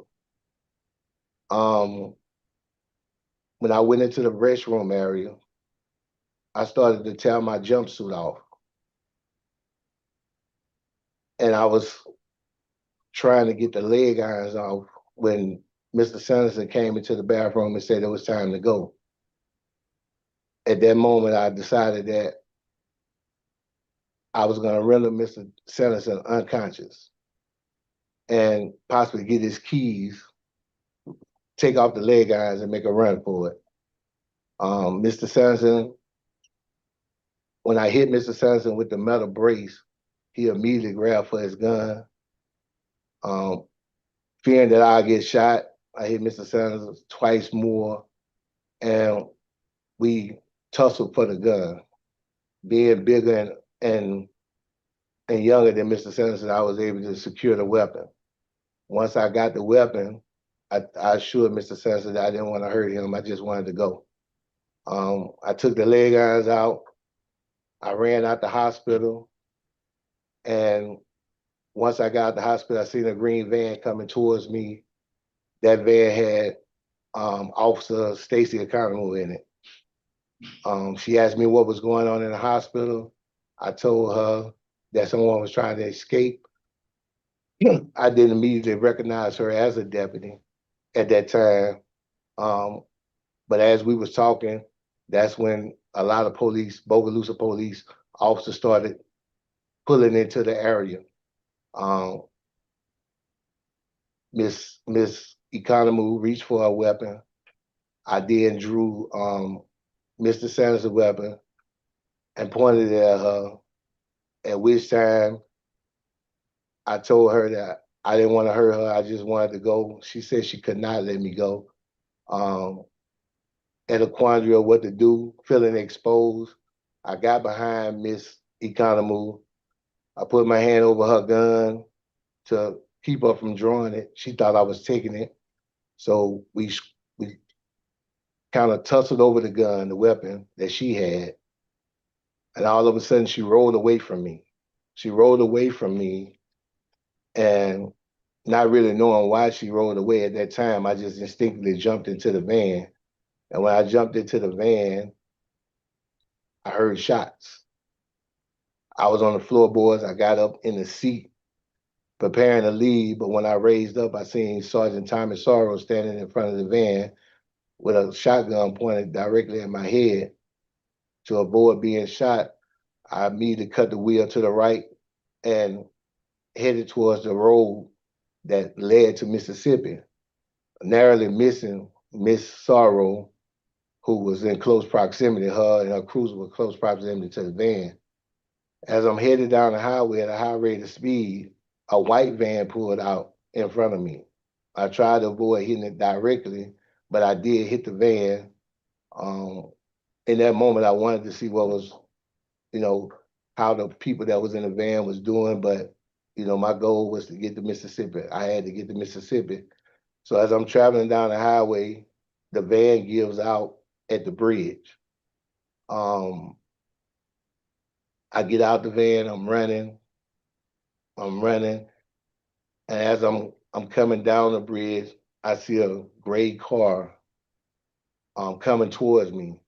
When I went into the restroom area, I started to tear my jumpsuit off. And I was trying to get the leg irons off when Mr. Sanderson came into the bathroom and said it was time to go. At that moment, I decided that I was gonna render Mr. Sanderson unconscious and possibly get his keys, take off the leg irons and make a run for it. Mr. Sanderson, when I hit Mr. Sanderson with the metal brace, he immediately grabbed for his gun. Fearing that I'd get shot, I hit Mr. Sanderson twice more, and we tussled for the gun. Being bigger and younger than Mr. Sanderson, I was able to secure the weapon. Once I got the weapon, I assured Mr. Sanderson that I didn't want to hurt him. I just wanted to go. I took the leg irons out. I ran out the hospital. And once I got out the hospital, I seen a green van coming towards me. That van had Officer Stacy Economo in it. She asked me what was going on in the hospital. I told her that someone was trying to escape. I didn't immediately recognize her as a deputy at that time. But as we was talking, that's when a lot of police, Bogalusa police officers started pulling into the area. Miss Economo reached for a weapon. I then drew Mr. Sanders' weapon and pointed it at her, at which time I told her that I didn't want to hurt her, I just wanted to go. She said she could not let me go. At a quandary of what to do, feeling exposed, I got behind Miss Economo. I put my hand over her gun to keep her from drawing it. She thought I was taking it. So we kind of tussled over the gun, the weapon that she had. And all of a sudden she rolled away from me. She rolled away from me, and not really knowing why she rolled away at that time, I just instinctively jumped into the van. And when I jumped into the van, I heard shots. I was on the floorboards. I got up in the seat, preparing to leave. But when I raised up, I seen Sergeant Tommy Sorrow standing in front of the van with a shotgun pointed directly at my head. To avoid being shot, I immediately cut the wheel to the right and headed towards the road that led to Mississippi, narrowly missing Miss Sorrow, who was in close proximity. Her and her cruiser were close proximity to the van. As I'm headed down the highway at a high rate of speed, a white van pulled out in front of me. I tried to avoid hitting it directly, but I did hit the van. In that moment, I wanted to see what was, how the people that was in the van was doing, but my goal was to get to Mississippi. I had to get to Mississippi. So as I'm traveling down the highway, the van gives out at the bridge. I get out the van, I'm running. And as I'm coming down the bridge, I see a gray car coming towards me.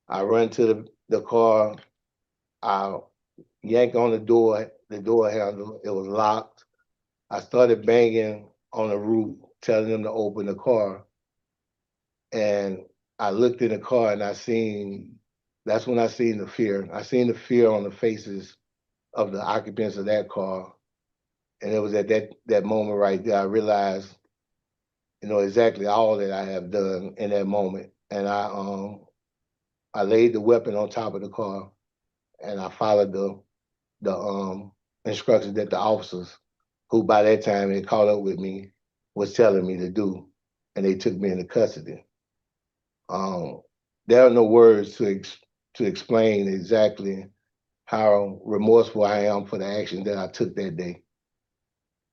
I run to the car, I yank on the door handle, it was locked. I started banging on the roof, telling them to open the car. And I looked in the car and that's when I seen the fear. I seen the fear on the faces of the occupants of that car. And it was at that moment right there, I realized, exactly all that I have done in that moment. And I laid the weapon on top of the car and I followed the instructions that the officers, who by that time had caught up with me, was telling me to do. And they took me into custody. there are no words to explain exactly how remorseful I am for the action that I took that day.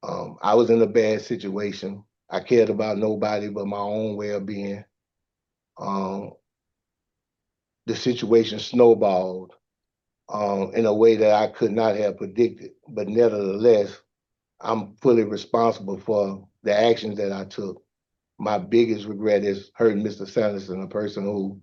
I was in a bad situation. I cared about nobody but my own well-being. The situation snowballed in a way that I could not have predicted, but nevertheless, I'm fully responsible for the actions that I took. My biggest regret is hurting Mr. Sanderson, a person who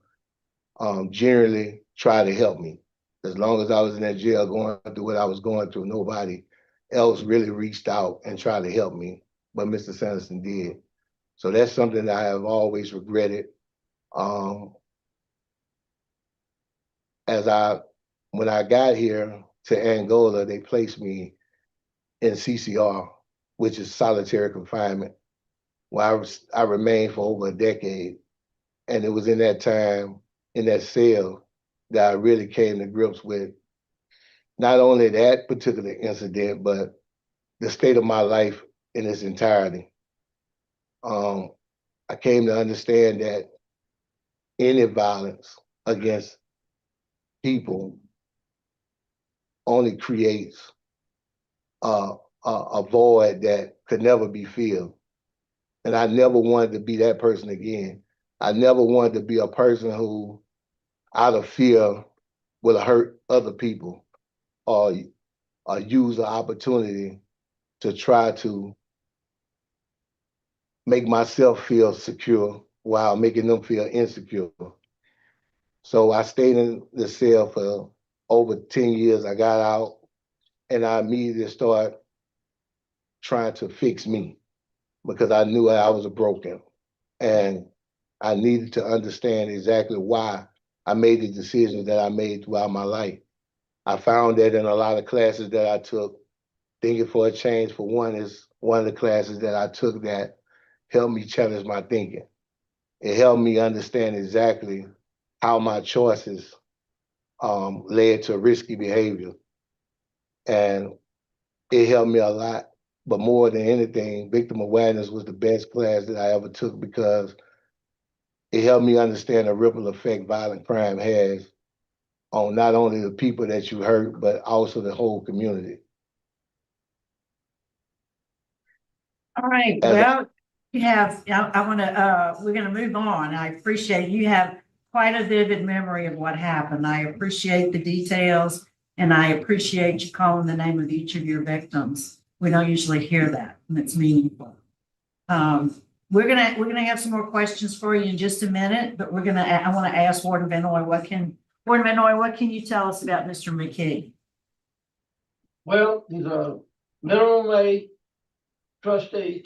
generally tried to help me. As long as I was in that jail going through what I was going through, nobody else really reached out and tried to help me, but Mr. Sanderson did. So that's something that I have always regretted. When I got here to Angola, they placed me in CCR, which is solitary confinement, where I remained for over a decade. And it was in that time, in that cell, that I really came to grips with not only that particular incident, but the state of my life in its entirety. I came to understand that any violence against people only creates a void that could never be filled. And I never wanted to be that person again. I never wanted to be a person who, out of fear, will hurt other people or use the opportunity to try to make myself feel secure while making them feel insecure. So I stayed in the cell for over 10 years. I got out and I immediately started trying to fix me because I knew I was broken. And I needed to understand exactly why I made the decisions that I made throughout my life. I found that in a lot of classes that I took. Thinking for a Change, for one, is one of the classes that I took that helped me challenge my thinking. It helped me understand exactly how my choices led to risky behavior. And it helped me a lot. But more than anything, victim awareness was the best class that I ever took because it helped me understand the ripple effect violent crime has on not only the people that you hurt, but also the whole community. All right, well, you have, we're gonna move on. I appreciate you have quite a vivid memory of what happened. I appreciate the details and I appreciate you calling the name of each of your victims. We don't usually hear that and it's meaningful. We're gonna have some more questions for you in just a minute, but I want to ask Warden Vanoy, what can you tell us about Mr. McKee? Well, he's a minimum wage trustee.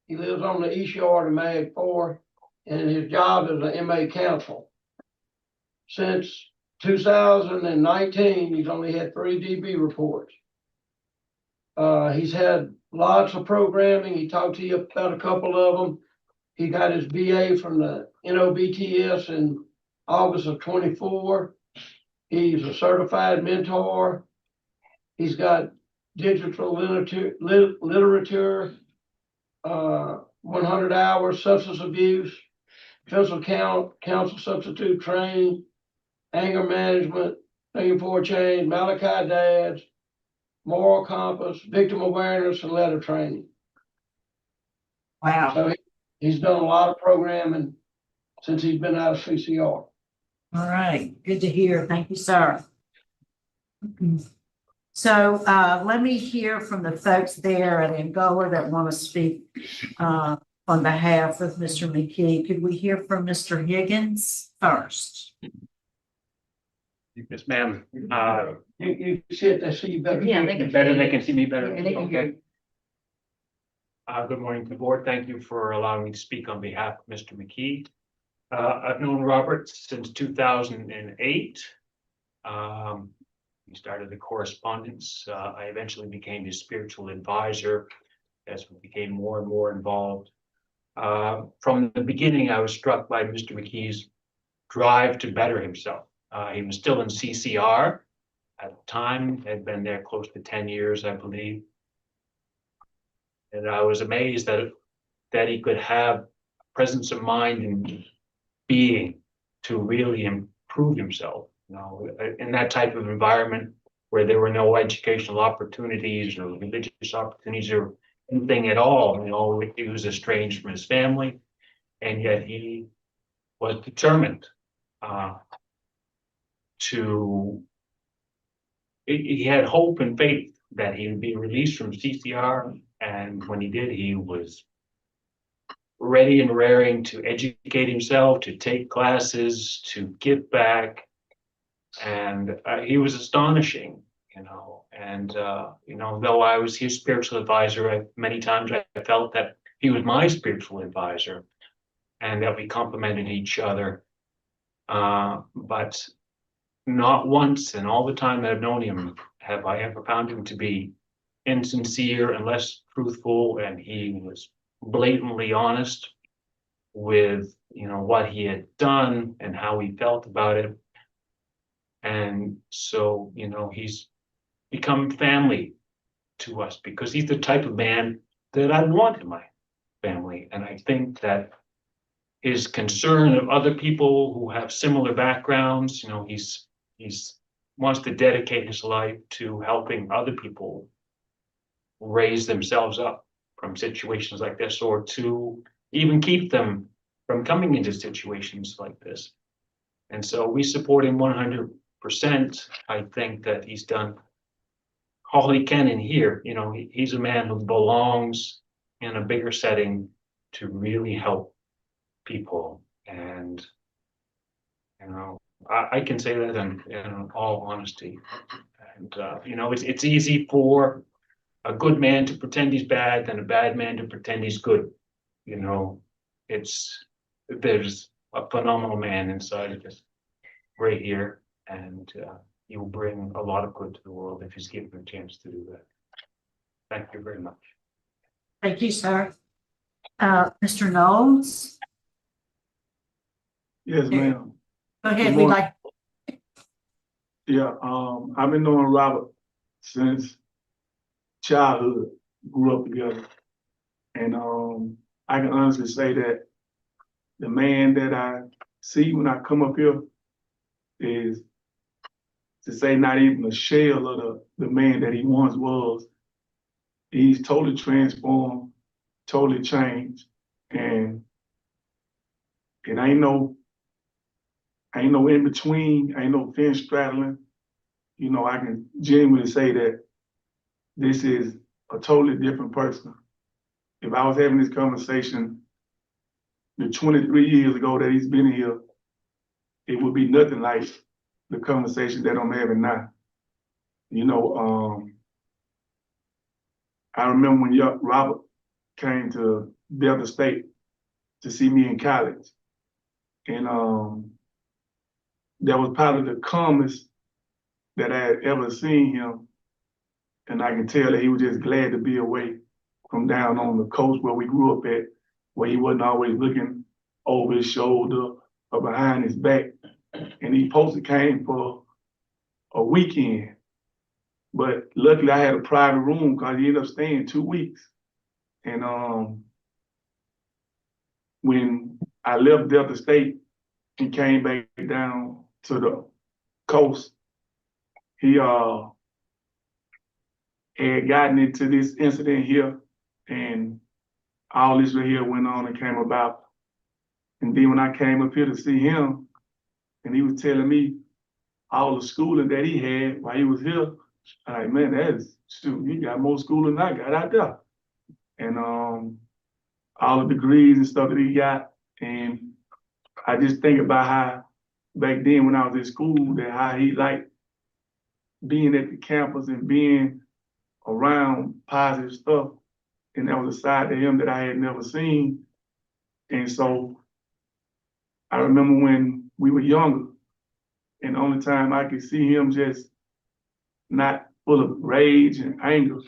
He lives on the East Yard of Mag 4, and his job is an MA counsel. Since 2019, he's only had 3 DB reports. He's had lots of programming. He talked to you about a couple of them. He got his BA from the NOBTS in August of 24. He's a certified mentor. He's got digital literature, 100 hours substance abuse, pencil counsel substitute training, anger management, thinking for a change, Malachi Dads, moral compass, victim awareness, and letter training. Wow. So he's done a lot of programming since he's been out of CCR. All right, good to hear. Thank you, sir. So let me hear from the folks there at Angola that want to speak on behalf of Mr. McKee. Could we hear from Mr. Higgins first? Yes, ma'am. You said they see you better. Yeah, they can see me better. Yeah, they can hear. Good morning to the board. Thank you for allowing me to speak on behalf of Mr. McKee. I've known Robert since 2008. We started the correspondence. I eventually became his spiritual advisor as we became more and more involved. From the beginning, I was struck by Mr. McKee's drive to better himself. He was still in CCR at the time, had been there close to 10 years, I believe. And I was amazed that he could have presence of mind and being to really improve himself. You know, in that type of environment where there were no educational opportunities or religious opportunities or anything at all, you know, he was estranged from his family, and yet he was determined he had hope and faith that he would be released from CCR, and when he did, he was ready and raring to educate himself, to take classes, to give back, and he was astonishing, you know. And you know, though I was his spiritual advisor, many times I felt that he was my spiritual advisor, and that we complemented each other. But not once in all the time that I've known him have I ever found him to be insincere and less truthful, and he was blatantly honest with, you know, what he had done and how he felt about it. And so, you know, he's become family to us because he's the type of man that I want in my family. And I think that his concern of other people who have similar backgrounds, you know, he's wants to dedicate his life to helping other people raise themselves up from situations like this, or to even keep them from coming into situations like this. And so we support him 100%. I think that he's done all he can in here. You know, he's a man who belongs in a bigger setting to really help people. And, you know, I can say that in all honesty. And, you know, it's easy for a good man to pretend he's bad than a bad man to pretend he's good. You know, there's a phenomenal man inside of us right here, and he will bring a lot of good to the world if he's given a chance to do that. Thank you very much. Thank you, sir. Mr. Knowles? Yes, ma'am. Go ahead, we'd like. Yeah, I've been knowing Robert since childhood, grew up together. And I can honestly say that the man that I see when I come up here is, to say, not even a shell of the man that he once was. He's totally transformed, totally changed. And it ain't no in between, ain't no fence straddling. You know, I can genuinely say that this is a totally different person. If I was having this conversation the 23 years ago that he's been here, it would be nothing like the conversation that I'm having now. You know, I remember when Robert came to Delta State to see me in college. And that was probably the calmest that I had ever seen him. And I can tell that he was just glad to be away from down on the coast where we grew up at, where he wasn't always looking over his shoulder or behind his back. And he posted came for a weekend. But luckily I had a private room because he ended up staying 2 weeks. And when I left Delta State and came back down to the coast, he had gotten into this incident here, and all this right here went on and came about. And then when I came up here to see him, and he was telling me all the schooling that he had while he was here, I'm like, man, that is, shoot, he got more schooling than I got out there. And all the degrees and stuff that he got. And I just think about how back then when I was in school, that how he liked being at the campus and being around positive stuff. And that was a side to him that I had never seen. And so I remember when we were younger, and the only time I could see him just not full of rage and anger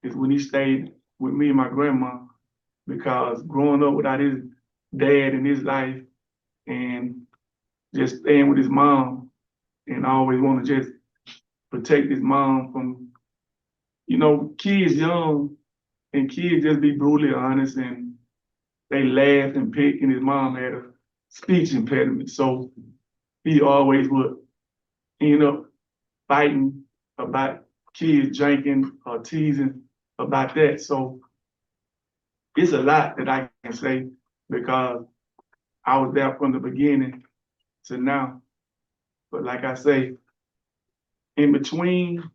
is when he stayed with me and my grandma, because growing up without his dad in his life and just staying with his mom and always want to just protect his mom from, you know, kids young and kids just be brutally honest and they laugh and pick, and his mom had speech impediment, so he always would end up fighting about kids drinking or teasing about that. So it's a lot that I can say because I was there from the beginning to now. But like I say, in between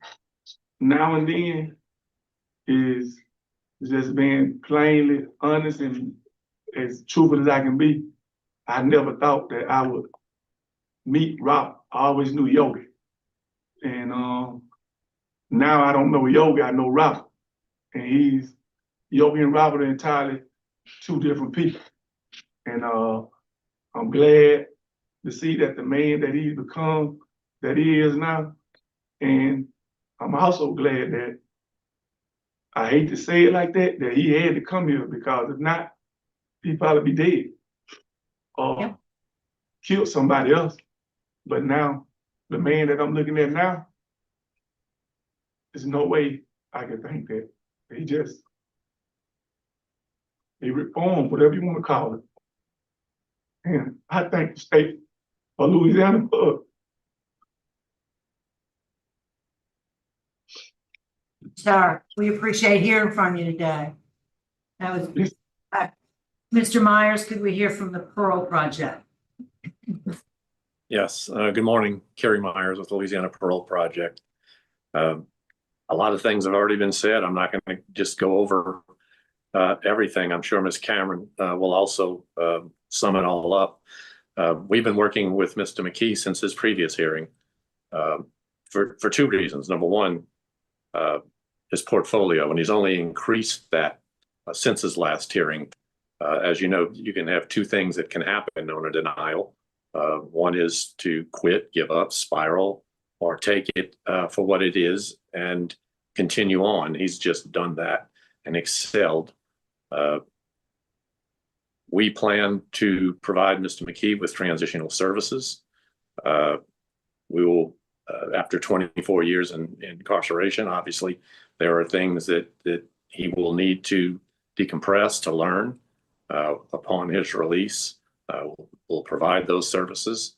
now and then is just being plainly honest and as truthful as I can be. I never thought that I would meet Robert. I always knew Yogi. And now I don't know Yogi, I know Robert. And Yogi and Robert are entirely two different people. And I'm glad to see that the man that he's become, that he is now. And I'm also glad that, I hate to say it like that he had to come here, because if not, he'd probably be dead or killed somebody else. But now, the man that I'm looking at now, there's no way I can think that. He reformed, whatever you want to call it. And I thank the state of Louisiana for it. Sir, we appreciate hearing from you today. That was, Mr. Myers, could we hear from the Parole Project? Yes, good morning, Kerry Myers with Louisiana Parole Project. A lot of things have already been said. I'm not going to just go over everything. I'm sure Ms. Cameron will also sum it all up. We've been working with Mr. McKee since his previous hearing for two reasons. Number one, his portfolio, and he's only increased that since his last hearing. As you know, you can have two things that can happen on a denial. One is to quit, give up, spiral, or take it for what it is and continue on. He's just done that and excelled. We plan to provide Mr. McKee with transitional services. We will, after 24 years in incarceration, obviously, there are things that he will need to decompress, to learn upon his release. We'll provide those services.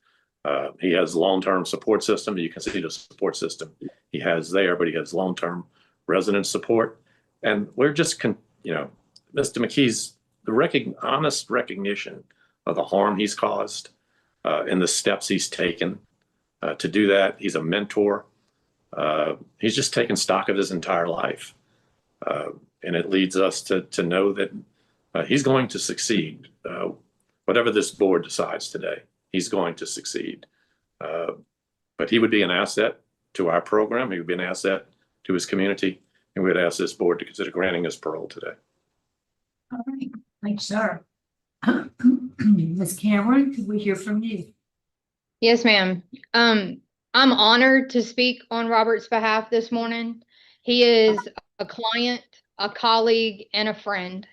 He has long-term support system. You can see the support system he has there, but he has long-term resident support. And we're just, Mr. McKee's honest recognition of the harm he's caused and the steps he's taken to do that. He's a mentor. He's just taken stock of his entire life. And it leads us to know that he's going to succeed. Whatever this board decides today, he's going to succeed. But he would be an asset to our program. He would be an asset to his community. And we would ask this board to consider granting his parole today. All right, thanks, sir. Ms. Cameron, could we hear from you? Yes, ma'am. I'm honored to speak on Robert's behalf this morning. He is a client, a colleague, and a friend.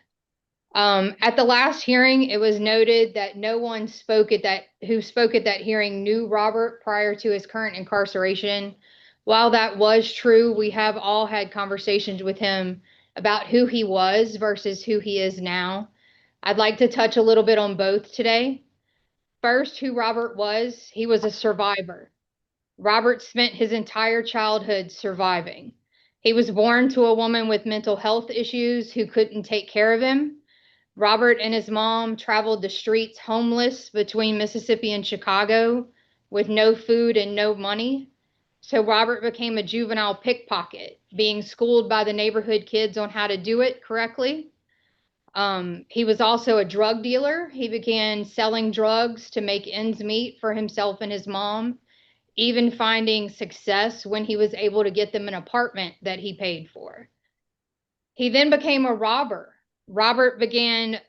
At the last hearing, it was noted that no one who spoke at that hearing knew Robert prior to his current incarceration. While that was true, we have all had conversations with him about who he was versus who he is now. I'd like to touch a little bit on both today. First, who Robert was. He was a survivor. Robert spent his entire childhood surviving. He was born to a woman with mental health issues who couldn't take care of him. Robert and his mom traveled the streets homeless between Mississippi and Chicago with no food and no money. So Robert became a juvenile pickpocket, being schooled by the neighborhood kids on how to do it correctly. He was also a drug dealer. He began selling drugs to make ends meet for himself and his mom, even finding success when he was able to get them an apartment that he paid for. He then became a robber. Robert began,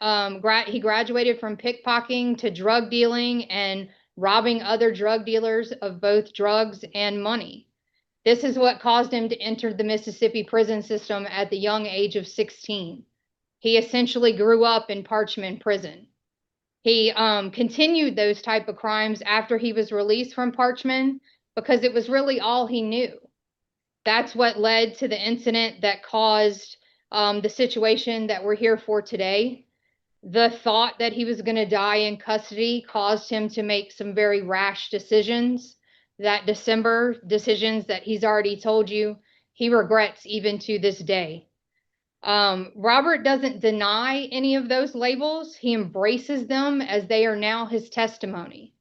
he graduated from pickpocketing to drug dealing and robbing other drug dealers of both drugs and money. This is what caused him to enter the Mississippi prison system at the young age of 16. He essentially grew up in Parchman Prison. He continued those type of crimes after he was released from Parchman because it was really all he knew. That's what led to the incident that caused the situation that we're here for today. The thought that he was going to die in custody caused him to make some very rash decisions that December, decisions that he's already told you he regrets even to this day. Robert doesn't deny any of those labels. He embraces them as they are now his testimony.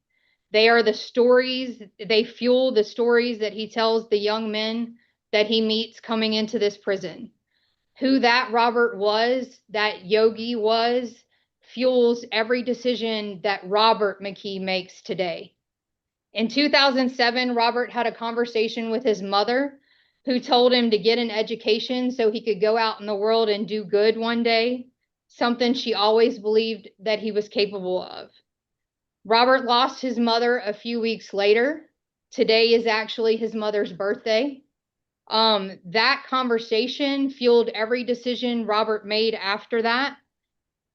They are the stories, they fuel the stories that he tells the young men that he meets coming into this prison. Who that Robert was, that Yogi was, fuels every decision that Robert McKee makes today. In 2007, Robert had a conversation with his mother, who told him to get an education so he could go out in the world and do good one day, something she always believed that he was capable of. Robert lost his mother a few weeks later. Today is actually his mother's birthday. That conversation fueled every decision Robert made after that.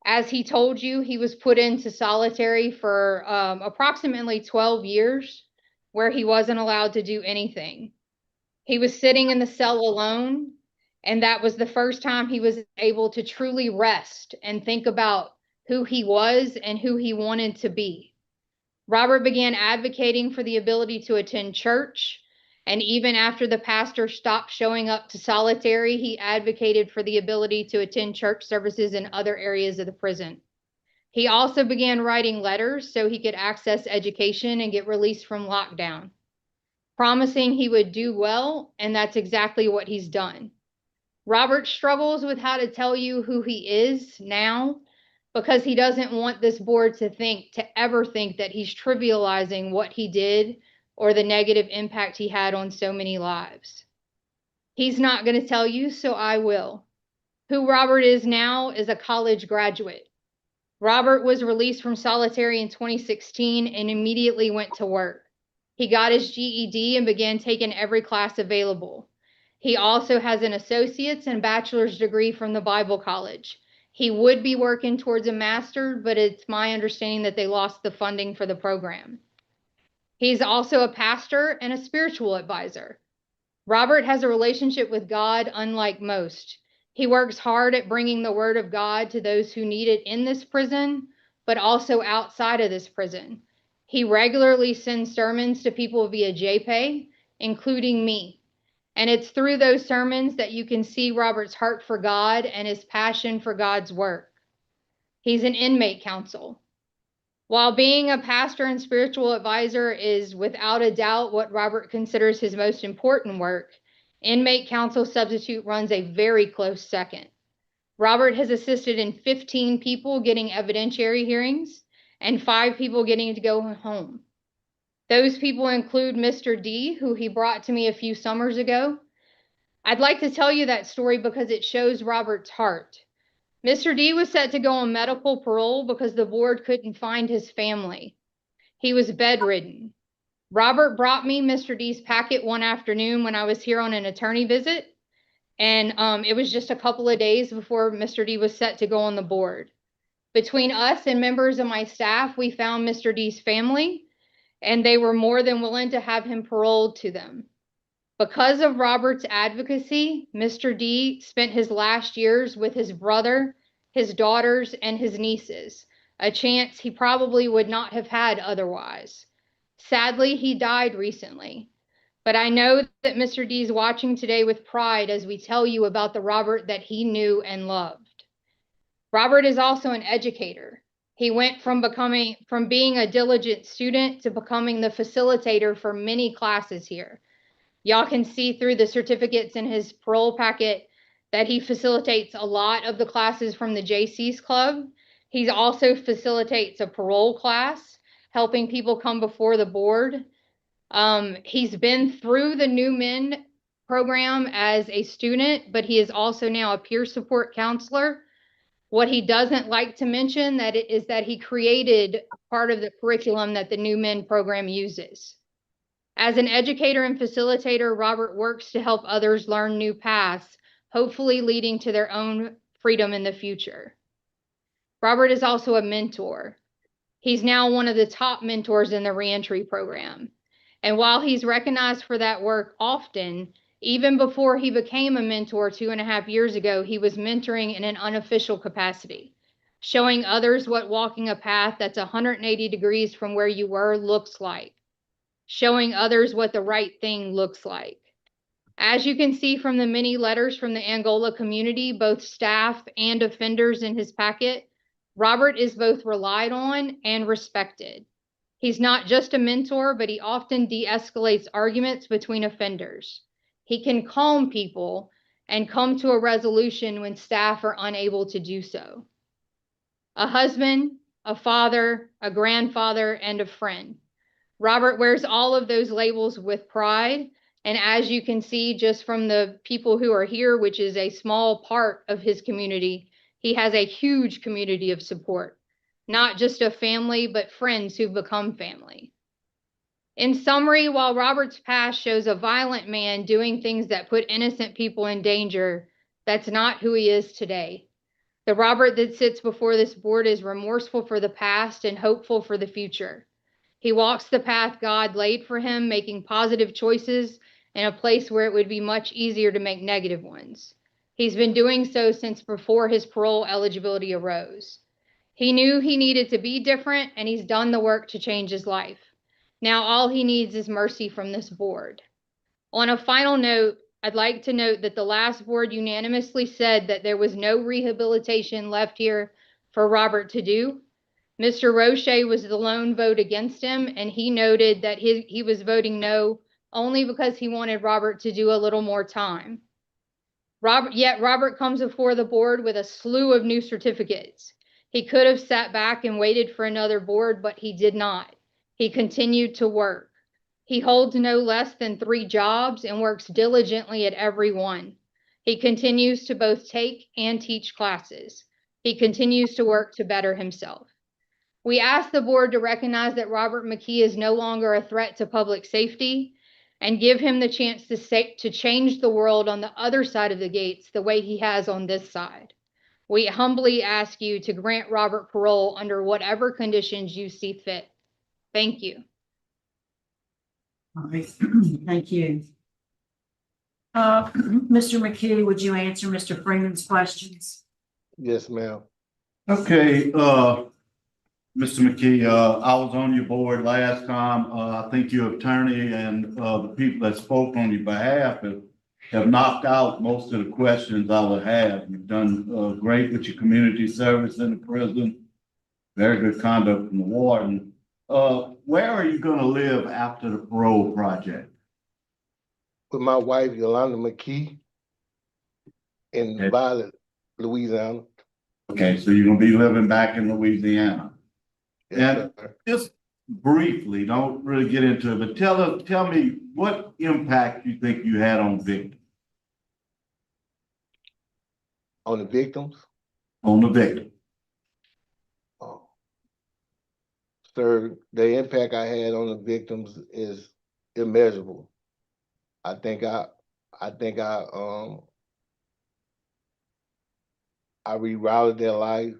As he told you, he was put into solitary for approximately 12 years, where he wasn't allowed to do anything. He was sitting in the cell alone, and that was the first time he was able to truly rest and think about who he was and who he wanted to be. Robert began advocating for the ability to attend church, and even after the pastor stopped showing up to solitary, he advocated for the ability to attend church services in other areas of the prison. He also began writing letters so he could access education and get released from lockdown, promising he would do well, and that's exactly what he's done. Robert struggles with how to tell you who he is now because he doesn't want this board to ever think that he's trivializing what he did or the negative impact he had on so many lives. He's not going to tell you, so I will. Who Robert is now is a college graduate. Robert was released from solitary in 2016 and immediately went to work. He got his GED and began taking every class available. He also has an associate's and bachelor's degree from the Bible College. He would be working towards a master's, but it's my understanding that they lost the funding for the program. He's also a pastor and a spiritual advisor. Robert has a relationship with God unlike most. He works hard at bringing the word of God to those who need it in this prison, but also outside of this prison. He regularly sends sermons to people via JPay, including me. And it's through those sermons that you can see Robert's heart for God and his passion for God's work. He's an inmate counsel. While being a pastor and spiritual advisor is without a doubt what Robert considers his most important work, inmate counsel substitute runs a very close second. Robert has assisted in 15 people getting evidentiary hearings and 5 people getting to go home. Those people include Mr. D, who he brought to me a few summers ago. I'd like to tell you that story because it shows Robert's heart. Mr. D was set to go on medical parole because the board couldn't find his family. He was bedridden. Robert brought me Mr. D's packet one afternoon when I was here on an attorney visit, and it was just a couple of days before Mr. D was set to go on the board. Between us and members of my staff, we found Mr. D's family, and they were more than willing to have him paroled to them. Because of Robert's advocacy, Mr. D spent his last years with his brother, his daughters, and his nieces, a chance he probably would not have had otherwise. Sadly, he died recently, but I know that Mr. D is watching today with pride as we tell you about the Robert that he knew and loved. Robert is also an educator. He went from being a diligent student to becoming the facilitator for many classes here. Y'all can see through the certificates in his parole packet that he facilitates a lot of the classes from the JC's Club. He also facilitates a parole class, helping people come before the board. He's been through the New Men program as a student, but he is also now a peer support counselor. What he doesn't like to mention is that he created part of the curriculum that the New Men program uses. As an educator and facilitator, Robert works to help others learn new paths, hopefully leading to their own freedom in the future. Robert is also a mentor. He's now one of the top mentors in the reentry program. And while he's recognized for that work often, even before he became a mentor 2.5 years ago, he was mentoring in an unofficial capacity. showing others what walking a path that's 180 degrees from where you were looks like, showing others what the right thing looks like. As you can see from the many letters from the Angola community, both staff and offenders in his packet, Robert is both relied on and respected. He's not just a mentor, but he often de-escalates arguments between offenders. He can calm people and come to a resolution when staff are unable to do so. A husband, a father, a grandfather, and a friend. Robert wears all of those labels with pride. And as you can see just from the people who are here, which is a small part of his community, he has a huge community of support, not just a family, but friends who've become family. In summary, while Robert's past shows a violent man doing things that put innocent people in danger, that's not who he is today. The Robert that sits before this board is remorseful for the past and hopeful for the future. He walks the path God laid for him, making positive choices in a place where it would be much easier to make negative ones. He's been doing so since before his parole eligibility arose. He knew he needed to be different, and he's done the work to change his life. Now all he needs is mercy from this board. On a final note, I'd like to note that the last board unanimously said that there was no rehabilitation left here for Robert to do. Mr. Roche was the lone vote against him, and he noted that he was voting no only because he wanted Robert to do a little more time. Yet Robert comes before the board with a slew of new certificates. He could have sat back and waited for another board, but he did not. He continued to work. He holds no less than 3 jobs and works diligently at every one. He continues to both take and teach classes. He continues to work to better himself. We ask the board to recognize that Robert McKee is no longer a threat to public safety and give him the chance to change the world on the other side of the gates the way he has on this side. We humbly ask you to grant Robert parole under whatever conditions you see fit. Thank you. All right, thank you. Mr. McKee, would you answer Mr. Freeman's questions? Yes, ma'am. Okay, Mr. McKee, I was on your board last time. I think your attorney and the people that spoke on your behalf have knocked out most of the questions I would have. You've done great with your community service in the prison. Very good conduct from the warden. Where are you going to live after the parole project? With my wife, Yolanda McKee, in Violet, Louisiana. Okay, so you're going to be living back in Louisiana. Yes, and just briefly, don't really get into it, but tell me what impact you think you had on victims. On the victims? On the victims. Sir, the impact I had on the victims is immeasurable. I think I rerouted their life,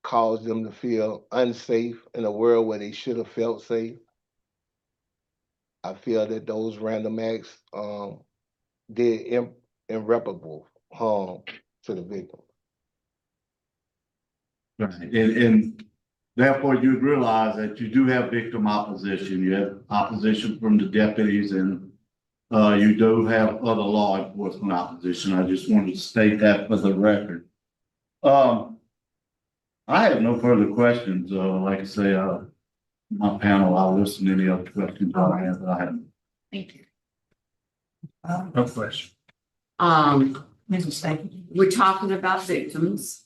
caused them to feel unsafe in a world where they should have felt safe. I feel that those random acts did irreparable harm to the victim. Right, and therefore you realize that you do have victim opposition. You have opposition from the deputies, and you do have other law enforcement opposition. I just wanted to state that for the record. I have no further questions. Like I say, my panel, I'll listen to any other questions I have that I haven't. Thank you. No question. We're talking about victims,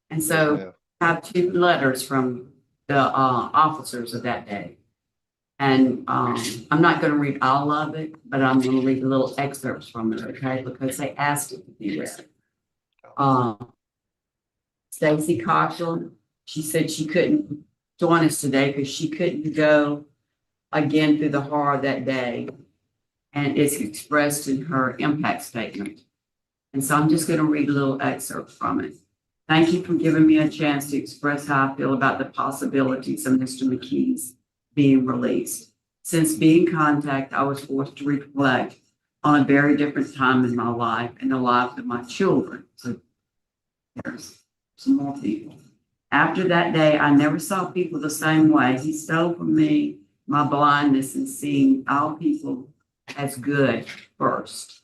and so I have 2 letters from the officers of that day. And I'm not going to read all of it, but I'm going to read little excerpts from it, okay? Because they asked it to be read. Stacy Cochran, she said she couldn't join us today because she couldn't go again through the horror that day. And it's expressed in her impact statement. And so I'm just going to read a little excerpt from it. Thank you for giving me a chance to express how I feel about the possibilities of Mr. McKee's being released. Since being in contact, I was forced to reflect on a very different time in my life and the lives of my children. So There's some more people. After that day, I never saw people the same way. He stole from me my blindness in seeing all people as good first.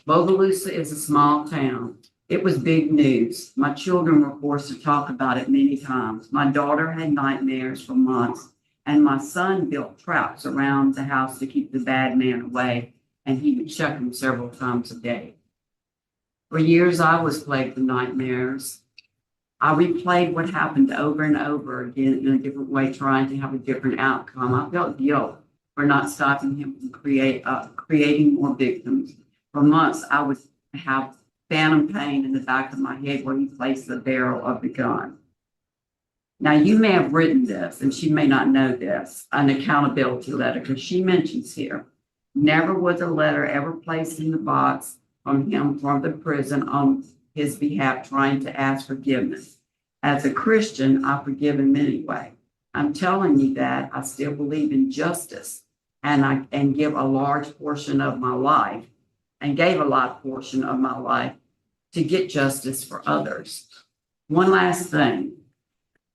Bogalusa is a small town. It was big news. My children were forced to talk about it many times. My daughter had nightmares for months, and my son built traps around the house to keep the bad man away, and he would check them several times a day. For years, I was plagued with nightmares. I replayed what happened over and over again in a different way, trying to have a different outcome. I felt guilt for not stopping him from creating more victims. For months, I would have phantom pain in the back of my head where he placed the barrel of the gun. Now, you may have written this, and she may not know this, an accountability letter, because she mentions here, never was a letter ever placed in the box from him from the prison on his behalf trying to ask forgiveness. As a Christian, I forgive him anyway. I'm telling you that I still believe in justice, and give a large portion of my life, and gave a large portion of my life to get justice for others. One last thing.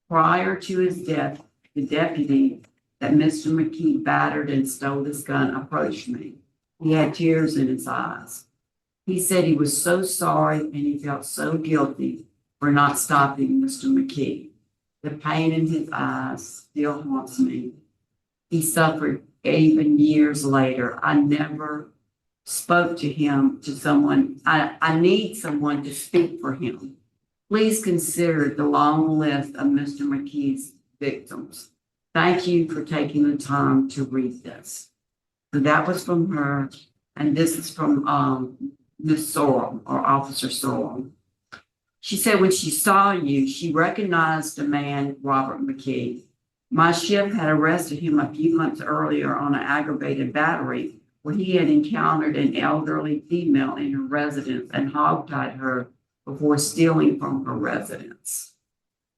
Prior to his death, the deputy that Mr. McKee battered and stole his gun approached me. He had tears in his eyes. He said he was so sorry and he felt so guilty for not stopping Mr. McKee. The pain in his eyes still haunts me. He suffered even years later. I never spoke to him, to someone. I need someone to speak for him. Please consider the long list of Mr. McKee's victims. Thank you for taking the time to read this. So that was from her, and this is from Ms. Soileau, or Officer Soileau. She said when she saw you, she recognized a man, Robert McKee. My shift had arrested him a few months earlier on an aggravated battery where he had encountered an elderly female in her residence and hogtied her before stealing from her residence.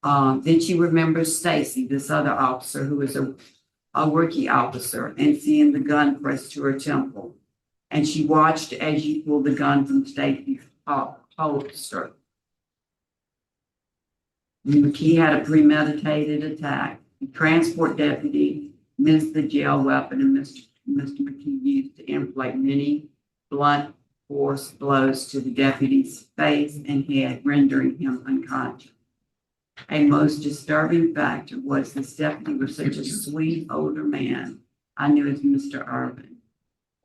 Then she remembers Stacy, this other officer who was a rookie officer, and seeing the gun pressed to her temple. And she watched as you pulled the gun from Stacy's holster. McKee had a premeditated attack. The transport deputy missed the jail weapon, and Mr. McKee used to inflict many blunt force blows to the deputy's face and head, rendering him unconscious. A most disturbing factor was this deputy was such a sweet older man I knew as Mr. Irvin.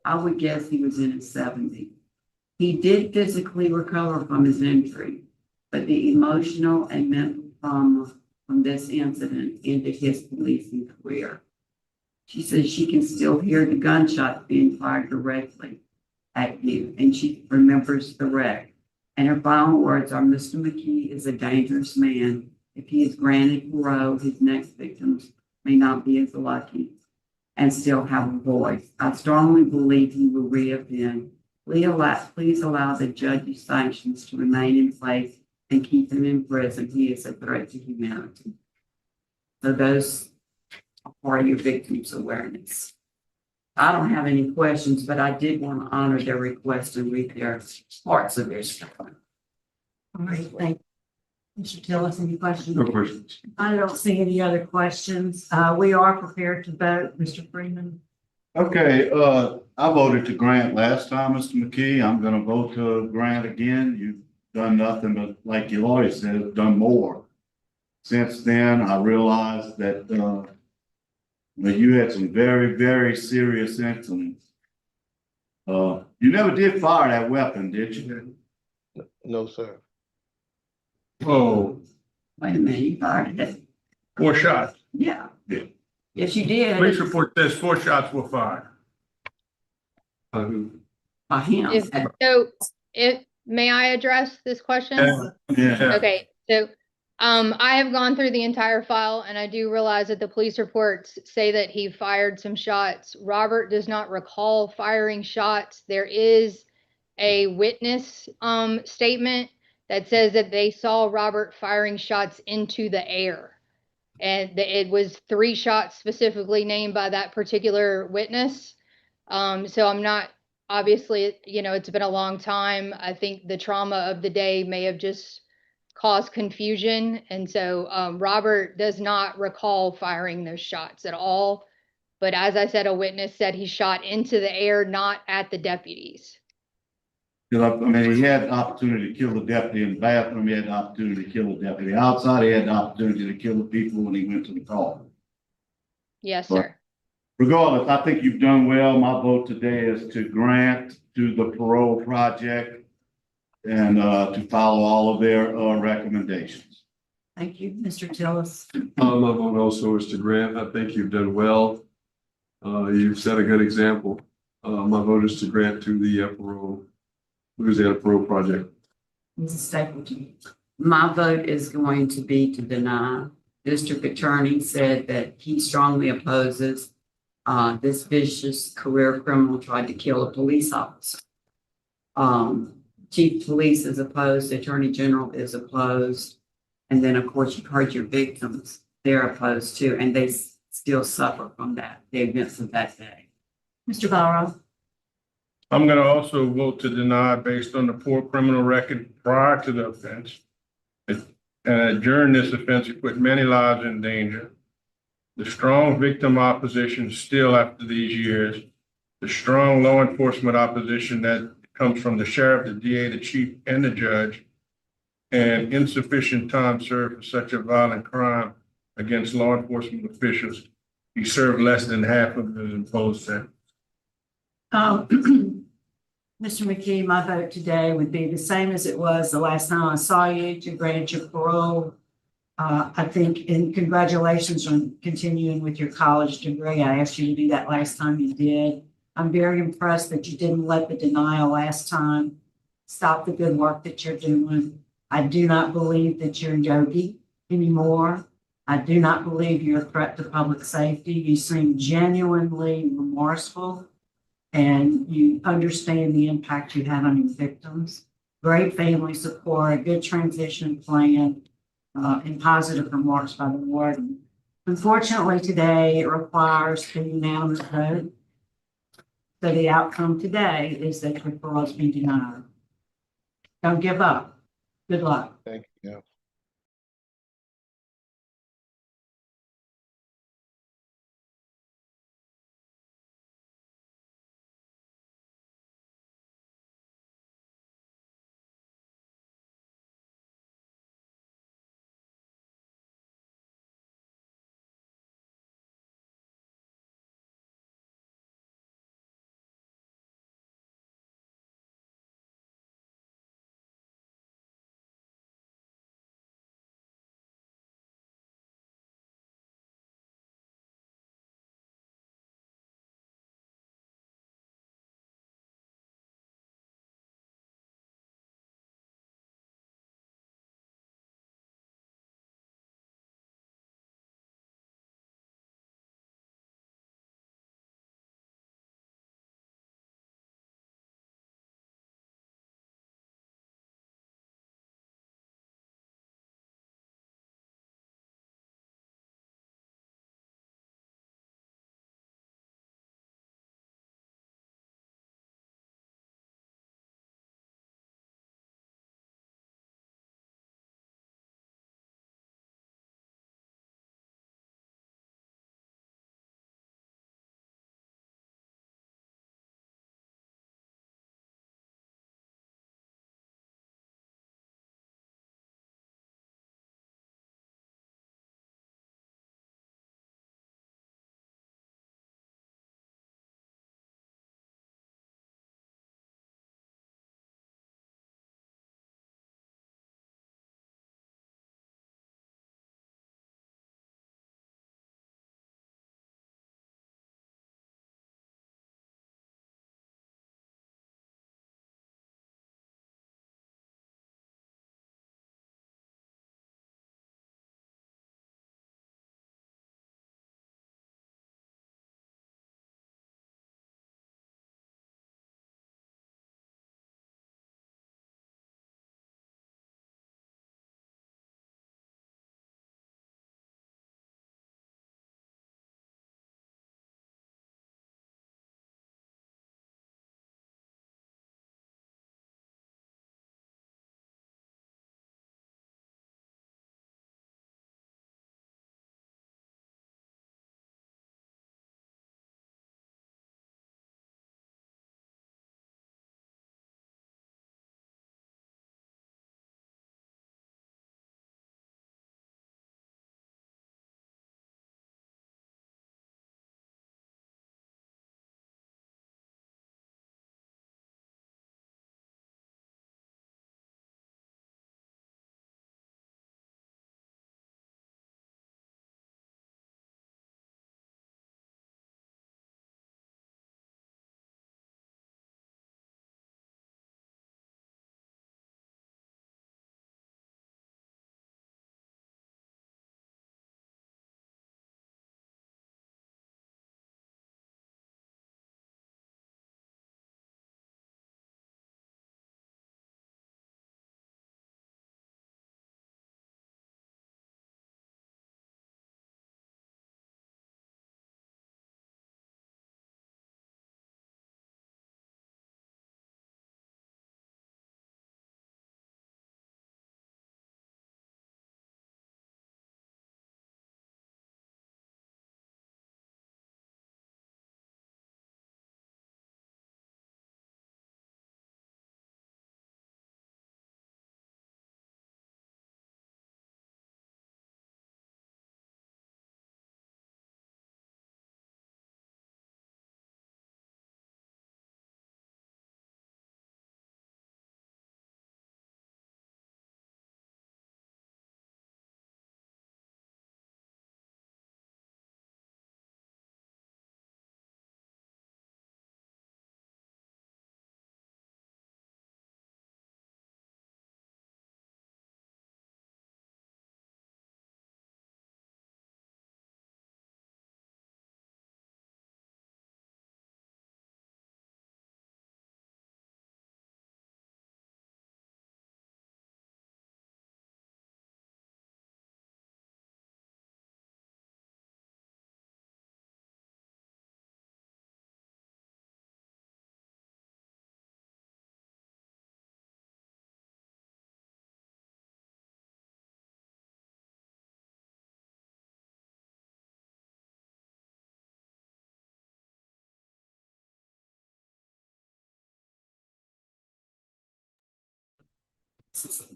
I would guess he was in his 70s. He did physically recover from his injury, but the emotional and mental trauma from this incident ended his policing career. She says she can still hear the gunshots being fired directly at you, and she remembers the wreck. And her final words are, Mr. McKee is a dangerous man. If he is granted parole, his next victims may not be as lucky and still have a voice. I strongly believe he will reoffend. Please allow the judge's sanctions to remain in place and keep him in prison. He is a threat to humanity. So those are your victims' awareness. I don't have any questions, but I did want to honor their request and read their parts of their stuff. All right, thank you. Mr. Tillis, any questions? No questions. I don't see any other questions. We are prepared to vote. Mr. Freeman? Okay, I voted to grant last time, Mr. McKee. I'm gonna vote to grant again. You've done nothing but, like you always said, done more. Since then, I realized that, you had some very, very serious incidents. You never did fire that weapon, did you? No, sir. Oh, Wait a minute, you fired it. 4 shots. Yeah. Yes, you did. Police report says 4 shots were fired. By him. May I address this question? Yeah. Okay, so I have gone through the entire file and I do realize that the police reports say that he fired some shots. Robert does not recall firing shots. There is a witness statement that says that they saw Robert firing shots into the air. And it was 3 shots specifically named by that particular witness. So I'm not, obviously, it's been a long time. I think the trauma of the day may have just cause confusion. And so Robert does not recall firing those shots at all. But as I said, a witness said he shot into the air, not at the deputies. I mean, he had the opportunity to kill the deputy in the bathroom. He had the opportunity to kill the deputy outside. He had the opportunity to kill the people when he went to the car. Yes, But sir. regardless, I think you've done well. My vote today is to grant to the parole project and to follow all of their recommendations. Thank you, Mr. Tillis. My vote also is to grant. I think you've done well. You've set a good example. My vote is to grant to the parole, Louisiana Parole Project. Mrs. Stapleton. My vote is going to be to deny. District Attorney said that he strongly opposes this vicious career criminal tried to kill a police officer. Chief of Police is opposed, Attorney General is opposed, and then of course you've heard your victims, they're opposed too, and they still suffer from that, the events of that day. Mr. Barrow. I'm gonna also vote to deny based on the poor criminal record prior to the offense. During this offense, it put many lives in danger. The strong victim opposition still after these years, the strong law enforcement opposition that comes from the sheriff, the DA, the chief, and the judge, and insufficient time served for such a violent crime against law enforcement officials. He served less than half of his imposed sentence. Mr. McKee, my vote today would be the same as it was the last time I saw you, to grant your parole. I think, and congratulations on continuing with your college degree. I asked you to do that last time you did. I'm very impressed that you didn't let the denial last time stop the good work that you're doing. I do not believe that you're Yogi anymore. I do not believe you're a threat to public safety. You seem genuinely remorseful and you understand the impact you had on your victims. Great family support, a good transition plan, and positive remarks by the warden. Unfortunately, today it requires the unanimous vote. So the outcome today is that your parole has been denied. Don't give up. Good luck. Thank you.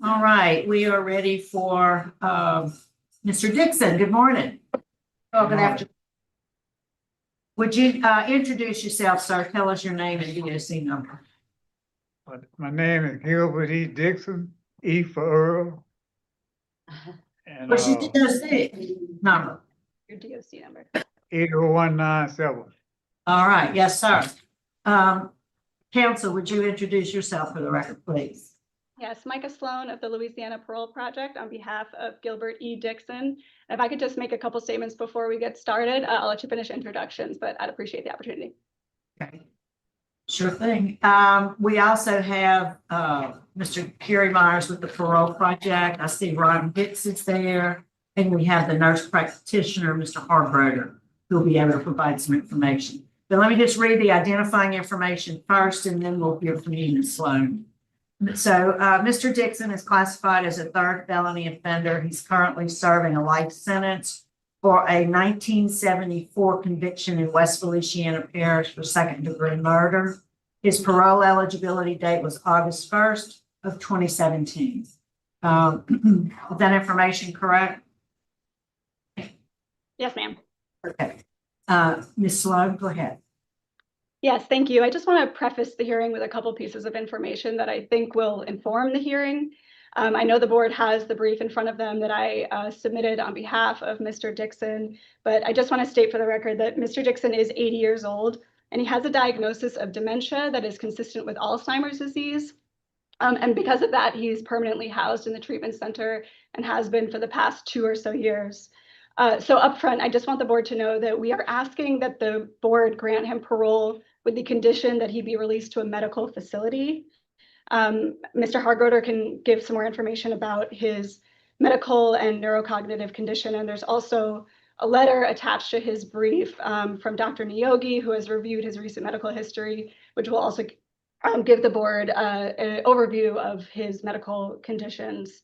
All right, we are ready for Mr. Dixon. Good morning. Oh, good afternoon. Would you introduce yourself, sir? Tell us your name and DOC number. My name is Gilbert E. Dixon, E for Earl. And What's your DOC number? Your DOC number. 80197. All right, yes, sir. Counsel, would you introduce yourself for the record, please? Yes, Micah Sloan of the Louisiana Parole Project on behalf of Gilbert E. Dixon. If I could just make a couple statements before we get started, I'll let you finish introductions, but I'd appreciate the opportunity. Okay. Sure thing. We also have Mr. Kerry Myers with the Parole Project. I see Ron Hicks is there. And we have the nurse practitioner, Mr. Harbroder, who will be able to provide some information. But let me just read the identifying information first, and then we'll hear from you, Ms. Sloan. So Mr. Dixon is classified as a third felony offender. He's currently serving a life sentence for a 1974 conviction in West Feliciana Parish for second-degree murder. His parole eligibility date was August 1st of 2017. Is that information correct? Yes, ma'am. Okay. Ms. Sloan, go ahead. Yes, thank you. I just want to preface the hearing with a couple pieces of information that I think will inform the hearing. I know the board has the brief in front of them that I submitted on behalf of Mr. Dixon, but I just want to state for the record that Mr. Dixon is 80 years old and he has a diagnosis of dementia that is consistent with Alzheimer's disease. And because of that, he's permanently housed in the treatment center and has been for the past 2 or so years. So up front, I just want the board to know that we are asking that the board grant him parole with the condition that he be released to a medical facility. Mr. Harbroder can give some more information about his medical and neurocognitive condition. And there's also a letter attached to his brief from Dr. Niyogi, who has reviewed his recent medical history, which will also give the board an overview of his medical conditions.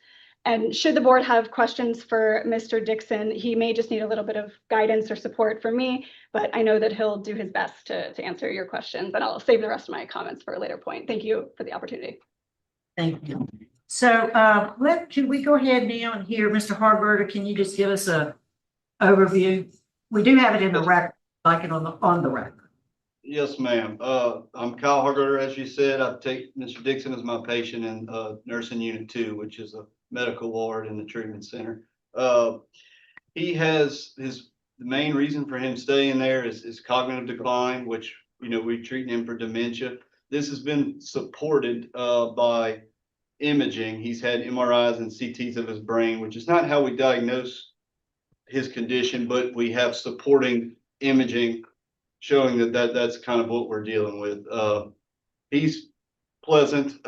And should the board have questions for Mr. Dixon, he may just need a little bit of guidance or support from me, but I know that he'll do his best to answer your questions, and I'll save the rest of my comments for a later point. Thank you for the opportunity. Thank you. So can we go ahead now and hear Mr. Harbroder? Can you just give us a overview? We do have it in the record, like it on the record. Yes, ma'am. I'm Kyle Harbroder, as you said. I take Mr. Dixon as my patient in nursing unit 2, which is a medical ward in the treatment center. He has the main reason for him staying there is cognitive decline, which, you know, we're treating him for dementia. This has been supported by imaging. He's had MRIs and CTs of his brain, which is not how we diagnose his condition, but we have supporting imaging showing that's kind of what we're dealing with. He's pleasant,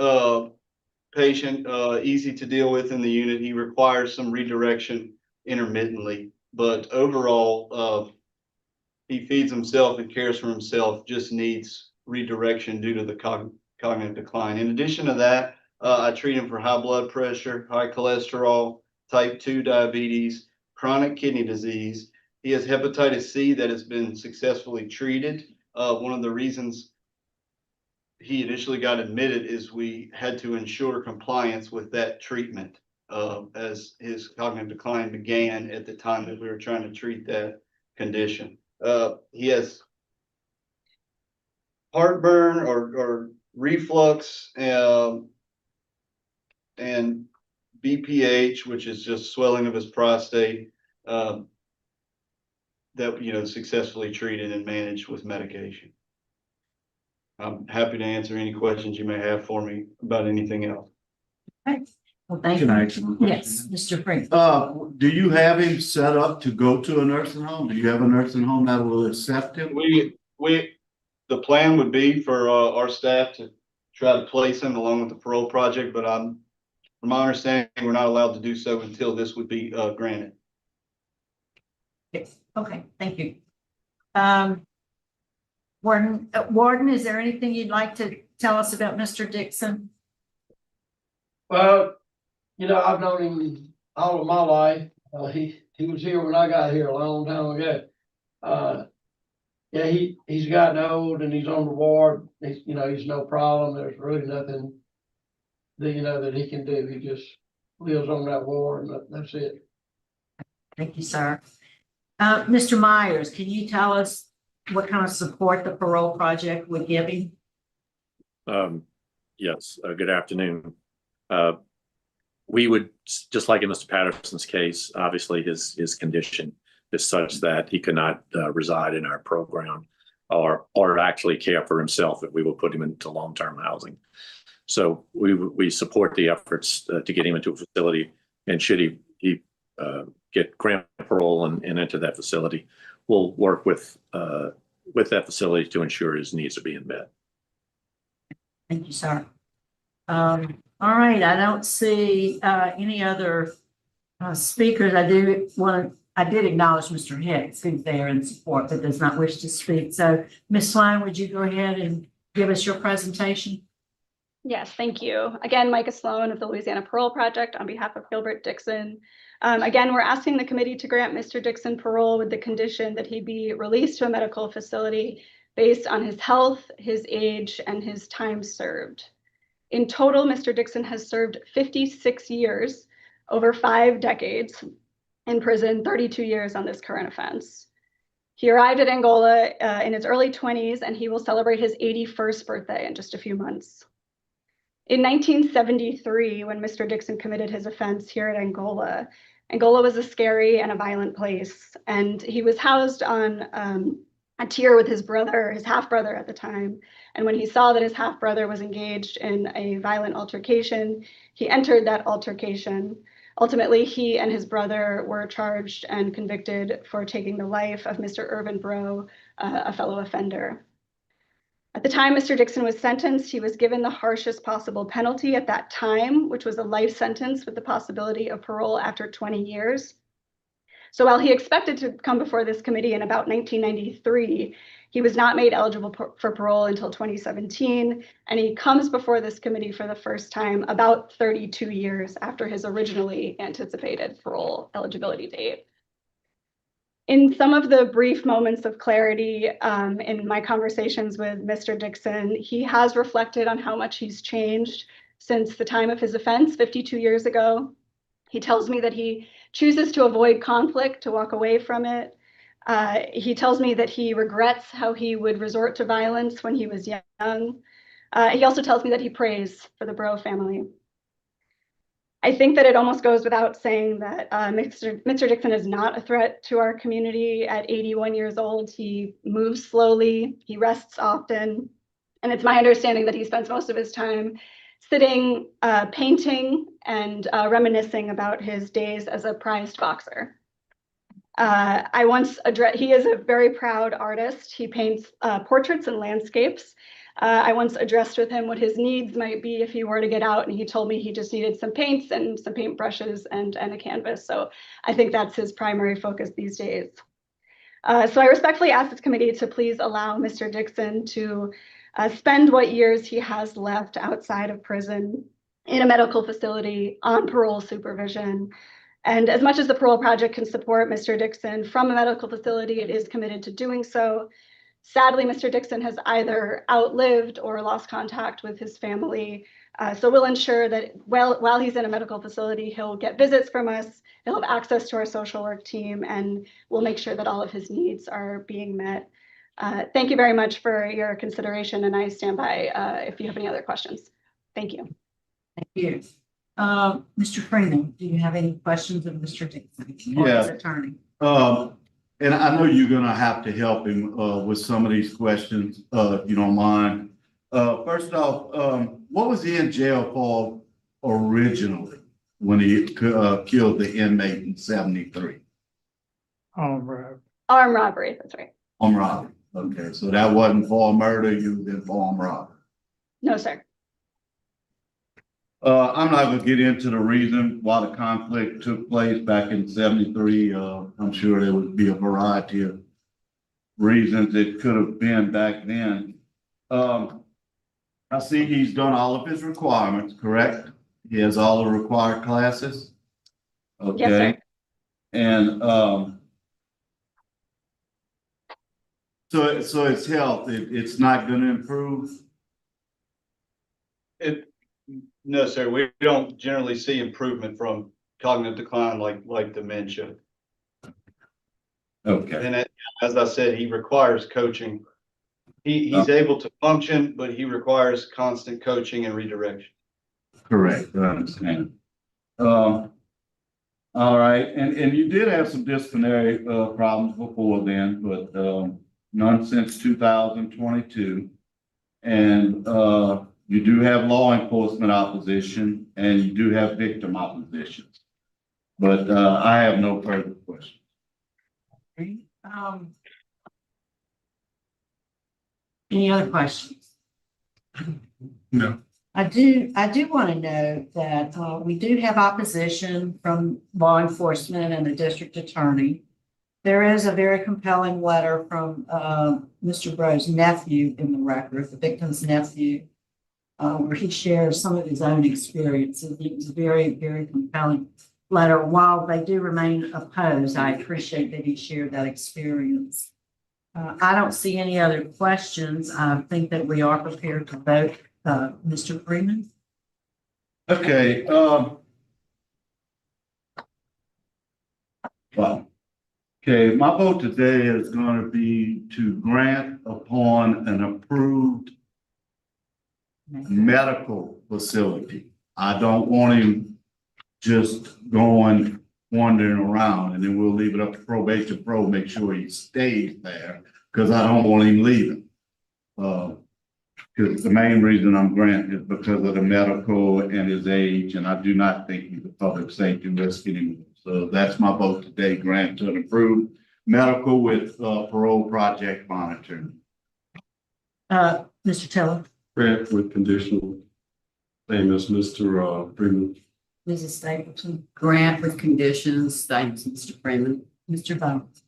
patient, easy to deal with in the unit. He requires some redirection intermittently, but overall, he feeds himself and cares for himself, just needs redirection due to the cognitive decline. In addition to that, I treat him for high blood pressure, high cholesterol, type 2 diabetes, chronic kidney disease. He has hepatitis C that has been successfully treated. One of the reasons he initially got admitted is we had to ensure compliance with that treatment as his cognitive decline began at the time that we were trying to treat that condition. He has heartburn or reflux and BPH, which is just swelling of his prostate, that, you know, successfully treated and managed with medication. I'm happy to answer any questions you may have for me about anything else. Okay. Well, thank Can you. I ask you a question? Yes, Mr. Frank. Do you have him set up to go to a nursing home? Do you have a nursing home that will accept him? The plan would be for our staff to try to place him along with the parole project, but from my understanding, we're not allowed to do so until this would be granted. Yes. Okay, thank you. Warden, is there anything you'd like to tell us about Mr. Dixon? Well, you know, I've known him all of my life. He was here when I got here a long time ago. Yeah, he's gotten old and he's on the ward. He's no problem. There's really nothing that he can do. He just lives on that ward, and that's it. Thank you, sir. Mr. Myers, can you tell us what kind of support the parole project would give him? Yes, good afternoon. We would, just like in Mr. Patterson's case, obviously his condition is such that he could not reside in our program or actually care for himself if we will put him into long-term housing. So we support the efforts to get him into a facility, and should he get grant parole and enter that facility, we'll work with that facility to ensure his needs are being met. Thank you, sir. All right, I don't see any other speakers. I did acknowledge Mr. Hicks, who's there in support but does not wish to speak. So, Ms. Sloan, would you go ahead and give us your presentation? Yes, thank you. Again, Micah Sloan of the Louisiana Parole Project on behalf of Gilbert Dixon. Again, we're asking the committee to grant Mr. Dixon parole with the condition that he be released to a medical facility based on his health, his age, and his time served. In total, Mr. Dixon has served 56 years, over 5 decades in prison, 32 years on this current offense. He arrived at Angola in his early 20s, and he will celebrate his 81st birthday in just a few months. In 1973, when Mr. Dixon committed his offense here at Angola, Angola was a scary and a violent place, and he was housed on a tier with his brother, his half-brother at the time. And when he saw that his half-brother was engaged in a violent altercation, he entered that altercation. Ultimately, he and his brother were charged and convicted for taking the life of Mr. Irvin Breaux, a fellow offender. At the time Mr. Dixon was sentenced, he was given the harshest possible penalty at that time, which was a life sentence with the possibility of parole after 20 years. So while he expected to come before this committee in about 1993, he was not made eligible for parole until 2017, and he comes before this committee for the first time about 32 years after his originally anticipated parole eligibility date. In some of the brief moments of clarity in my conversations with Mr. Dixon, he has reflected on how much he's changed since the time of his offense 52 years ago. He tells me that he chooses to avoid conflict, to walk away from it. He tells me that he regrets how he would resort to violence when he was young. He also tells me that he prays for the Breaux family. I think that it almost goes without saying that Mr. Dixon is not a threat to our community. At 81 years old, he moves slowly, he rests often, and it's my understanding that he spends most of his time sitting, painting, and reminiscing about his days as a prized boxer. He is a very proud artist. He paints portraits and landscapes. I once addressed with him what his needs might be if he were to get out, and he told me he just needed some paints and some paintbrushes and a canvas. So I think that's his primary focus these days. So I respectfully ask this committee to please allow Mr. Dixon to spend what years he has left outside of prison in a medical facility on parole supervision. And as much as the Parole Project can support Mr. Dixon from a medical facility, it is committed to doing so. Sadly, Mr. Dixon has either outlived or lost contact with his family. So we'll ensure that while he's in a medical facility, he'll get visits from us, he'll have access to our social work team, and we'll make sure that all of his needs are being met. Thank you very much for your consideration, and I stand by if you have any other questions. Thank you. Thank you. Mr. Freeman, do you have any questions of Mr. Dixon or his attorney? And I know you're gonna have to help him with some of these questions, if you don't mind. First off, what was he in jail for originally when he killed the inmate in 73? Armed robbery. Armed robbery, that's right. Armed robbery. Okay, so that wasn't for murder, you was in for armed robbery. No, sir. I'm not gonna get into the reason why the conflict took place back in 73. I'm sure there would be a variety of reasons it could have been back then. I see he's done all of his requirements, correct? He has all the required classes? Okay. Yes, sir. And so his health, it's not gonna improve? No, sir, we don't generally see improvement from cognitive decline like dementia. Okay. And as I said, he requires coaching. He's able to function, but he requires constant coaching and redirection. Correct, I understand. All right, and you did have some disciplinary problems before then, but none since 2022. And you do have law enforcement opposition, and you do have victim oppositions. But I have no further questions. Any other questions? No. I do want to know that we do have opposition from law enforcement and the district attorney. There is a very compelling letter from Mr. Bro's nephew in the record, the victim's nephew, where he shares some of his own experiences. It was a very, very compelling letter. While they do remain opposed, I appreciate that he shared that experience. I don't see any other questions. I think that we are prepared to vote. Mr. Freeman? Okay, well, okay, my vote today is going to be to grant upon an approved medical facility. I don't want him just going wandering around, and then we'll leave it up to probation pro, make sure he stays there, because I don't want him leaving. Because the main reason I'm granting is because of the medical and his age, and I do not think he's a public safety risk anymore. So that's my vote today, grant to an approved medical with parole project monitoring. Mr. Tiller? Grant with conditional, same as Mr. Freeman. Mrs. Stapleton? Grant with conditions, thanks, Mr. Freeman. Mr. Bones?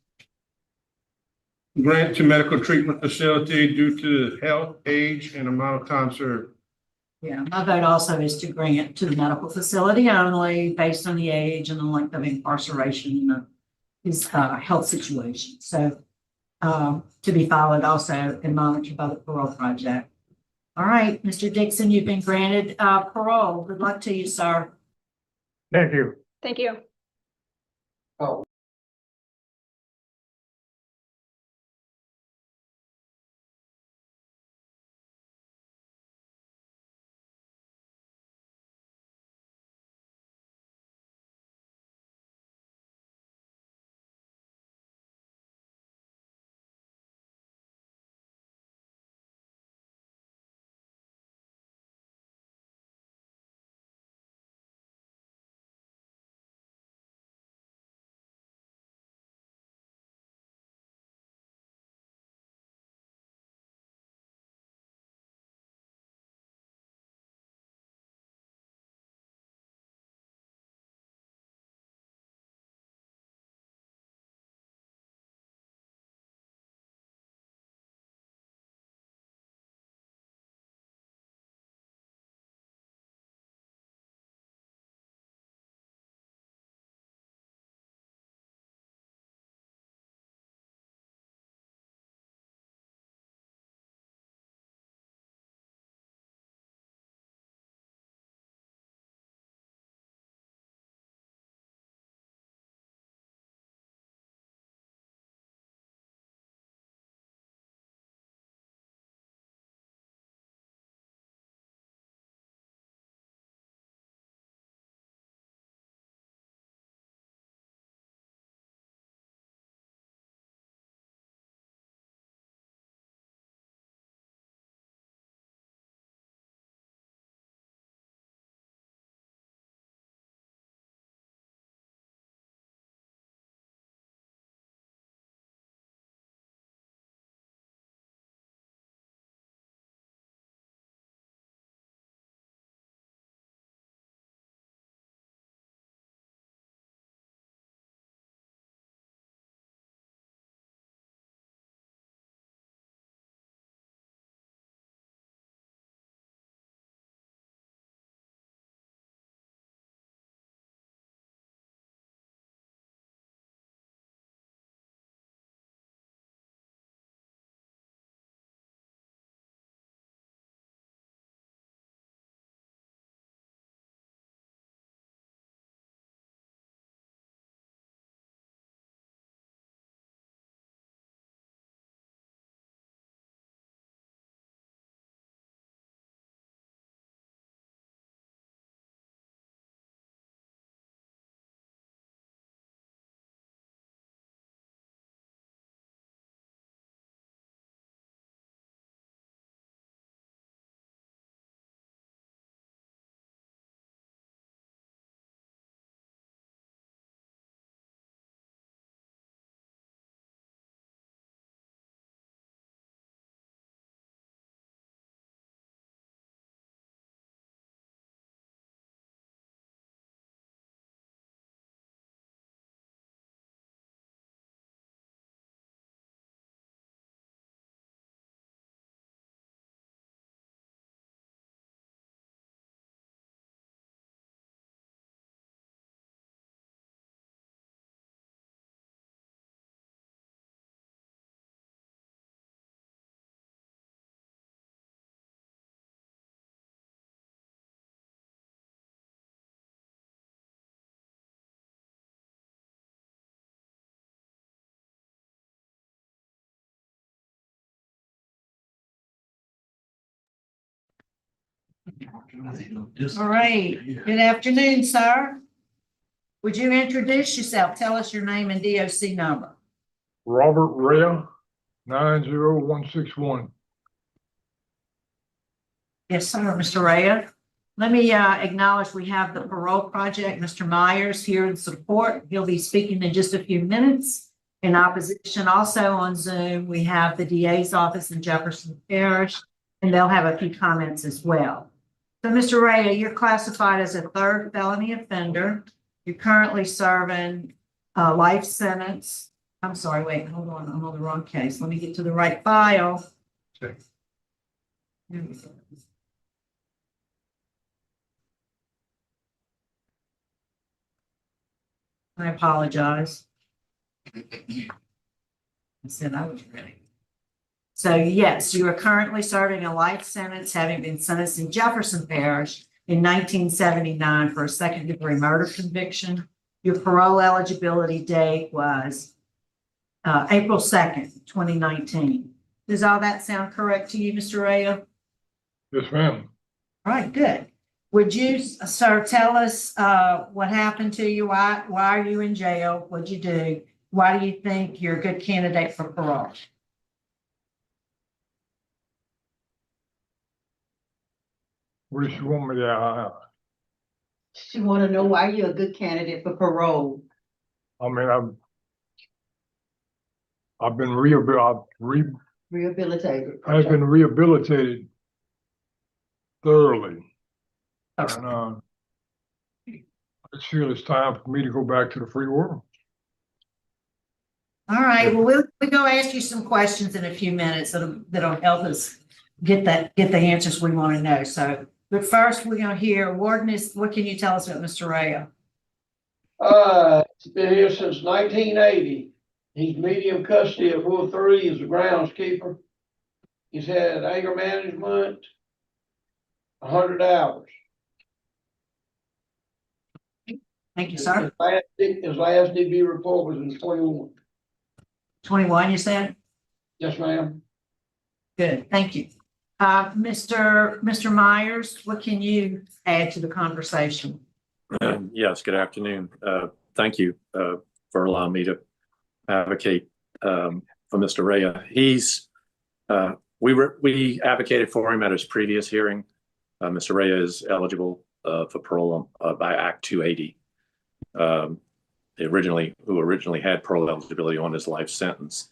Grant to medical treatment facility due to health, age, and amount of time served. Yeah, my vote also is to grant to the medical facility only based on the age and the length of incarceration and his health situation. So to be followed also and monitored by the parole project. All right, Mr. Dixon, you've been granted parole. Good luck to you, sir. Thank you. Thank you. Oh. All right, good afternoon, sir. Would you introduce yourself? Tell us your name and DOC number. Robert Reya, 90161. Yes, sir, Mr. Reya. Let me acknowledge we have the Parole Project, Mr. Myers here in support. He'll be speaking in just a few minutes. In opposition, also on Zoom, we have the DA's office in Jefferson Parish, and they'll have a few comments as well. So, Mr. Reya, you're classified as a third felony offender. You're currently serving a life sentence. I'm sorry, wait, hold on, I'm on the wrong case. Let me get to the right file. Okay. There we go. I apologize. I said I was ready. So yes, you are currently serving a life sentence, having been sentenced in Jefferson Parish in 1979 for a second-degree murder conviction. Your parole eligibility date was April 2nd, 2019. Does all that sound correct to you, Mr. Reya? Yes, ma'am. All right, good. Would you, sir, tell us what happened to you? Why are you in jail? What'd you do? Why do you think you're a good candidate for parole? What does she want me to, She want to know why you're a good candidate for parole. I mean, I've been Rehabilitated. I've been rehabilitated thoroughly. And I just feel it's time for me to go back to the free world. All right, well, we're going to ask you some questions in a few minutes that'll help us get the answers we want to know. So, but first we're going to hear Warden. What can you tell us about Mr. Reya? He's been here since 1980. He's medium custody of Will 3 as a groundskeeper. He's had anger management, 100 hours. Thank you, sir. His last DB report was in 21. 21, you said? Yes, ma'am. Good, thank you. Mr. Myers, what can you add to the conversation? Yes, good afternoon. Thank you for allowing me to advocate for Mr. Reya. We advocated for him at his previous hearing. Mr. Reya is eligible for parole by Act 280. Who originally had parole eligibility on his life sentence.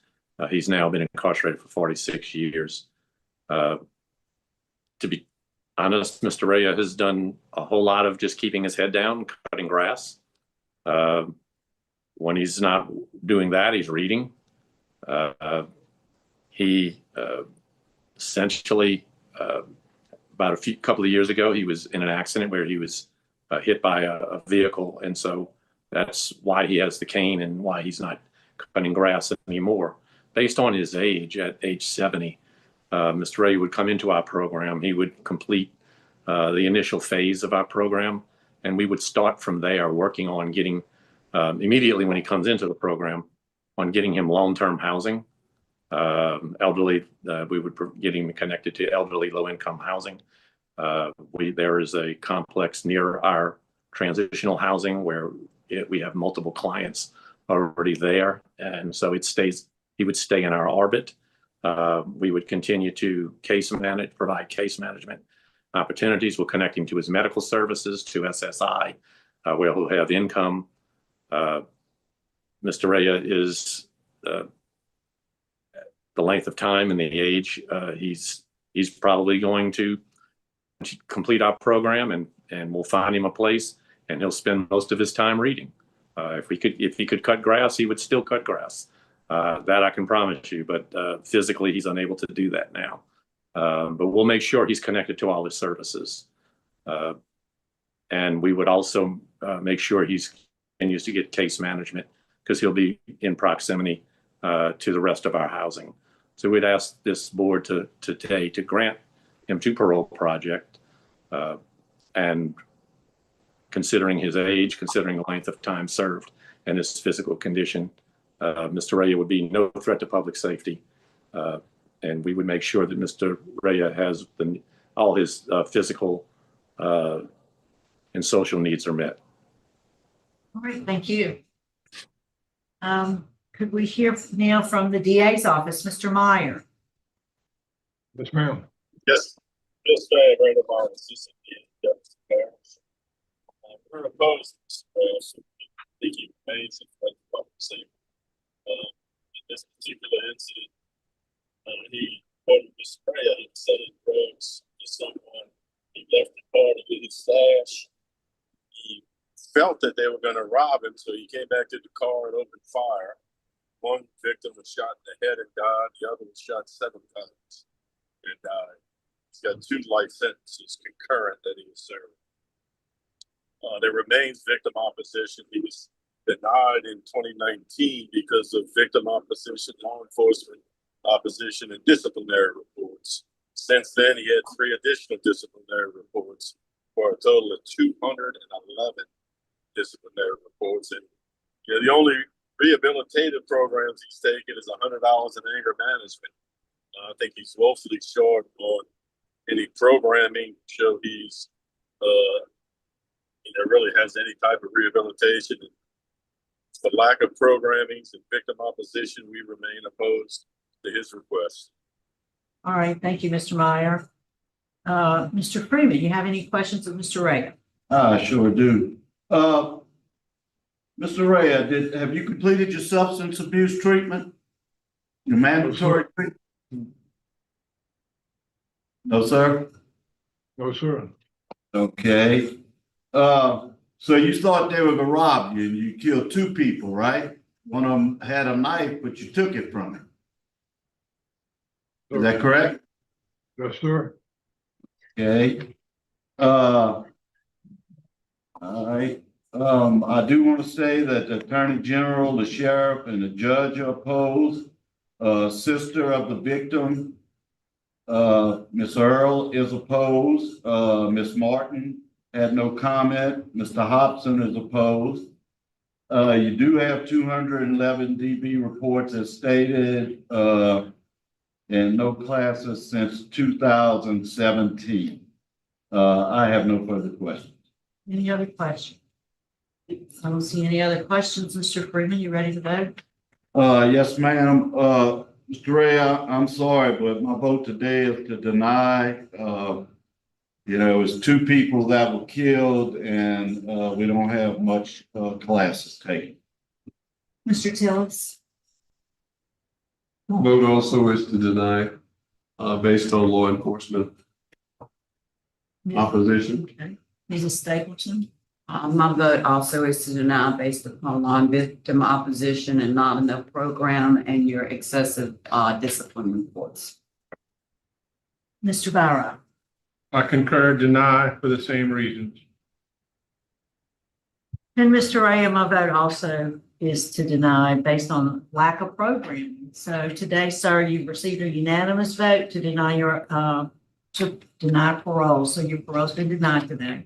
He's now been incarcerated for 46 years. To be honest, Mr. Reya has done a whole lot of just keeping his head down, cutting grass. When he's not doing that, he's reading. He essentially, about couple of years ago, he was in an accident where he was hit by a vehicle. And so that's why he has the cane and why he's not cutting grass anymore. Based on his age, at age 70, Mr. Reya would come into our program. He would complete the initial phase of our program, and we would start from there, working on getting, immediately when he comes into the program, on getting him long-term housing. Elderly, we would get him connected to elderly low-income housing. There is a complex near our transitional housing where we have multiple clients already there, and so he would stay in our orbit. We would continue to provide case management opportunities. We'll connect him to his medical services, to SSI, where he'll have income. Mr. Reya is the length of time and the age. He's probably going to complete our program, and we'll find him a place, and he'll spend most of his time reading. If he could cut grass, he would still cut grass. That I can promise you, but physically he's unable to do that now. But we'll make sure he's connected to all his services. And we would also make sure he continues to get case management, because he'll be in proximity to the rest of our housing. So we'd ask this board today to grant him to Parole Project, and considering his age, considering the length of time served and his physical condition, Mr. Reya would be no threat to public safety. And we would make sure that Mr. Reya has all his physical and social needs are met. All right, thank you. Could we hear now from the DA's office, Mr. Meyer? Yes, ma'am. Yes, just right about this PARISH. We're opposed to leaking remains of public safety. In this particular incident, he ordered Mr. Reya selling drugs to someone. He left the party with his stash. He felt that they were going to rob him, so he came back to the car and opened fire. One victim was shot in the head and died. The other was shot 7 times and died. He's got 2 life sentences concurrent that he was serving. There remains victim opposition. He was denied in 2019 because of victim opposition, law enforcement opposition, and disciplinary reports. Since then, he had 3 additional disciplinary reports for a total of 211 disciplinary reports. And the only rehabilitative programs he's taken is $100 in anger management. I think he's woefully short on any programming to show he's really has any type of rehabilitation. For lack of programming and victim opposition, we remain opposed to his request. All right, thank you, Mr. Meyer. Mr. Freeman, you have any questions of Mr. Reya? I sure do. Mr. Reya, have you completed your substance abuse treatment? Your mandatory treatment? No, sir? No, sir. Okay. So you thought they were gonna rob you and you killed 2 people, right? One of them had a knife, but you took it from him. Is that correct? Yes, sir. Okay. All right. I do want to say that the Attorney General, the Sheriff, and the Judge are opposed. Sister of the victim, Miss Earl, is opposed. Miss Martin had no comment. Mr. Hobson is opposed. You do have 211 DB reports as stated, and no classes since 2017. I have no further questions. Any other questions? I don't see any other questions. Mr. Freeman, you ready to vote? Yes, ma'am. Mr. Reya, I'm sorry, but my vote today is to deny. It was 2 people that were killed, and we don't have much classes taken. Mr. Tillis? Vote also is to deny, based on law enforcement opposition. Okay. Mrs. Stapleton? My vote also is to deny based upon non-victim opposition and not enough program and your excessive discipline reports. Mr. Barrow? I concur, deny for the same reasons. And Mr. Reya, my vote also is to deny based on lack of programming. So today, sir, you've received a unanimous vote to deny parole. So your parole's been denied today.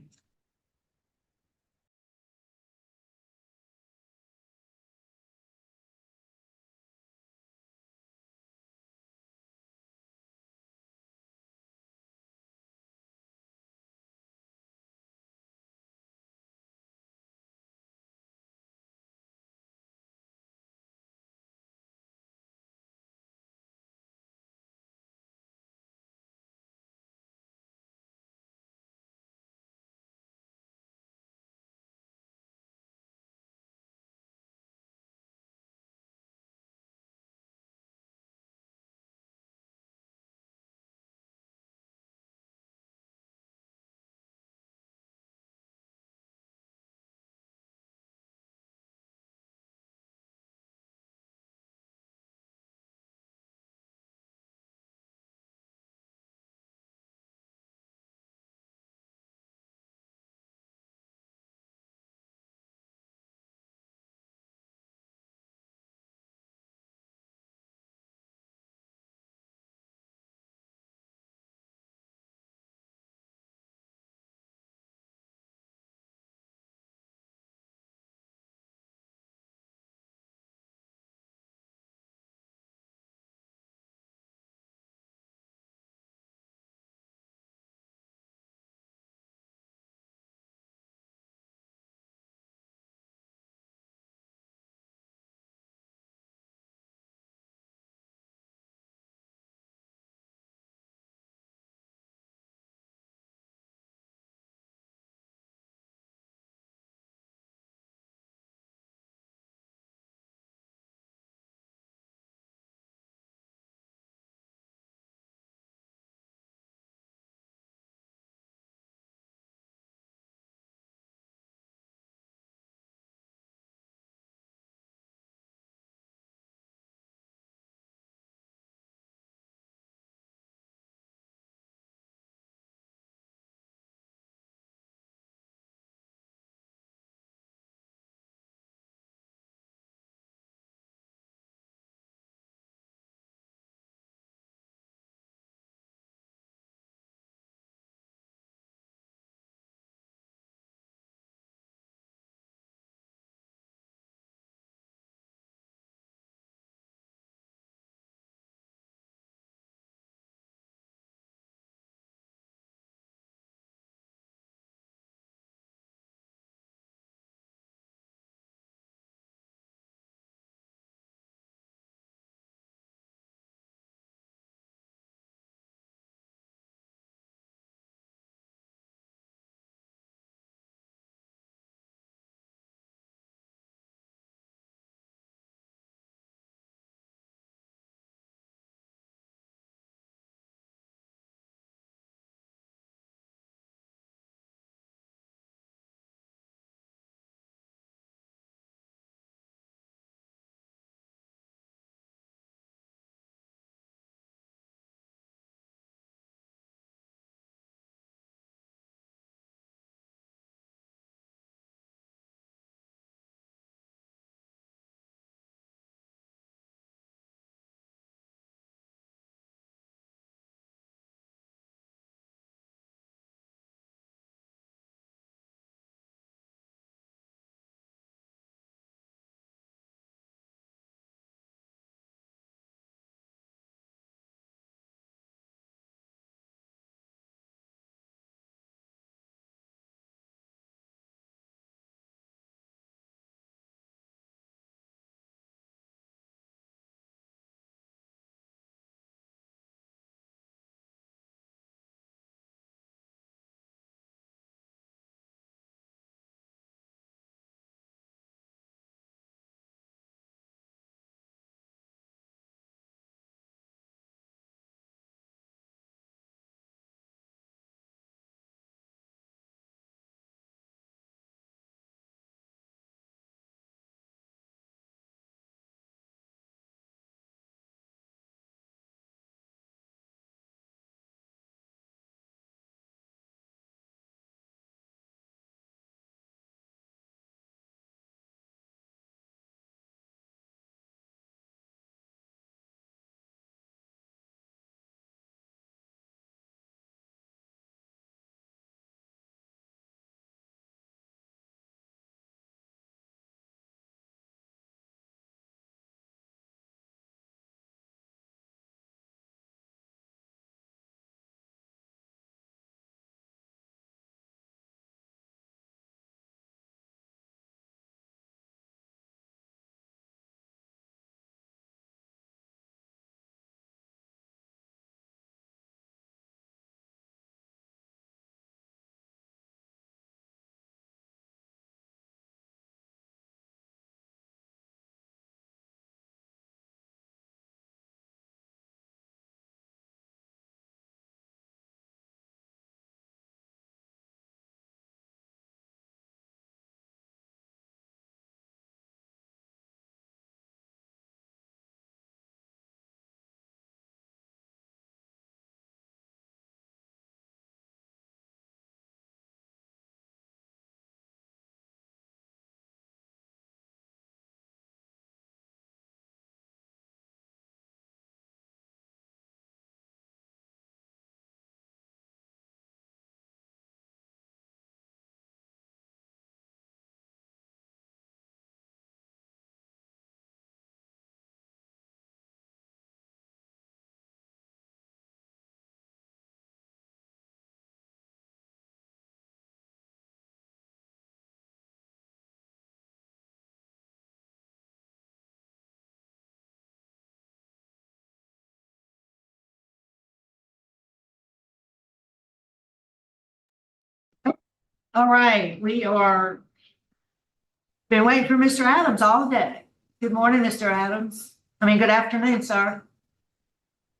All right, we are been waiting for Mr. Adams all day. Good morning, Mr. Adams. I mean, good afternoon, sir.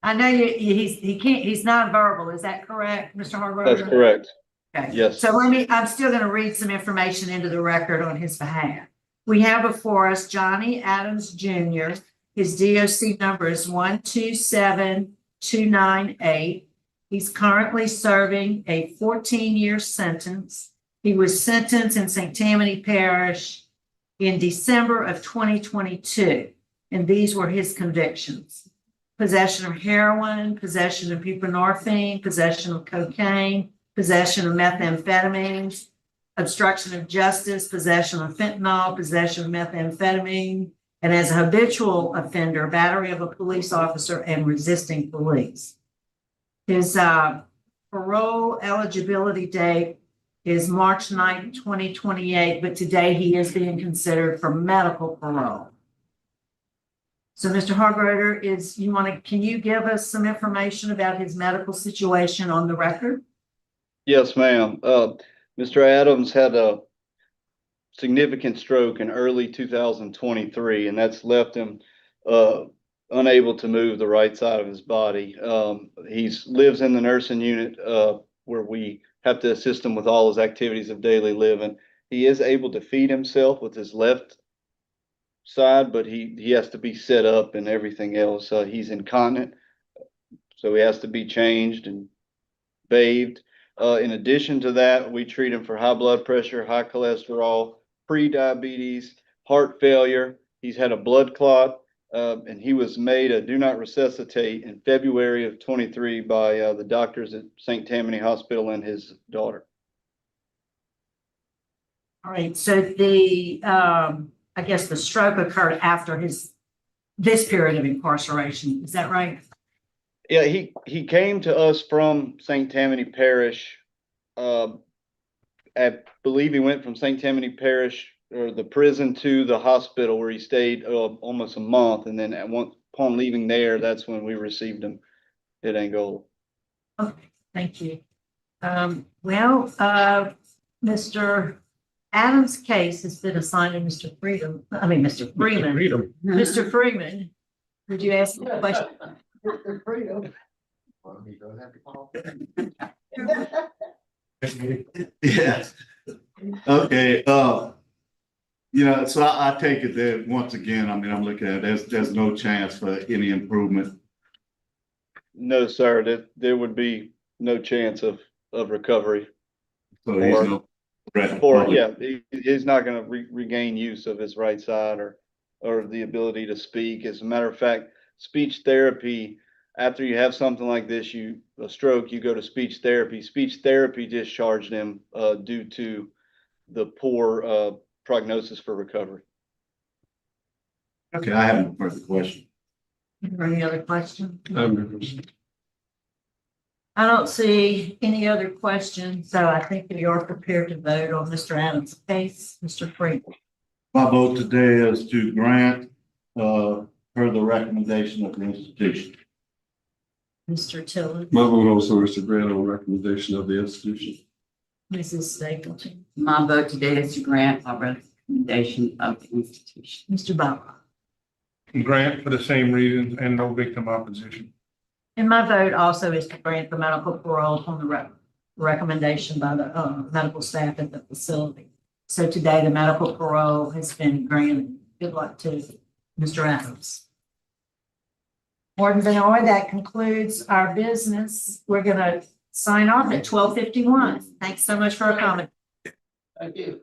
I know he's nonverbal. Is that correct, Mr. Hargrove? That's correct. Okay. Yes. So I'm still going to read some information into the record on his behalf. We have before us Johnny Adams Jr. His DOC number is 127298. He's currently serving a 14-year sentence. He was sentenced in St. Tammany Parish in December of 2022, and these were his convictions: possession of heroin, possession of buprenorphine, possession of cocaine, possession of methamphetamines, obstruction of justice, possession of fentanyl, possession of methamphetamine, and as a habitual offender, battery of a police officer and resisting police. His parole eligibility date is March 9th, 2028, but today he is being considered for medical parole. So Mr. Hargroder, can you give us some information about his medical situation on the record? Yes, ma'am. Mr. Adams had a significant stroke in early 2023, and that's left him unable to move the right side of his body. He lives in the nursing unit where we have to assist him with all his activities of daily living. He is able to feed himself with his left side, but he has to be set up and everything else. He's incontinent, so he has to be changed and bathed. In addition to that, we treat him for high blood pressure, high cholesterol, pre-diabetes, heart failure. He's had a blood clot, and he was made a do not resuscitate in February of 23 by the doctors at St. Tammany Hospital and his daughter. All right, so I guess the stroke occurred after this period of incarceration. Is that right? Yeah, he came to us from St. Tammany Parish. I believe he went from St. Tammany Parish or the prison to the hospital where he stayed almost a month, and then upon leaving there, that's when we received him at Angola. Okay, thank you. Mr. Adams' case has been assigned to Mr. Freeman. Mr. Freeman, would you ask the question? Mr. Freedom. Yeah. Okay. So I take it that once again, I mean, I'm looking at it, there's no chance for any improvement. No, sir. There would be no chance of recovery. So he's no threat. He's not going to regain use of his right side or the ability to speak. As a matter of fact, speech therapy, after you have something like this, a stroke, you go to speech therapy. Speech therapy discharged him due to the poor prognosis for recovery. Okay, I have no further question. Any other questions? I'm I don't see any other questions, so I think we are prepared to vote on Mr. Adams' case. Mr. Freeman. My vote today is to grant per the recommendation of the institution. Mr. Tillman. My vote also is to grant on recommendation of the institution. Mrs. Stapleton. My vote today is to grant by recommendation of the institution. Mr. Bauer. Grant for the same reasons and no victim opposition. And my vote also is to grant the medical parole on the recommendation by the medical staff at the facility. So today the medical parole has been granted. Good luck to Mr. Adams. More than that concludes our business. We're going to sign off at 12:51. Thanks so much for coming. Thank you.